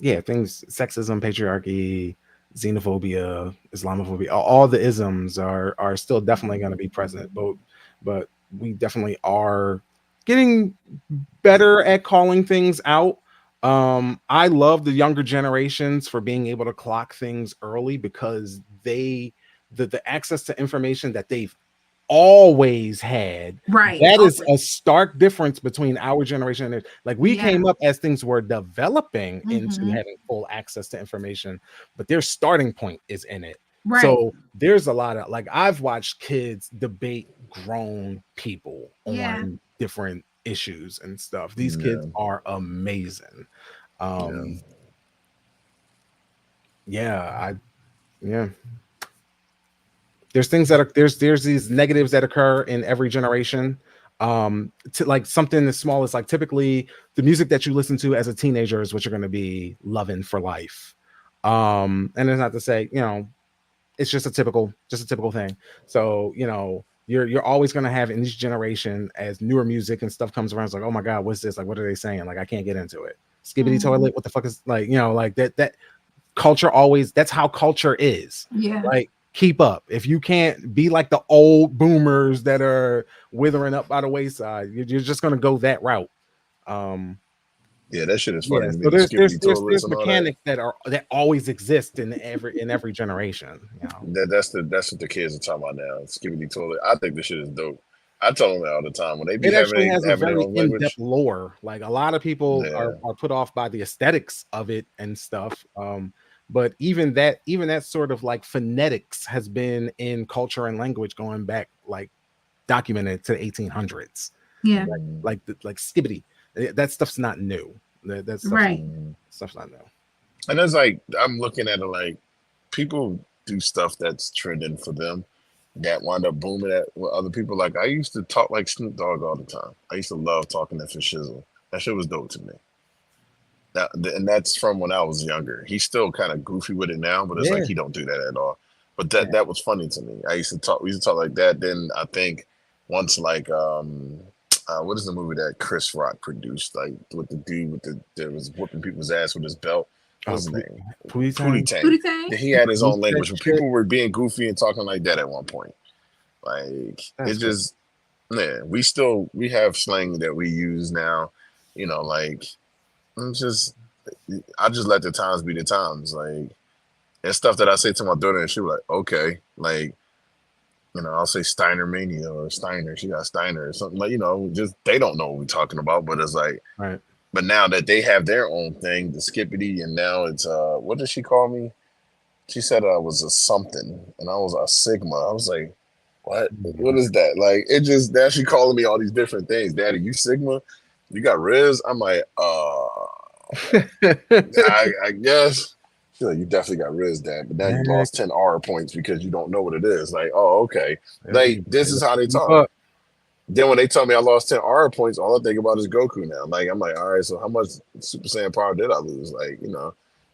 sexism, patriarchy, xenophobia, Islamophobia, all the isms are still definitely going to be present, but we definitely are getting better at calling things out. I love the younger generations for being able to clock things early, because the access to information that they've always had, right? That is a stark difference between our generation and like we came up as things were developing into having full access to information, but their starting point is in it. Right. So there's a lot of, like, I've watched kids debate grown people on different issues and stuff. These kids are amazing. There's things that are there's these negatives that occur in every generation. To like something as small as like typically the music that you listen to as a teenager is what you're going to be loving for life. And it's not to say, it's just a typical thing. So, you're always going to have in each generation, as newer music and stuff comes around, it's like, oh my God, what's this? Like, what are they saying? Like, I can't get into it. Skibbity toilet. What the fuck is, like, like that culture always, that's how culture is. Yeah. Like, keep up. If you can't be like the old boomers that are withering up by the wayside, you're just going to go that route. Yeah, that shit is funny. So there's mechanics that always exist in every generation. That's what the kids are talking about now. Skibbity toilet. I think this shit is dope. I tell them that all the time when they be It actually having has a their very own in-depth language. lore. Like a lot of people Yeah. are put off by the aesthetics of it and stuff. But even that sort of like phonetics has been in culture and language going back like documented to the 1800s. Yeah. Like skibbity. That stuff's not new. That stuff's, Right. stuff's not new. And it's like I'm looking at it like people do stuff that's trending for them that wind up booming at with other people. Like I used to talk like Snoop Dogg all the time. I used to love talking to Shizzle. That shit was dope to me. That, and that's from when I was younger. He's still kind of goofy with it now, but it's like he don't do that at all. But that was funny to me. We used to talk like that. Then I think once like what is the movie that Chris Rock produced? Like with the dude that was whooping people's ass with his belt. What's his name? Pootie Tang. He had his own language. When people were being goofy and talking like that at one point. Like it's just we have slang that we use now. You know, like I just let the times be the times. Like it's stuff that I say to my daughter and she was like, okay, like I'll say Steiner Mania or Steiner. She got Steiner or something like just they don't know what we're talking about, but it's like right. But now that they have their own thing, the Skippity, and now it's what did she call me? She said I was a something, and I was a Sigma. I was like, what? What is that? Like it just now she calling me all these different things. Daddy, you Sigma? You got Riz? I'm like, I guess. She's like, you definitely got Riz, Dad, but now you lost 10 R points because you don't know what it is. Like, oh, okay. Like this is how they talk. Then when they tell me I lost 10 R points, all I think about is Goku now. Like I'm like, all right, so how much Super Saiyan power did I lose? Like,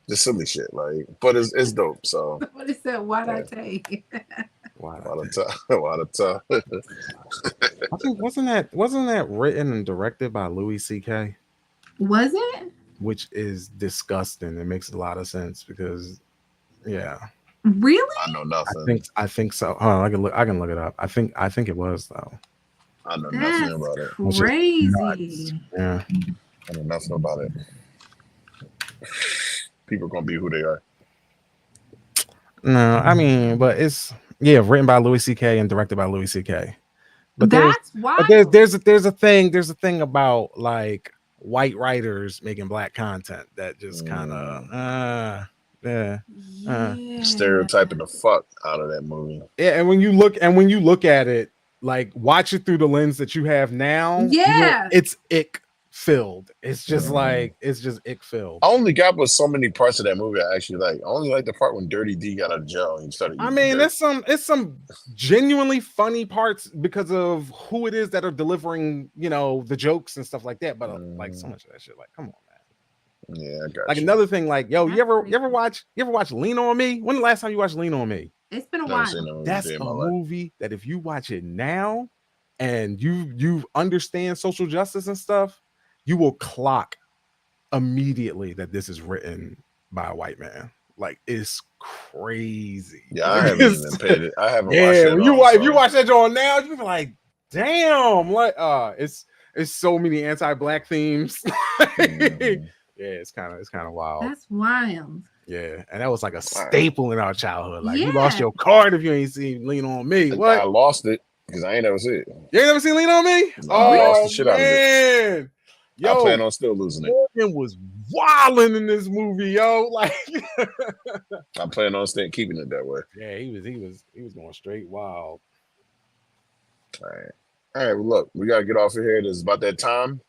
just silly shit. Like, but it's dope. So what is that? Why'd I take? Why the time? I think wasn't that written and directed by Louis C.K.? Was it? Which is disgusting. It makes a lot of sense because, yeah. Really? I know nothing. I think so. Oh, I can look it up. I think it was though. I know nothing about it. Crazy. Yeah. I know nothing about it. People are gonna be who they are. No, I mean, but it's written by Louis C.K. and directed by Louis C.K. But that's why there's a thing about like white writers making black content that just kind of stereotyping the fuck out of that movie. Yeah, and when you look at it, like watch it through the lens that you have now. Yeah, it's ick filled. It's just like ick filled. I only got with so many parts of that movie I actually like. I only like the part when Dirty D got out of jail and started. I mean, it's some genuinely funny parts because of who it is that are delivering, the jokes and stuff like that. But like so much of that shit, like, come on, man. Yeah, I got like you. Another thing, like, yo, you ever watch Lean on Me? When the last time you watched Lean on Me? It's been a while. That's a movie that if you watch it now and you understand social justice and stuff, you will clock immediately that this is written by a white man. Like it's crazy. Yeah, I haven't even paid it. I haven't watched it. If you watch that on now, you be like, damn, like it's so many anti-black themes. Yeah, it's kind of wild. That's wild. Yeah, and that was like a staple in our childhood. Like you lost your card if you ain't seen Lean on Me. What? I lost it because I ain't never seen it. You ain't never seen Lean on Me? No, I lost the shit out of it. Yo, I plan on still losing it. Morgan was wilding in this movie, yo. Like I plan on keeping it that way. Yeah, he was going straight wild. All right. Well, look, we gotta get off of here. It's about that time.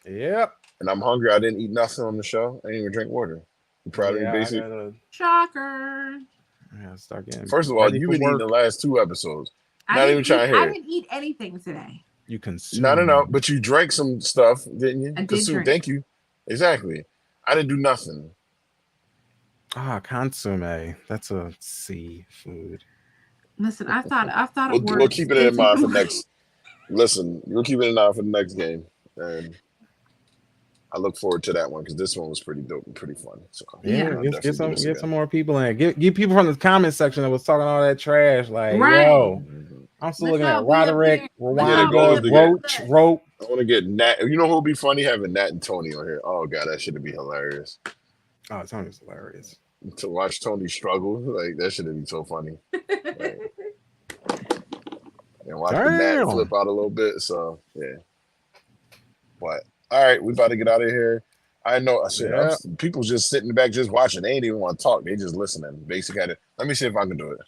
Yep. And I'm hungry. I didn't eat nothing on the show. I didn't even drink water. You proud of me, basic? Shocker. Yeah, start getting. First of all, you've been eating the last 2 episodes. Not even trying to hear it. I didn't eat anything today. You consume. No. But you drank some stuff, didn't you? I did drink. Thank you. Exactly. I didn't do nothing. Consomme. That's a seafood. Listen, I thought we'll keep it in mind for next. Listen, we'll keep it in mind for the next game, and I look forward to that one because this one was pretty dope and pretty fun. So get some more people in. Get people from the comment section that was talking all that trash. Like, yo, I'm still looking at Roderick, Roach. I want to get Nat. You know who would be funny having Nat and Tony on here? Oh god, that should be hilarious. Oh, Tony's hilarious. To watch Tony struggle, like that should be so funny. Like, and watch the bat flip out a little bit. So yeah. But all right, we about to get out of here. I know people just sitting back just watching. They ain't even want to talk. They just listening. Basically, let me see if I can do it.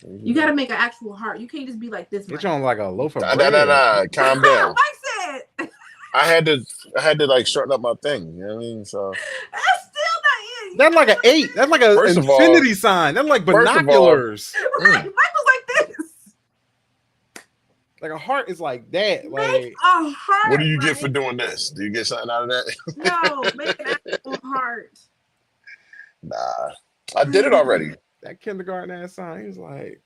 You got to make an actual heart. You can't just be like this. Get you on like a loaf of bread. Nah. Calm down. Mike said. I had to like shorten up my thing. You know what I mean? So that's still not it. That's like an 8. That's like an infinity sign. That's like binoculars. Right. Mike was like this. Like a heart is like that. Make like a heart. What do you get for doing this? Do you get something out of that? No, make an actual heart. Nah, I did it already. That kindergarten ass sign. He was like,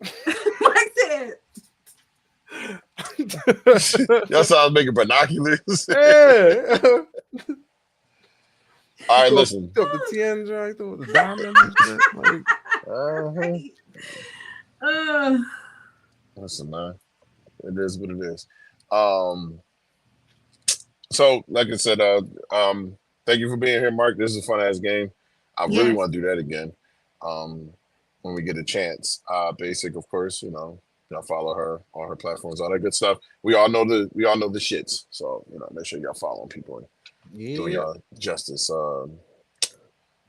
Mike said. Y'all saw I was making binoculars. Yeah. All right, listen. Throw up the 10 joint, throw up the diamond. Listen, man. It is what it is. So, like I said, thank you for being here, Mark. This is a fun ass game. I really want to do that again. When we get a chance. Basic, of course, y'all follow her on her platforms, all that good stuff. We all know the shits. So, make sure y'all following people and doing y'all justice.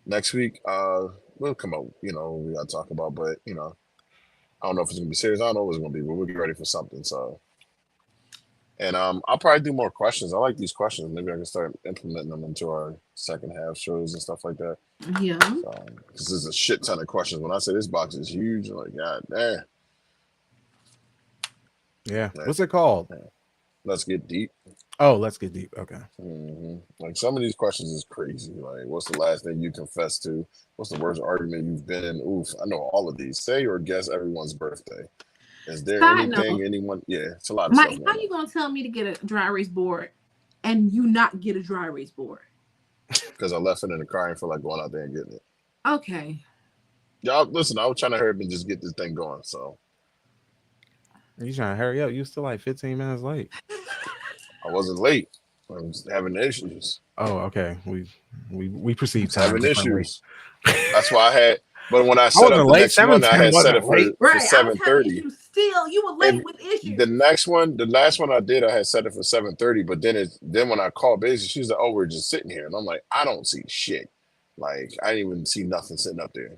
Next week, we'll come up, we gotta talk about, but I don't know if it's gonna be serious. I don't know what it's gonna be, but we'll get ready for something. So, and I'll probably do more questions. I like these questions. Maybe I can start implementing them into our second half shows and stuff like that. Yeah. So, because there's a shit ton of questions. When I say this box is huge, I'm like, God damn. Yeah. What's it called? Let's get deep. Oh, let's get deep. Okay. Mm-hmm. Like some of these questions is crazy. Like, what's the last thing you confessed to? What's the worst argument you've been in? Oof, I know all of these. Say or guess everyone's birthday. Is there anyone? Yeah, it's a lot of Mike, stuff. how you gonna tell me to get a dry erase board and you not get a dry erase board? Because I left it in the car and feel like going out there and getting it. Okay. Y'all, listen, I was trying to hurry up and just get this thing going. So you trying to hurry up? You still like 15 minutes late. I wasn't late. I was having issues. Oh, okay. We perceive time having issues. That's why I had. But when I set up the late, next one, I had set it for 7:30. Still, you were late with issues. The last one I did, I had set it for 7:30. But then when I called, basically, she's like, "Oh, we're just sitting here," and I'm like, "I don't see shit. Like, I didn't even see nothing sitting up there."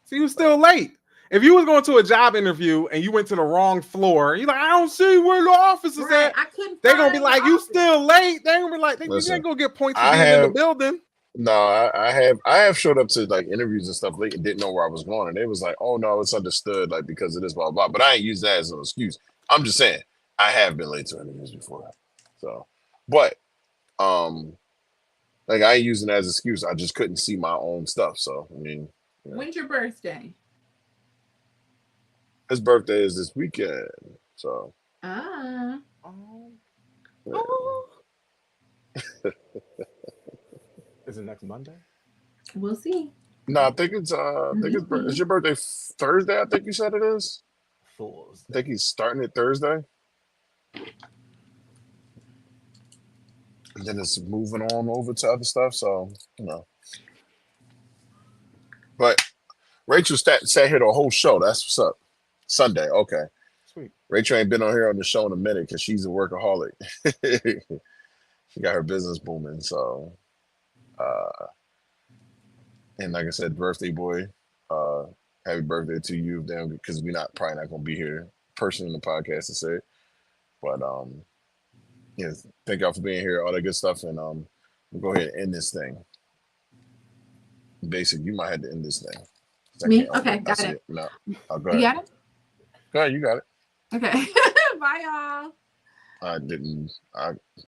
So you were still late. If you was going to a job interview and you went to the wrong floor, you're like, I don't see where the office is at. I couldn't. They're gonna be like, you still late. They're gonna be like, you ain't gonna get points for being in the building. No, I have showed up to like interviews and stuff late and didn't know where I was going, and they was like, "Oh no, it's understood, like because of this, blah blah." But I ain't use that as an excuse. I'm just saying I have been late to interviews before, so but like I ain't using it as an excuse. I just couldn't see my own stuff. So I mean, when's your birthday? His birthday is this weekend, so. Yeah. Is it next Monday? We'll see. No, I think it's is your birthday Thursday? I think you said it is. Thursday. I think he's starting it Thursday. And then it's moving on over to other stuff, so But Rachel sat here the whole show. That's what's up. Sunday, okay. Sweet. Rachel ain't been on here on the show in a minute because she's a workaholic. She got her business booming, so and like I said, birthday boy, happy birthday to you, then, because we're probably not gonna be here personally in the podcast to say it. But thank y'all for being here, all that good stuff, and we'll go ahead and end this thing. Basic, you might have to end this thing. Me? Okay, got it. No, go ahead. You got it? Go ahead, you got it. Okay. Bye, y'all.